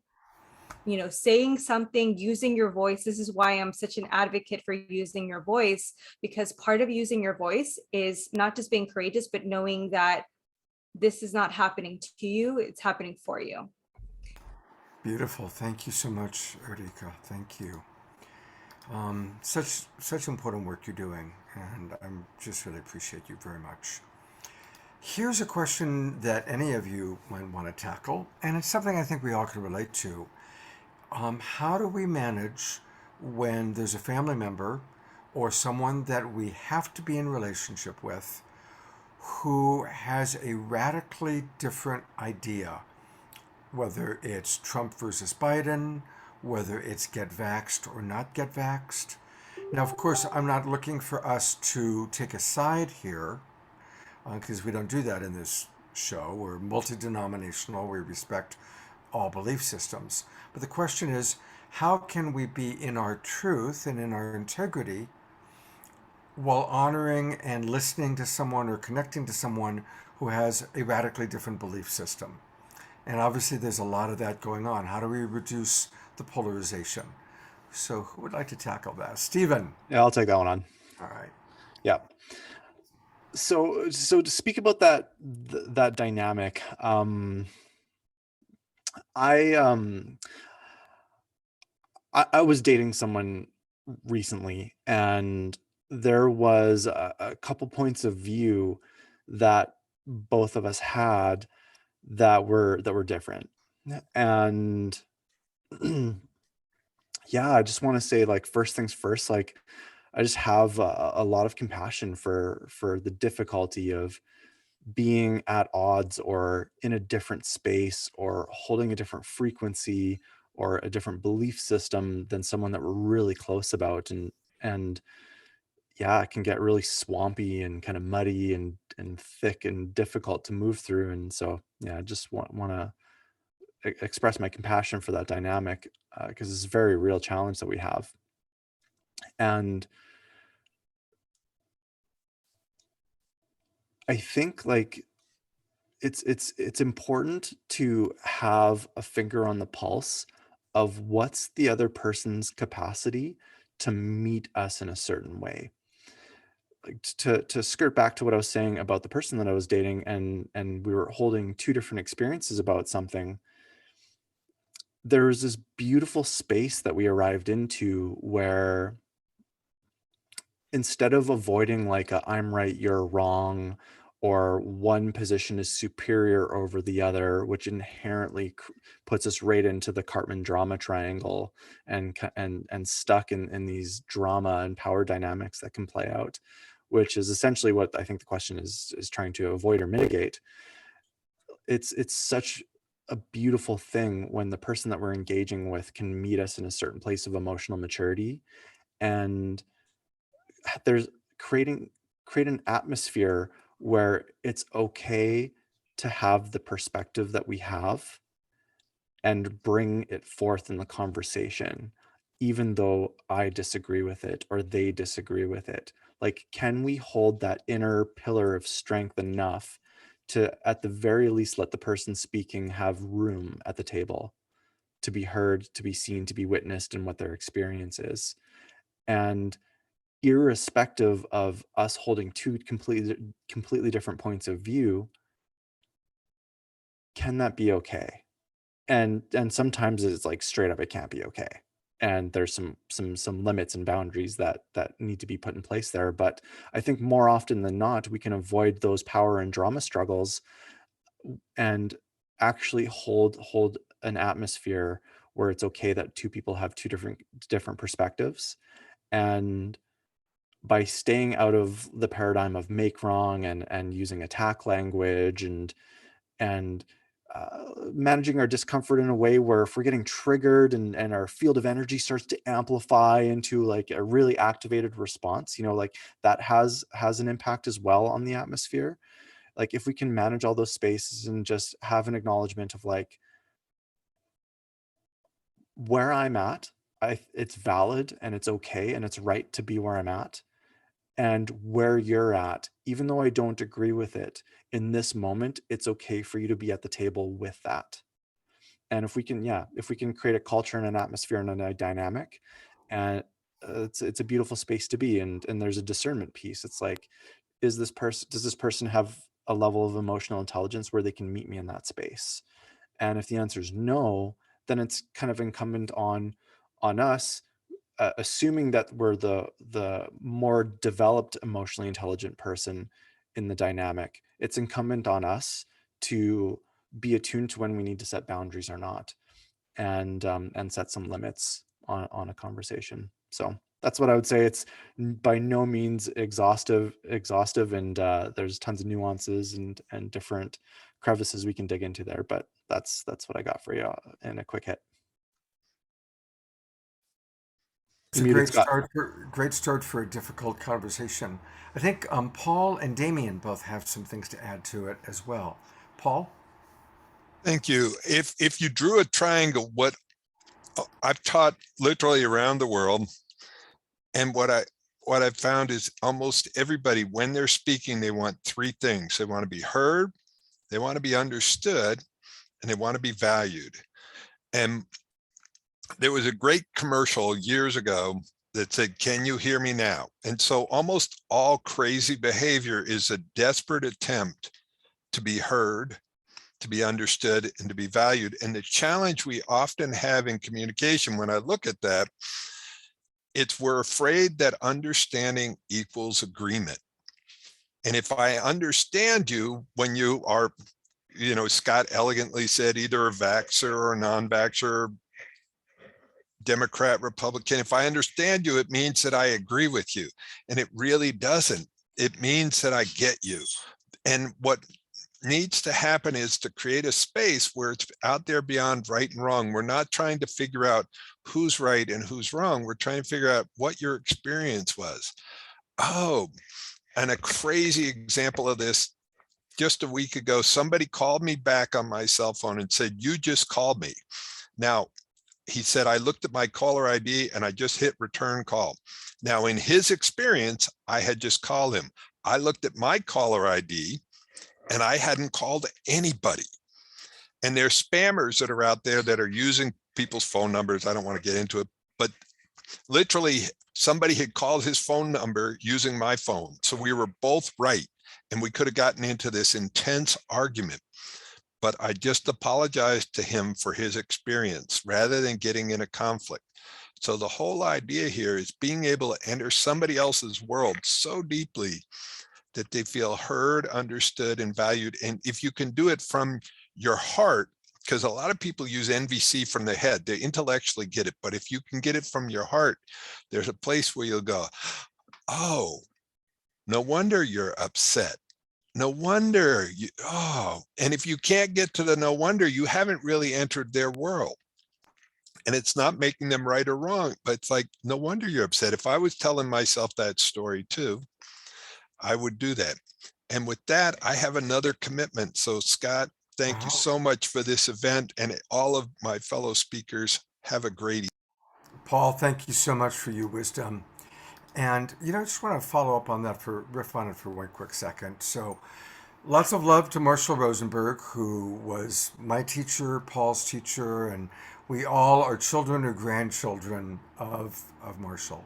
You know, saying something, using your voice. This is why I'm such an advocate for using your voice, because part of using your voice is not just being courageous, but knowing that this is not happening to you, it's happening for you.
Beautiful. Thank you so much, Erika. Thank you. Such important work you're doing, and I just really appreciate you very much. Here's a question that any of you might want to tackle, and it's something I think we all can relate to. How do we manage when there's a family member or someone that we have to be in relationship with who has a radically different idea, whether it's Trump versus Biden, whether it's get vaxxed or not get vaxxed? Now, of course, I'm not looking for us to take a side here, because we don't do that in this show. We're multi-denominational. We respect all belief systems. But the question is, how can we be in our truth and in our integrity while honoring and listening to someone or connecting to someone who has a radically different belief system? And obviously there's a lot of that going on. How do we reduce the polarization? So who would like to tackle that? Stephen.
Yeah, I'll take that one on.
All right.
Yeah. So to speak about that dynamic, I was dating someone recently, and there was a couple points of view that both of us had that were different. And yeah, I just want to say, like, first things first, like, I just have a lot of compassion for the difficulty of being at odds or in a different space or holding a different frequency or a different belief system than someone that we're really close about. And yeah, it can get really swampy and kind of muddy and thick and difficult to move through. And so, yeah, I just want to express my compassion for that dynamic, because it's a very real challenge that we have. And I think, like, it's important to have a finger on the pulse of what's the other person's capacity to meet us in a certain way. Like, to skirt back to what I was saying about the person that I was dating, and we were holding two different experiences about something. There was this beautiful space that we arrived into where, instead of avoiding like a I'm right, you're wrong, or one position is superior over the other, which inherently puts us right into the Cartman drama triangle and stuck in these drama and power dynamics that can play out, which is essentially what I think the question is trying to avoid or mitigate. It's such a beautiful thing when the person that we're engaging with can meet us in a certain place of emotional maturity, and there's create an atmosphere where it's okay to have the perspective that we have and bring it forth in the conversation, even though I disagree with it or they disagree with it. Like, can we hold that inner pillar of strength enough to, at the very least, let the person speaking have room at the table to be heard, to be seen, to be witnessed in what their experience is? And irrespective of us holding two completely different points of view, can that be okay? And sometimes it's like straight up, it can't be okay. And there's some limits and boundaries that need to be put in place there. But I think more often than not, we can avoid those power and drama struggles and actually hold an atmosphere where it's okay that two people have two different perspectives. And by staying out of the paradigm of make wrong and using attack language and managing our discomfort in a way where if we're getting triggered and our field of energy starts to amplify into like a really activated response, like that has an impact as well on the atmosphere. Like if we can manage all those spaces and just have an acknowledgement of like where I'm at, it's valid and it's okay and it's right to be where I'm at, and where you're at, even though I don't agree with it in this moment, it's okay for you to be at the table with that. And if we can create a culture and an atmosphere and a dynamic, and it's a beautiful space to be. And there's a discernment piece. It's like, does this person have a level of emotional intelligence where they can meet me in that space? And if the answer is no, then it's kind of incumbent on us, assuming that we're the more developed, emotionally intelligent person in the dynamic. It's incumbent on us to be attuned to when we need to set boundaries or not, and set some limits on a conversation. So that's what I would say. It's by no means exhaustive, and there's tons of nuances and different crevices we can dig into there. But that's what I got for you in a quick hit.
It's a great start for a difficult conversation. I think Paul and Damien both have some things to add to it as well. Paul?
Thank you. If you drew a triangle, what I've taught literally around the world, and what I've found is almost everybody, when they're speaking, they want three things. They want to be heard, they want to be understood, and they want to be valued. And there was a great commercial years ago that said, "Can you hear me now?" And so almost all crazy behavior is a desperate attempt to be heard, to be understood, and to be valued. And the challenge we often have in communication, when I look at that, it's we're afraid that understanding equals agreement. And if I understand you when you are, Scott elegantly said, either a vaxxer or a non-vaxxer, Democrat, Republican, if I understand you, it means that I agree with you. And it really doesn't. It means that I get you. And what needs to happen is to create a space where it's out there beyond right and wrong. We're not trying to figure out who's right and who's wrong. We're trying to figure out what your experience was. Oh, and a crazy example of this, just a week ago, somebody called me back on my cell phone and said, "You just called me." Now, he said, "I looked at my caller ID and I just hit return call." Now, in his experience, I had just called him. I looked at my caller ID and I hadn't called anybody. And there's spammers that are out there that are using people's phone numbers. I don't want to get into it, but literally somebody had called his phone number using my phone. So we were both right. And we could have gotten into this intense argument. But I just apologized to him for his experience rather than getting in a conflict. So the whole idea here is being able to enter somebody else's world so deeply that they feel heard, understood, and valued. And if you can do it from your heart, because a lot of people use NVC from the head, they intellectually get it. But if you can get it from your heart, there's a place where you'll go, "Oh, no wonder you're upset. No wonder you, oh." And if you can't get to the no wonder, you haven't really entered their world. And it's not making them right or wrong, but it's like, no wonder you're upset. If I was telling myself that story too, I would do that. And with that, I have another commitment. So Scott, thank you so much for this event, and all of my fellow speakers. Have a great evening.
Paul, thank you so much for your wisdom. And, I just want to follow up on that, riff on it for one quick second. So, lots of love to Marshall Rosenberg, who was my teacher, Paul's teacher, and we all are children or grandchildren of Marshall.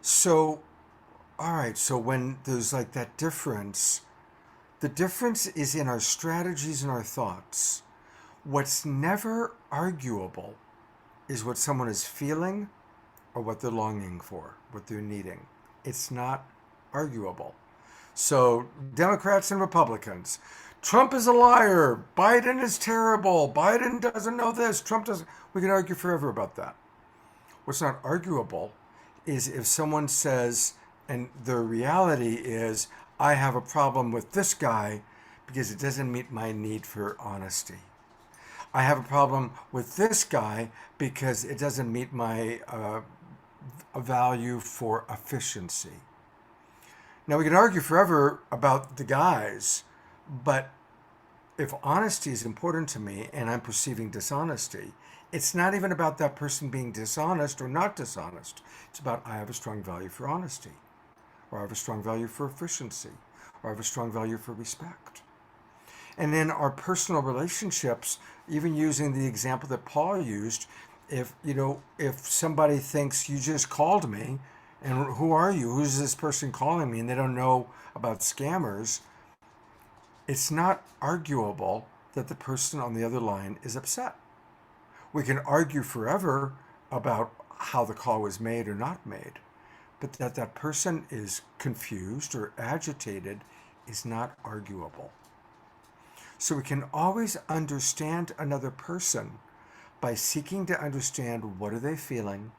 So, all right, so when there's like that difference, the difference is in our strategies and our thoughts. What's never arguable is what someone is feeling or what they're longing for, what they're needing. It's not arguable. So Democrats and Republicans, Trump is a liar. Biden is terrible. Biden doesn't know this. Trump doesn't. We can argue forever about that. What's not arguable is if someone says, and the reality is, I have a problem with this guy because it doesn't meet my need for honesty. I have a problem with this guy because it doesn't meet my value for efficiency. Now, we can argue forever about the guys, but if honesty is important to me and I'm perceiving dishonesty, it's not even about that person being dishonest or not dishonest. It's about I have a strong value for honesty, or I have a strong value for efficiency, or I have a strong value for respect. And then our personal relationships, even using the example that Paul used, if somebody thinks you just called me, and who are you? Who's this person calling me? And they don't know about scammers. It's not arguable that the person on the other line is upset. We can argue forever about how the call was made or not made, but that person is confused or agitated is not arguable. So we can always understand another person by seeking to understand what are they feeling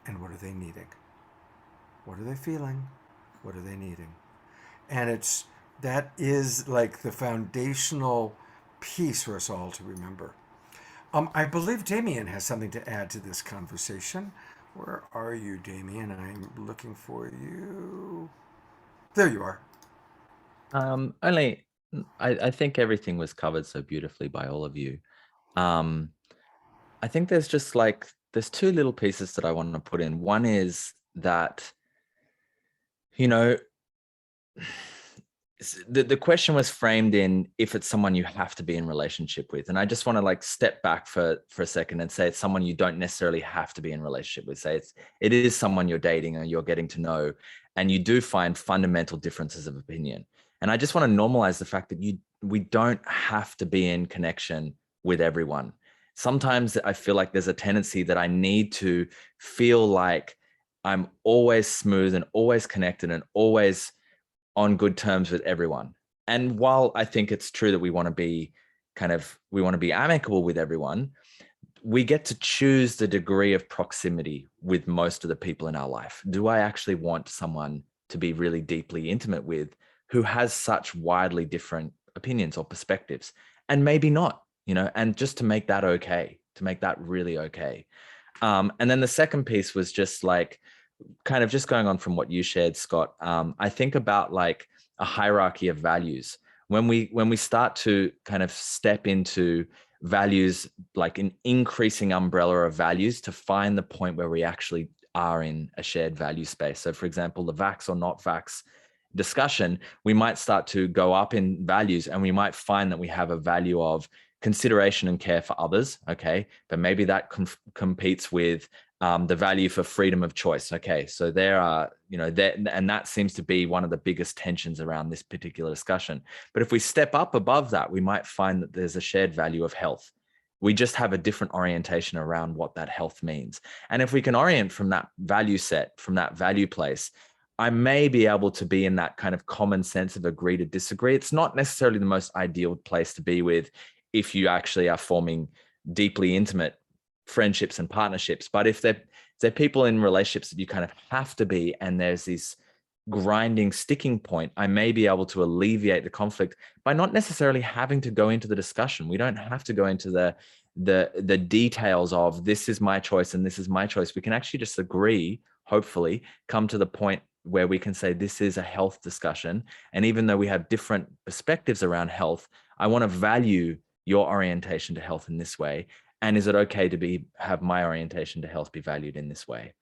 and what are they needing. What are they feeling? What are they needing? And that is like the foundational piece for us all to remember. I believe Damien has something to add to this conversation. Where are you, Damien? I'm looking for you. There you are.
I think everything was covered so beautifully by all of you. I think there's two little pieces that I want to put in. One is that, the question was framed in if it's someone you have to be in relationship with. And I just want to step back for a second and say it's someone you don't necessarily have to be in relationship with. Say it is someone you're dating or you're getting to know, and you do find fundamental differences of opinion. And I just want to normalize the fact that we don't have to be in connection with everyone. Sometimes I feel like there's a tendency that I need to feel like I'm always smooth and always connected and always on good terms with everyone. And while I think it's true that we want to be amicable with everyone, we get to choose the degree of proximity with most of the people in our life. Do I actually want someone to be really deeply intimate with who has such widely different opinions or perspectives? And maybe not, and just to make that okay, to make that really okay. And then the second piece was just kind of just going on from what you shared, Scott. I think about a hierarchy of values. When we start to kind of step into values, like an increasing umbrella of values, to find the point where we actually are in a shared value space. So for example, the vax or not vax discussion, we might start to go up in values, and we might find that we have a value of consideration and care for others. Okay. But maybe that competes with the value for freedom of choice. Okay. So there are, and that seems to be one of the biggest tensions around this particular discussion. But if we step up above that, we might find that there's a shared value of health. We just have a different orientation around what that health means. And if we can orient from that value set, from that value place, I may be able to be in that kind of common sense of agree to disagree. It's not necessarily the most ideal place to be with if you actually are forming deeply intimate friendships and partnerships. But if they're people in relationships that you kind of have to be, and there's this grinding sticking point, I may be able to alleviate the conflict by not necessarily having to go into the discussion. We don't have to go into the details of this is my choice and this is my choice. We can actually just agree, hopefully come to the point where we can say this is a health discussion. And even though we have different perspectives around health, I want to value your orientation to health in this way. And is it okay to have my orientation to health be valued in this way?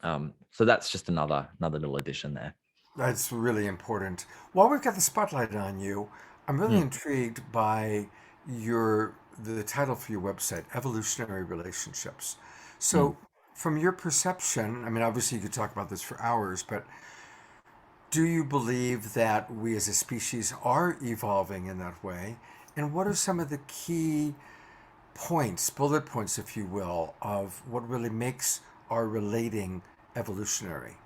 So that's just another little addition there.
That's really important. While we've got the spotlight on you, I'm really intrigued by the title for your website, Evolutionary Relationships. So from your perception, I mean, obviously you could talk about this for hours, but do you believe that we as a species are evolving in that way? And what are some of the key points, bullet points, if you will, of what really makes our relating evolutionary?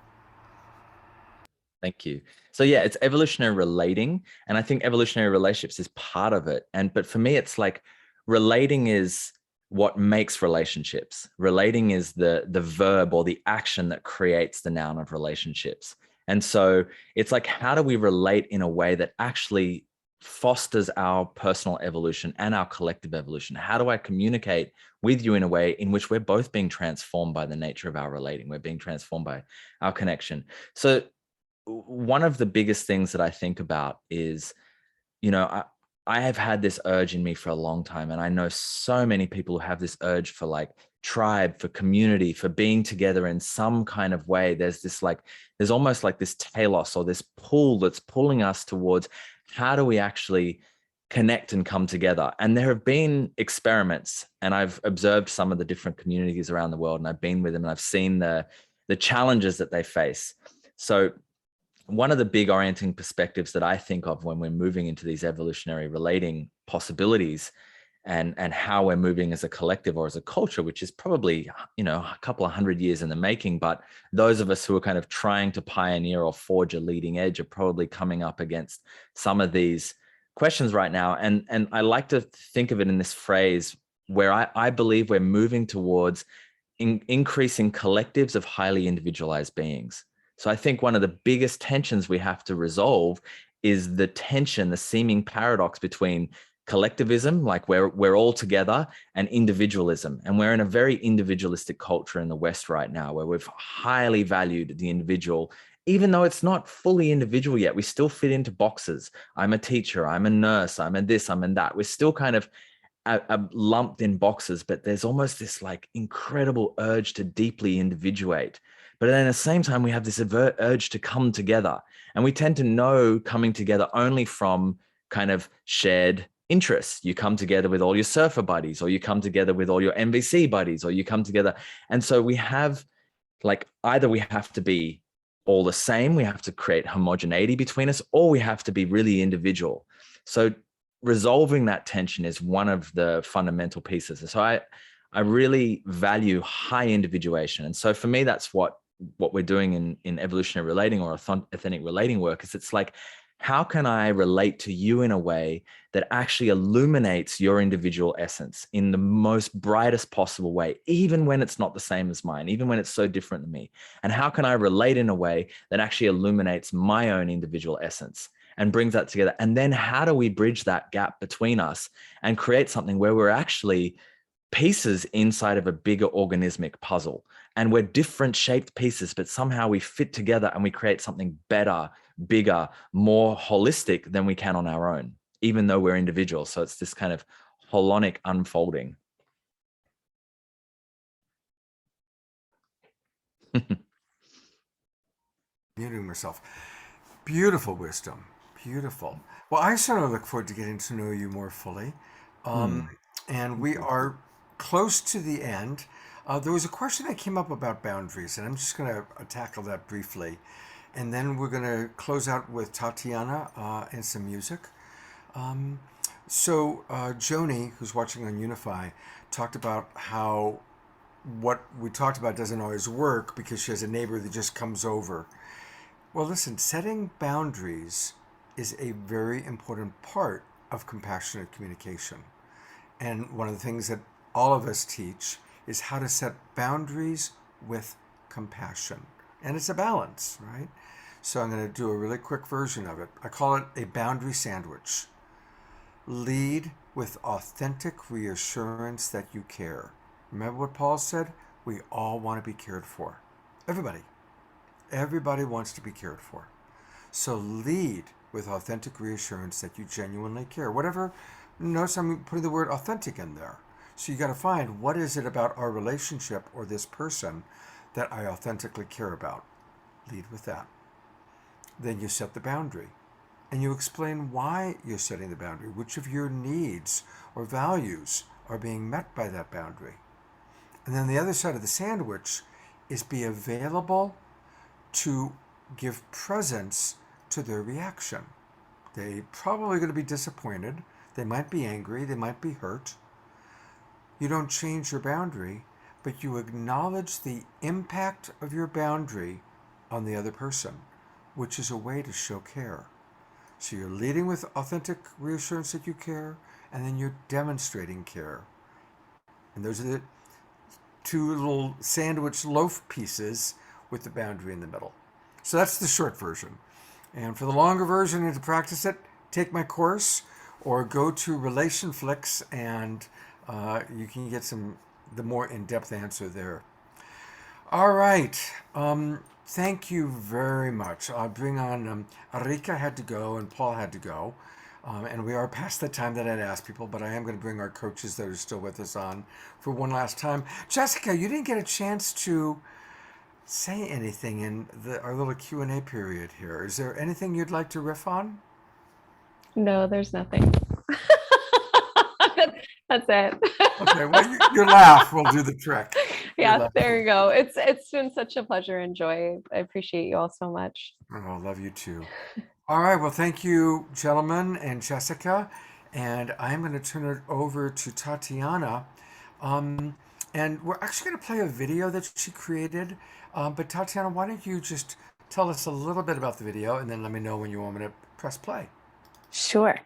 Thank you. So yeah, it's evolutionary relating, and I think evolutionary relationships is part of it. But for me, it's like relating is what makes relationships. Relating is the verb or the action that creates the noun of relationships. And so it's like, how do we relate in a way that actually fosters our personal evolution and our collective evolution? How do I communicate with you in a way in which we're both being transformed by the nature of our relating? We're being transformed by our connection. So one of the biggest things that I think about is, I have had this urge in me for a long time. And I know so many people who have this urge for like tribe, for community, for being together in some kind of way. There's almost like this telos, or this pull that's pulling us towards how do we actually connect and come together. And there have been experiments, and I've observed some of the different communities around the world, and I've been with them, and I've seen the challenges that they face. So one of the big orienting perspectives that I think of when we're moving into these evolutionary relating possibilities, and how we're moving as a collective or as a culture, which is probably, a couple of 100 years in the making, but those of us who are kind of trying to pioneer or forge a leading edge are probably coming up against some of these questions right now. And I like to think of it in this phrase where I believe we're moving towards increasing collectives of highly individualized beings. So I think one of the biggest tensions we have to resolve is the tension, the seeming paradox between collectivism, like we're all together, and individualism. And we're in a very individualistic culture in the West right now, where we've highly valued the individual, even though it's not fully individual yet. We still fit into boxes. I'm a teacher, I'm a nurse, I'm a this, I'm a that. We're still kind of lumped in boxes, but there's almost this like incredible urge to deeply individuate. But then at the same time, we have this urge to come together. And we tend to know coming together only from kind of shared interests. You come together with all your surfer buddies, or you come together with all your MVC buddies, or you come together. And so we have like, either we have to be all the same, we have to create homogeneity between us, or we have to be really individual. So resolving that tension is one of the fundamental pieces. And so I really value high individuation. And so for me, that's what we're doing in evolutionary relating or authentic relating work. Is it's like, how can I relate to you in a way that actually illuminates your individual essence in the most brightest possible way, even when it's not the same as mine, even when it's so different than me? And how can I relate in a way that actually illuminates my own individual essence and brings that together? And then how do we bridge that gap between us and create something where we're actually pieces inside of a bigger organismic puzzle, and we're different shaped pieces, but somehow we fit together and we create something better, bigger, more holistic than we can on our own, even though we're individuals. So it's this kind of holonic unfolding.
Muting myself. Beautiful wisdom. Beautiful. Well, I certainly look forward to getting to know you more fully. And we are close to the end. There was a question that came up about boundaries, and I'm just going to tackle that briefly. And then we're going to close out with Tatiana and some music. So Joni, who's watching on Unify, talked about how what we talked about doesn't always work because she has a neighbor that just comes over. Well, listen, setting boundaries is a very important part of compassionate communication. And one of the things that all of us teach is how to set boundaries with compassion. And it's a balance, right? So I'm going to do a really quick version of it. I call it a boundary sandwich. Lead with authentic reassurance that you care. Remember what Paul said? We all want to be cared for. Everybody. Everybody wants to be cared for. So lead with authentic reassurance that you genuinely care. Whatever, notice I'm putting the word authentic in there. So you got to find, what is it about our relationship or this person that I authentically care about? Lead with that. Then you set the boundary. And you explain why you're setting the boundary, which of your needs or values are being met by that boundary. And then the other side of the sandwich is be available to give presence to their reaction. They're probably going to be disappointed. They might be angry. They might be hurt. You don't change your boundary, but you acknowledge the impact of your boundary on the other person. which is a way to show care. So you're leading with authentic reassurance that you care, and then you're demonstrating care. And those are the two little sandwich loaf pieces with the boundary in the middle. So that's the short version. And for the longer version and to practice it, take my course or go to RelationFlix and you can get the more in-depth answer there. All right. Thank you very much. I'll bring on Erika had to go and Paul had to go. And we are past the time that I'd asked people, but I am going to bring our coaches that are still with us on for one last time. Jessica, you didn't get a chance to say anything in our little Q&A period here. Is there anything you'd like to riff on?
No, there's nothing. That's it.
Okay, well, your laugh will do the trick.
Yeah, there you go. It's been such a pleasure and joy. I appreciate you all so much.
Oh, love you too. All right, well, thank you, gentlemen and Jessica. And I'm going to turn it over to Tatiana. And we're actually going to play a video that she created. But Tatiana, why don't you just tell us a little bit about the video and then let me know when you want me to press play.
Sure.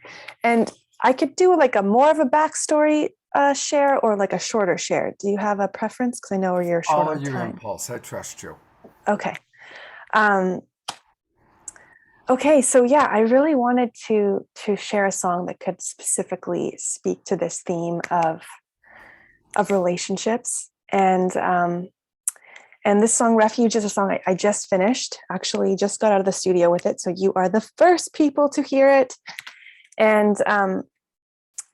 And I could do like more of a backstory share or like a shorter share. Do you have a preference? Because I know you're short on
Your
time.
impulse. I trust you.
Okay. Okay, so yeah, I really wanted to share a song that could specifically speak to this theme of relationships. And this song, Refuge, is a song I just finished, actually just got out of the studio with it. So you are the first people to hear it. And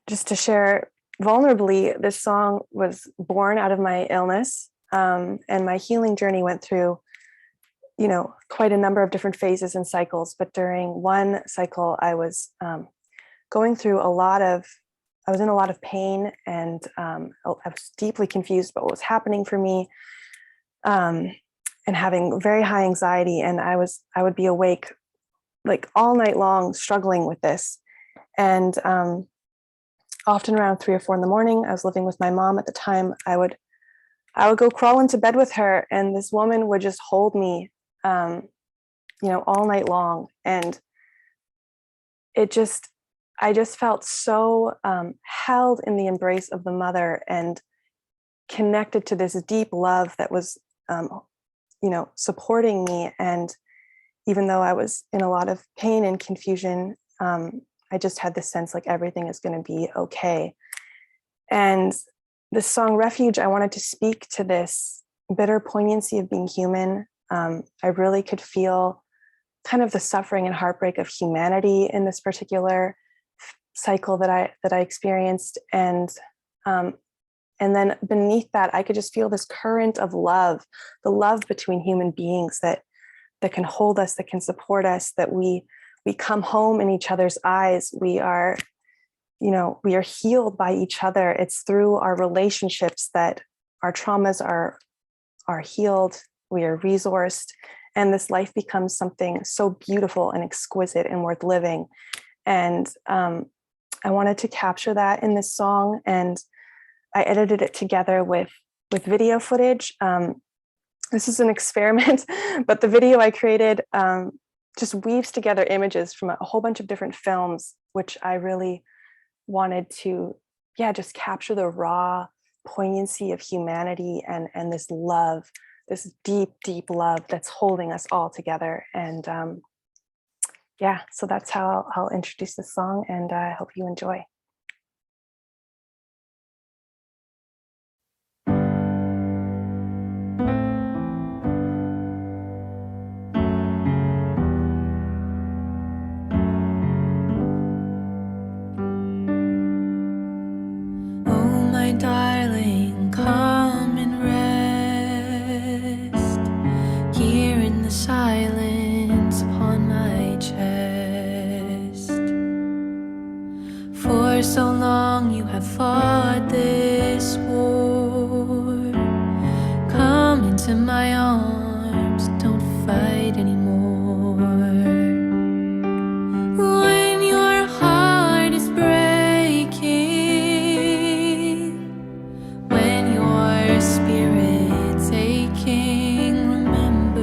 just to share vulnerably, this song was born out of my illness. And my healing journey went through, quite a number of different phases and cycles. But during one cycle, I was going through I was in a lot of pain, and I was deeply confused about what was happening for me, and having very high anxiety. And I would be awake like all night long, struggling with this. And often around 3 or 4 in the morning, I was living with my mom at the time. I would go crawl into bed with her, and this woman would just hold me, all night long. And I just felt so held in the embrace of the mother and connected to this deep love that was, supporting me. And even though I was in a lot of pain and confusion, I just had this sense like everything is going to be okay. And this song Refuge, I wanted to speak to this bitter poignancy of being human. I really could feel kind of the suffering and heartbreak of humanity in this particular cycle that I experienced. And then beneath that, I could just feel this current of love, the love between human beings that can hold us, that can support us, that we come home in each other's eyes. We are healed by each other. It's through our relationships that our traumas are healed. We are resourced, and this life becomes something so beautiful and exquisite and worth living. And I wanted to capture that in this song, and I edited it together with video footage. This is an experiment, but the video I created just weaves together images from a whole bunch of different films, which I really wanted to, just capture the raw poignancy of humanity and this love, this deep, deep love that's holding us all together. And so that's how I'll introduce this song, and I hope you enjoy.
Darling, come and rest here in the silence upon my chest. For so long you have fought this war. Come into my arms, don't fight anymore. When your heart is spirit's aching, remember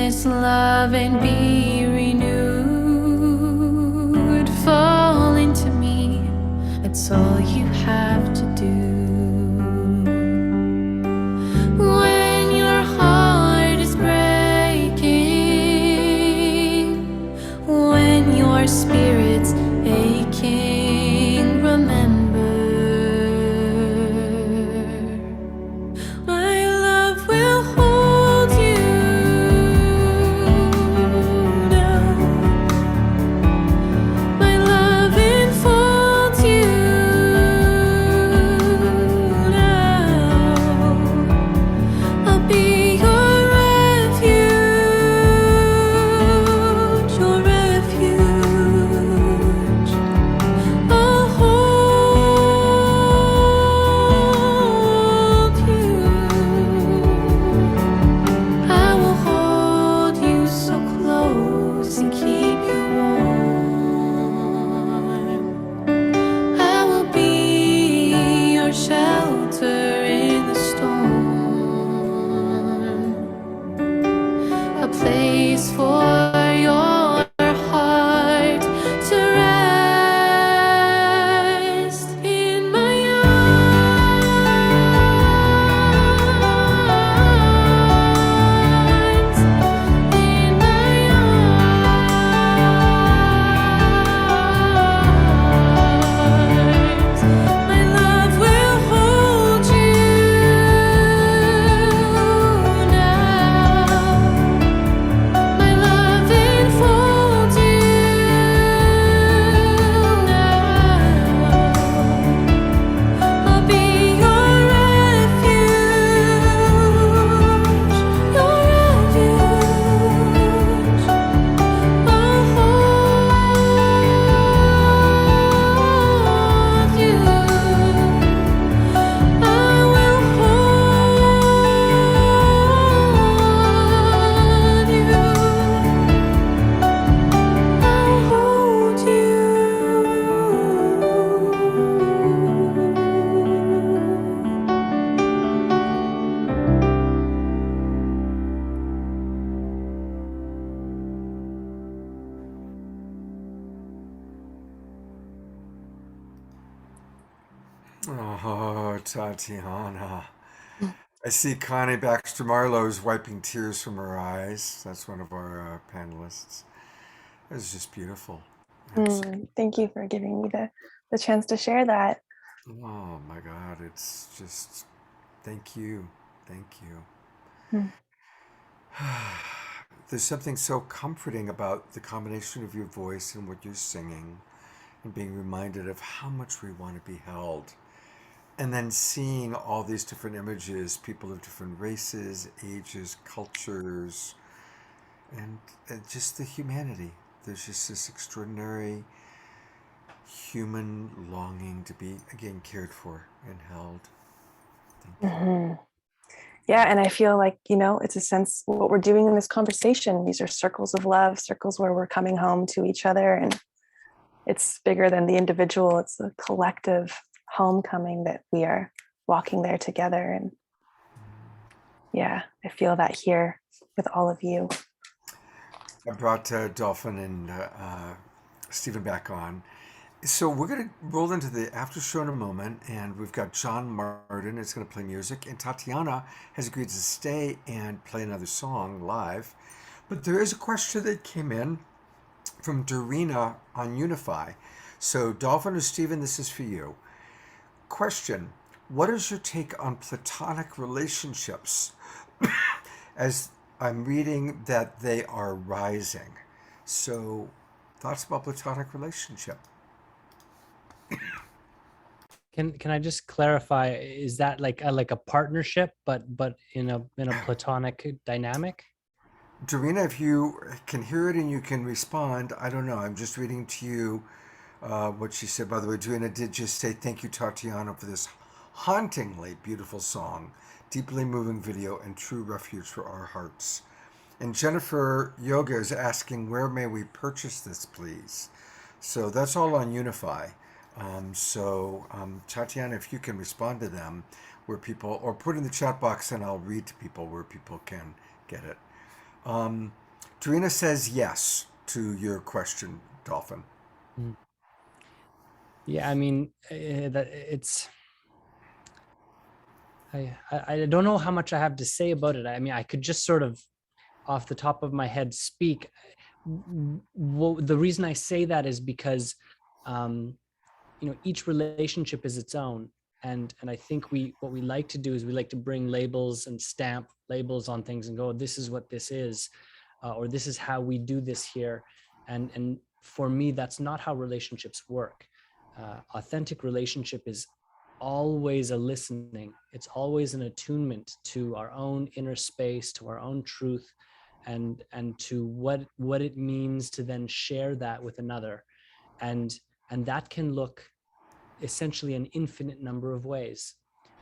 this love and be renewed. Fall into me, that's all you have to do. When your heart is breaking, when your spirit's aching, remember, my love will hold you now. My love enfolds you now. I'll be your refuge, your refuge. I'll hold you. I will hold you so close and keep you warm. I will be your shelter in the storm, a place for your heart to rest in my arms, in my arms. My love will hold you now. My love enfolds you now. I'll be your refuge, your refuge. I'll hold you. I will hold you. I'll hold you.
Oh, Tatiana. I see Connie Baxter Marlowe is wiping tears from her eyes. That's one of our panelists. It was just beautiful.
Thank you for giving me the chance to share that.
Oh my God, it's just, thank you. Thank you.
Mm.
There's something so comforting about the combination of your voice and what you're singing, and being reminded of how much we want to be held. And then seeing all these different images, people of different races, ages, cultures, and just the humanity. There's just this extraordinary human longing to be, again, cared for and held. Thank you.
Mhm. Yeah, and I feel like, it's a sense what we're doing in this conversation. These are circles of love, circles where we're coming home to each other, and it's bigger than the individual. It's a collective homecoming that we are walking there together. And yeah, I feel that here with all of you.
I brought Dolphin and Stephen back on. So we're going to roll into the after show in a moment, and we've got John Martin is going to play music, and Tatiana has agreed to stay and play another song live. But there is a question that came in from Dorina on Unify. So Dolphin or Stephen, this is for you. Question: what is your take on platonic relationships? As I'm reading that they are rising. So thoughts about platonic relationship?
Can I just clarify? Is that like a partnership, but in a platonic dynamic?
Dorina, if you can hear it and you can respond, I don't know. I'm just reading to you what she said. By the way, Dorina did just say thank you, Tatiana, for this hauntingly beautiful song, deeply moving video, and true refuge for our hearts. And Jennifer Yoga is asking, where may we purchase this, please? So that's all on Unify. Tatiana, if you can respond to them, where people, or put in the chat box and I'll read to people where people can get it. Dorina says yes to your question, Dolphin.
Yeah, I mean, that it's. I don't know how much I have to say about it. I mean, I could just sort of, off the top of my head, speak. Well, the reason I say that is because, each relationship is its own, and I think what we like to do is we like to bring labels and stamp labels on things and go, this is what this is, or this is how we do this here, and for me, that's not how relationships work. Authentic relationship is always a listening. It's always an attunement to our own inner space, to our own truth, and to what it means to then share that with another, and that can look essentially an infinite number of ways.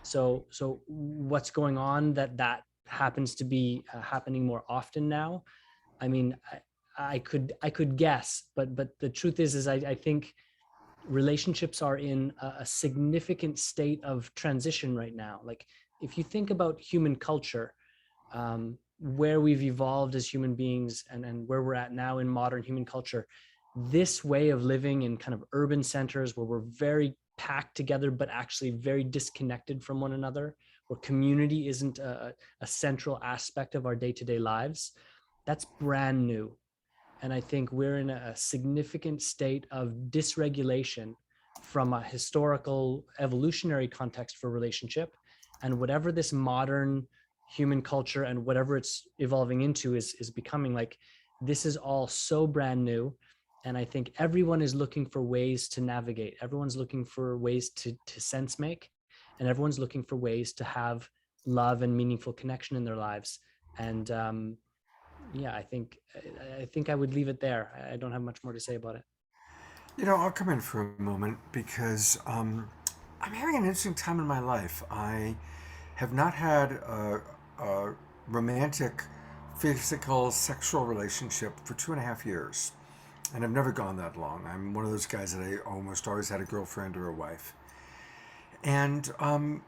So what's going on that happens to be happening more often now? I mean, I could guess, but the truth is I think relationships are in a significant state of transition right now. Like, if you think about human culture, where we've evolved as human beings, and where we're at now in modern human culture, this way of living in kind of urban centers where we're very packed together but actually very disconnected from one another, where community isn't a central aspect of our day-to-day lives, that's brand new. And I think we're in a significant state of dysregulation from a historical evolutionary context for relationship. And whatever this modern human culture and whatever it's evolving into is becoming, like, this is all so brand new. And I think everyone is looking for ways to navigate. Everyone's looking for ways to sense make, and everyone's looking for ways to have love and meaningful connection in their lives. And yeah, I think I would leave it there. I don't have much more to say about it.
I'll come in for a moment because I'm having an interesting time in my life. I have not had a romantic, physical, sexual relationship for 2.5 years. And I've never gone that long. I'm one of those guys that I almost always had a girlfriend or a wife. And I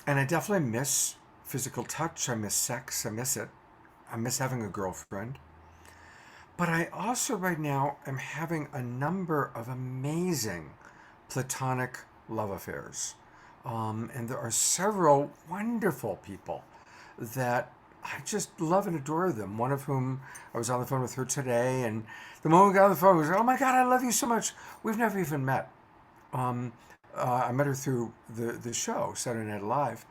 definitely miss physical touch. I miss sex. I miss it. I miss having a girlfriend. But I also right now am having a number of amazing platonic love affairs. And there are several wonderful people that I just love and adore them. One of whom I was on the phone with her today, and the moment we got on the phone, I was like, "Oh my God, I love you so much." We've never even met. I met her through the show, Saturday Night Live,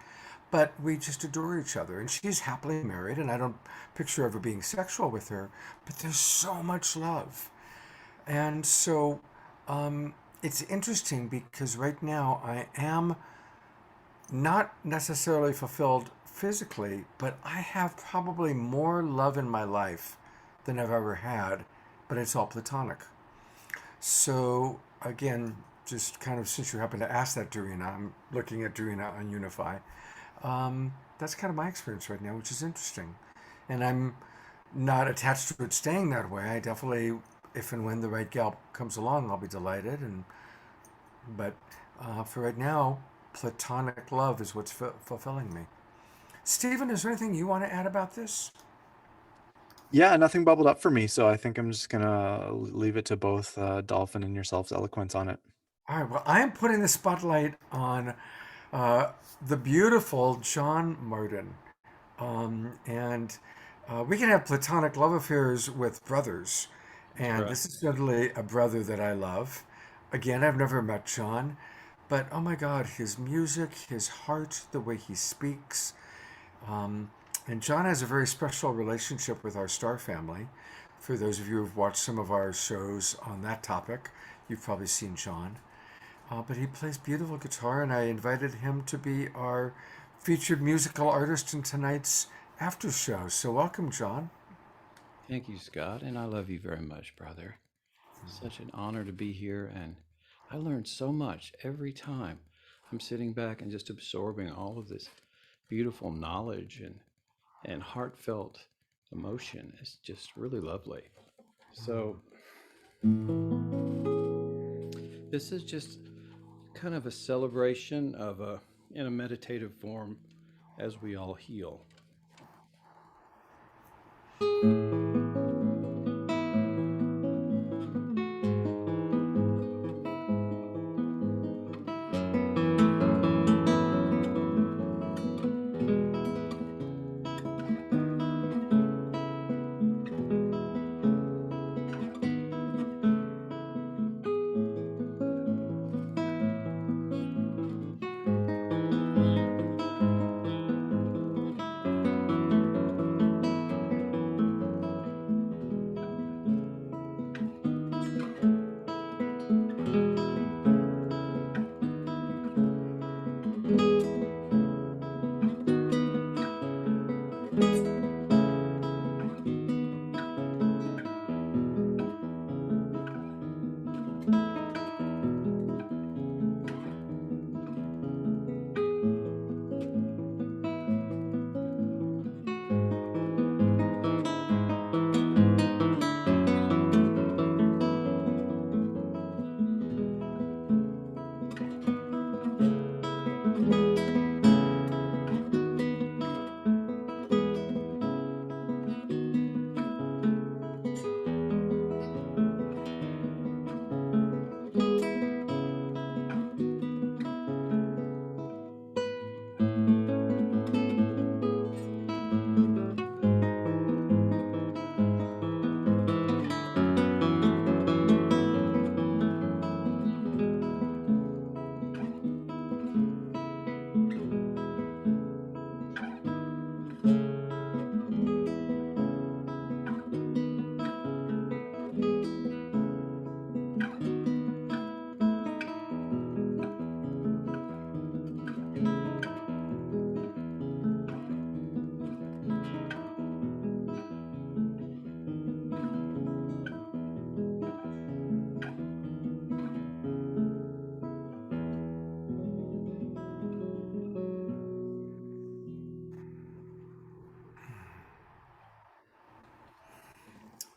but we just adore each other. And she's happily married, and I don't picture ever being sexual with her, but there's so much love. And so it's interesting because right now I am not necessarily fulfilled physically, but I have probably more love in my life than I've ever had, but it's all platonic. So again, just kind of since you happen to ask that, Dorina, I'm looking at Dorina on Unify. That's kind of my experience right now, which is interesting. And I'm not attached to it staying that way. I definitely, if and when the right gal comes along, I'll be delighted. But for right now, platonic love is what's fulfilling me. Stephen, is there anything you want to add about this?
Yeah, nothing bubbled up for me, so I think I'm just gonna leave it to both Dolphin and yourself's eloquence on it.
All right, well, I am putting the spotlight on the beautiful John Martin. And we can have platonic love affairs with brothers. And
Correct.
this is certainly a brother that I love. Again, I've never met John, but oh my God, his music, his heart, the way he speaks. And John has a very special relationship with our Star family. For those of you who've watched some of our shows on that topic, you've probably seen John. But he plays beautiful guitar, and I invited him to be our featured musical artist in tonight's after show. So welcome, John.
Thank you, Scott, and I love you very much, brother. Such an honor to be here, and I learned so much every time. I'm sitting back and just absorbing all of this beautiful knowledge and heartfelt emotion. It's just really lovely. So, this is just kind of a celebration of in a meditative form as we all heal.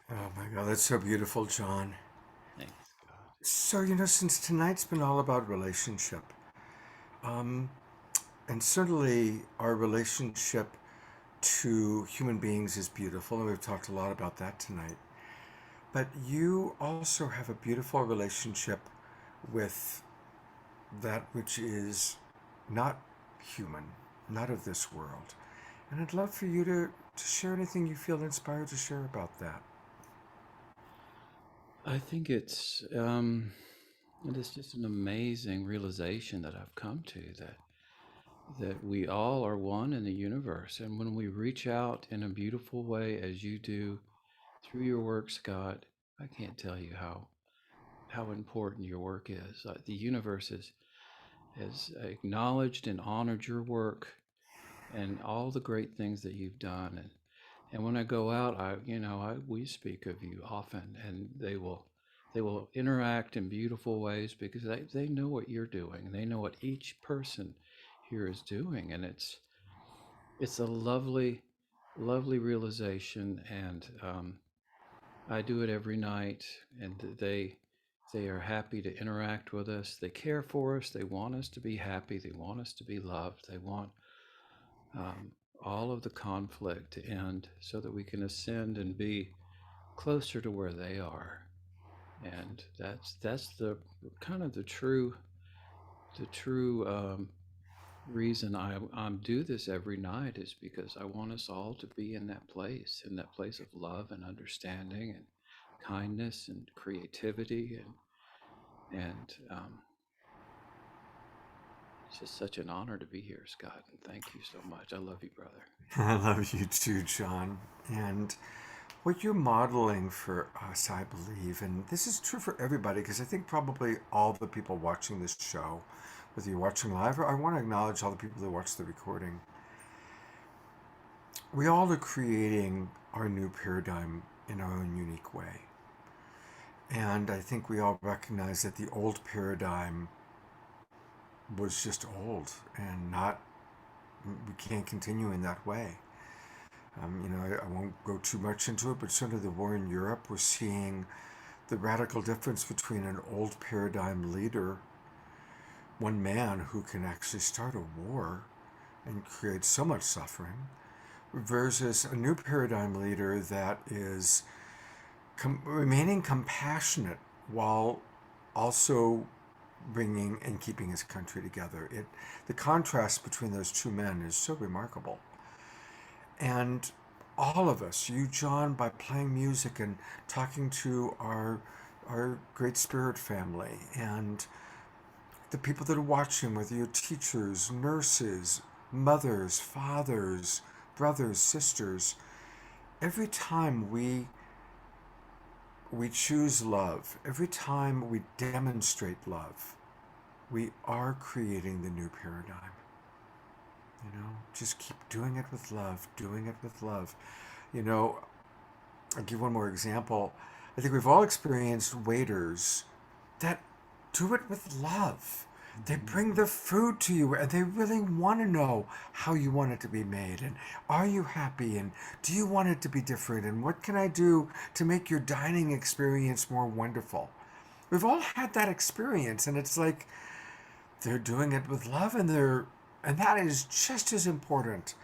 Oh my God, that's so beautiful, John.
Thanks.
So, since tonight's been all about relationship, um, and certainly our relationship to human beings is beautiful, and we've talked a lot about that tonight. But you also have a beautiful relationship with that which is not human, not of this world. And I'd love for you to share anything you feel inspired to share about that.
I think it is just an amazing realization that I've come to, that we all are one in the universe, and when we reach out in a beautiful way, as you do through your work, Scott, I can't tell you how important your work is. The universe has acknowledged and honored your work and all the great things that you've done, and when I go out, we speak of you often, and they will interact in beautiful ways because they know what you're doing. They know what each person here is doing, and it's a lovely, lovely realization. And I do it every night, and they are happy to interact with us. They care for us. They want us to be happy. They want us to be loved. They want all of the conflict to end so that we can ascend and be closer to where they are. And that's the kind of the true reason I do this every night, is because I want us all to be in that place of love and understanding and kindness and creativity, and it's just such an honor to be here, Scott, and thank you so much. I love you, brother.
I love you too, John. And what you're modeling for us, I believe, and this is true for everybody, because I think probably all the people watching this show, whether you're watching live, or I want to acknowledge all the people that watch the recording, we all are creating our new paradigm in our own unique way. And I think we all recognize that the old paradigm was just old and we can't continue in that way. I won't go too much into it, but certainly the war in Europe, we're seeing the radical difference between an old paradigm leader, one man who can actually start a war and create so much suffering, versus a new paradigm leader that is remaining compassionate while also bringing and keeping his country together. The contrast between those two men is so remarkable. And all of us, you, John, by playing music and talking to our Great Spirit family, and the people that are watching, whether you're teachers, nurses, mothers, fathers, brothers, sisters, every time we choose love, every time we demonstrate love, we are creating the new paradigm. You know, just keep doing it with love, doing it with love. You know, I'll give one more example. I think we've all experienced waiters that do it with love. They bring the food to you and they really want to know how you want it to be made. And are you happy? And do you want it to be different? And what can I do to make your dining experience more wonderful? We've all had that experience, and it's like they're doing it with love, and that is just as important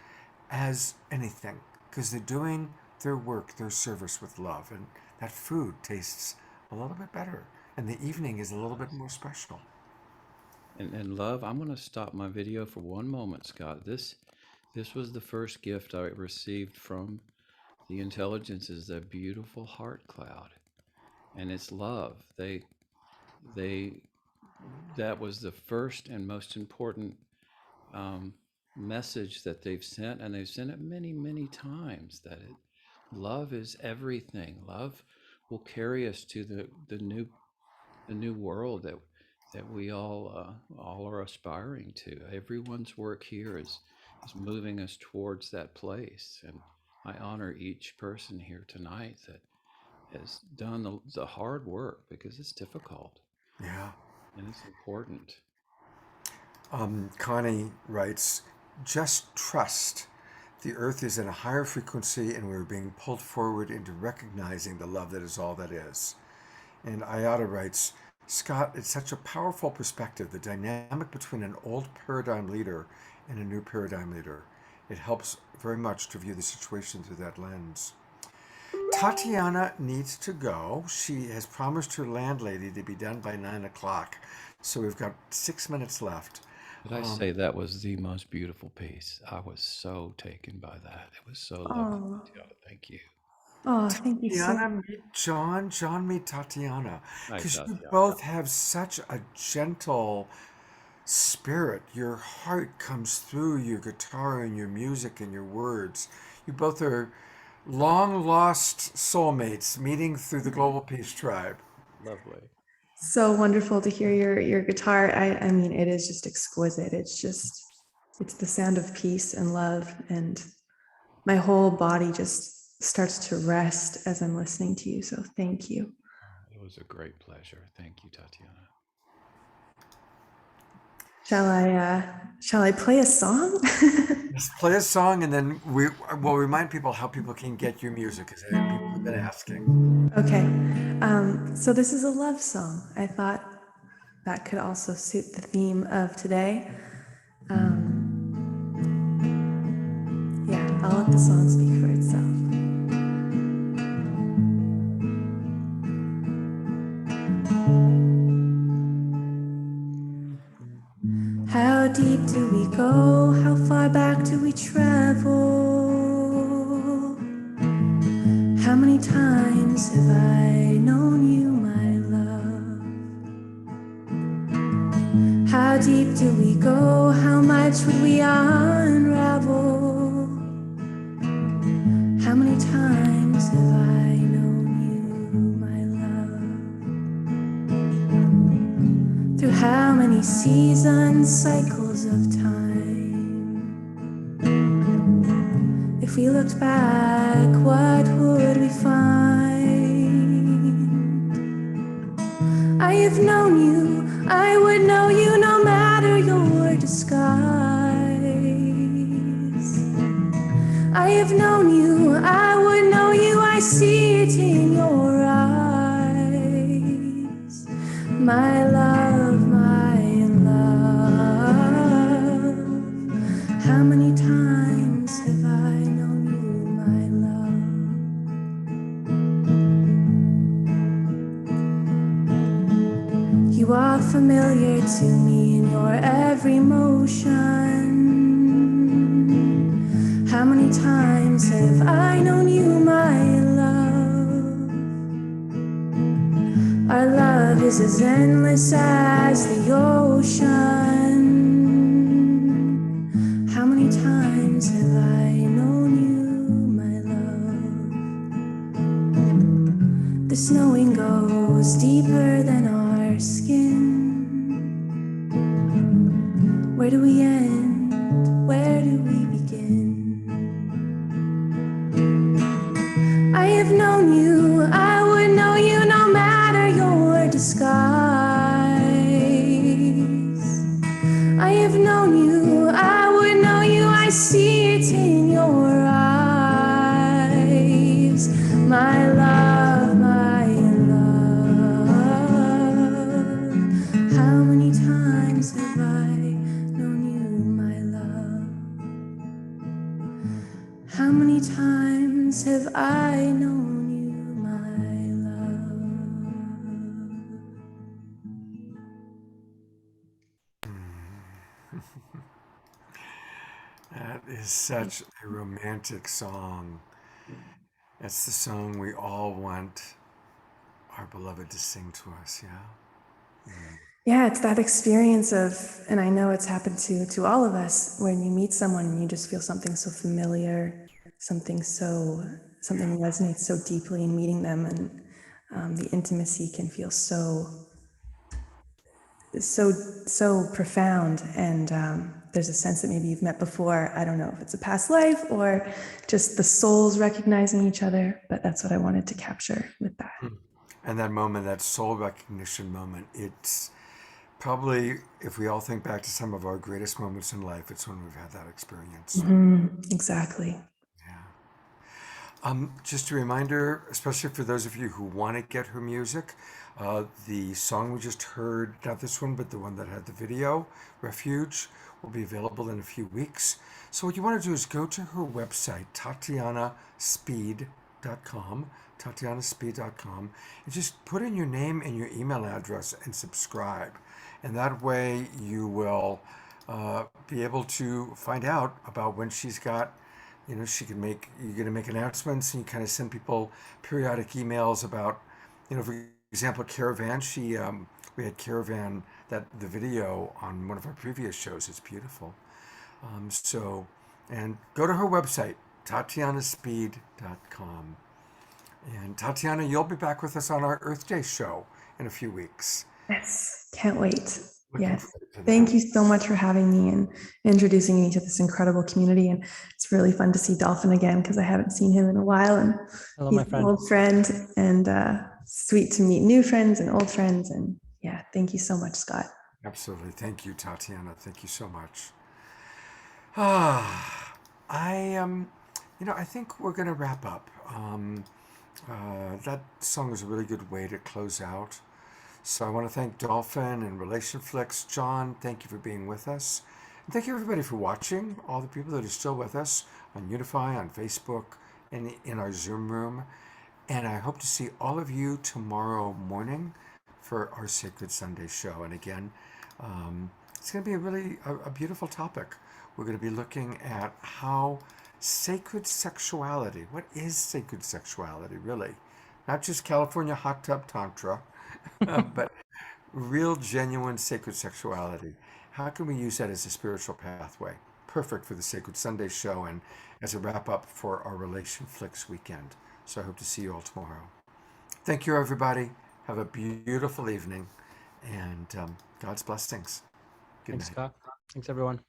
as anything, because they're doing their work, their service with love, and that food tastes a little bit better, and the evening is a little bit more special.
And love, I'm going to stop my video for one moment, Scott. This was the first gift I received from the intelligences, that beautiful heart cloud, and it's love. That was the first and most important message that they've sent, and they've sent it many, many times. Love is everything. Love will carry us to the new world that we all are aspiring to. Everyone's work here is moving us towards that place, and I honor each person here tonight that has done the hard work, because it's difficult.
Yeah.
And it's important.
Connie writes, just trust. The earth is in a higher frequency, and we're being pulled forward into recognizing the love that is all that is. And Ayada writes, Scott, it's such a powerful perspective, the dynamic between an old paradigm leader and a new paradigm leader. It helps very much to view the situation through that lens. Tatiana needs to go. She has promised her landlady to be done by 9 o'clock. So we've got 6 minutes left.
Did I say that was the most beautiful piece? I was so taken by that. It was so lovely. Thank you.
Oh, thank you so
Tatiana, meet John. John, meet Tatiana.
Hi,
Because you
Tatiana.
both have such a gentle spirit. Your heart comes through your guitar and your music and your words. You both are long lost soulmates meeting through the Global Peace Tribe.
Lovely.
So wonderful to hear your guitar. I mean, it is just exquisite. It's the sound of peace and love, and my whole body just starts to rest as I'm listening to you. So thank you.
It was a great pleasure. Thank you, Tatiana.
Shall I play a song?
Let's play a song, and then we'll remind people how people can get your music, because people have been asking.
Okay. So this is a love song. I thought that could also suit the theme of today. Yeah, I'll let the song speak for itself. How deep do we go? How far back do we travel? How many times have I known you, my love? How deep do we go? How much would we unravel? How many times have I known you, my love? Through how many seasons, cycles of time? If we looked back, what would we find? I have known you, I would know you no matter your disguise. I have known you, I would know you, I see it in your eyes. My love, my love. How many times have I known familiar to me in your every motion. How many times have I known you, my love? Our love is as endless as the ocean. How many times have I known you, my love? This knowing goes deeper than our skin. Where do we end? Where do we begin? I have known you, I would know you no matter your disguise. I have known you, I would know you, I see it in your eyes. My love, my love. How many times have I known you, my love? How many times have I known you, my
That is such a romantic song. That's the song we all want our beloved to sing to us, yeah?
Yeah, it's that experience of, and I know it's happened to all of us, when you meet someone and you just feel something so familiar, something resonates so deeply in meeting them, and the intimacy can feel so profound. And there's a sense that maybe you've met before. I don't know if it's a past life or just the souls recognizing each other, but that's what I wanted to capture with that.
And that moment, that soul recognition moment, it's probably, if we all think back to some of our greatest moments in life, it's when we've had that experience.
Exactly.
Just a reminder, especially for those of you who want to get her music, the song we just heard, not this one, but the one that had the video, Refuge, will be available in a few weeks. So what you want to do is go to her website, TatianaSpeed.com, and just put in your name and your email address and subscribe. And that way you will be able to find out about when she's got, you're going to make announcements, and you kind of send people periodic emails about, for example, Caravan. We had Caravan, the video on one of our previous shows. It's beautiful. And go to her website, TatianaSpeed.com. And Tatiana, you'll be back with us on our Earth Day show in a few weeks.
Yes, can't wait. Yes. Thank you so much for having me and introducing me to this incredible community. And it's really fun to see Dolphin again, because I haven't seen him in a while. And
Hello,
he's
my friend.
an old friend, and sweet to meet new friends and old friends. And yeah, thank you so much, Scott.
Absolutely. Thank you, Tatiana. Thank you so much. I think we're going to wrap up. That song is a really good way to close out. So I want to thank Dolphin and RelationFlix. John, thank you for being with us. And thank you, everybody, for watching, all the people that are still with us on Unify, on Facebook, and in our Zoom room. And I hope to see all of you tomorrow morning for our Sacred Sunday show. And again, it's going to be a beautiful topic. We're going to be looking at how sacred sexuality, what is sacred sexuality, really? Not just California hot tub tantra, but real, genuine sacred sexuality. How can we use that as a spiritual pathway? Perfect for the Sacred Sunday show and as a wrap up for our RelationFlix weekend. So I hope to see you all tomorrow. Thank you, everybody. Have a beautiful evening, and God's blessings. Good
Thanks,
night.
Scott. Thanks, everyone.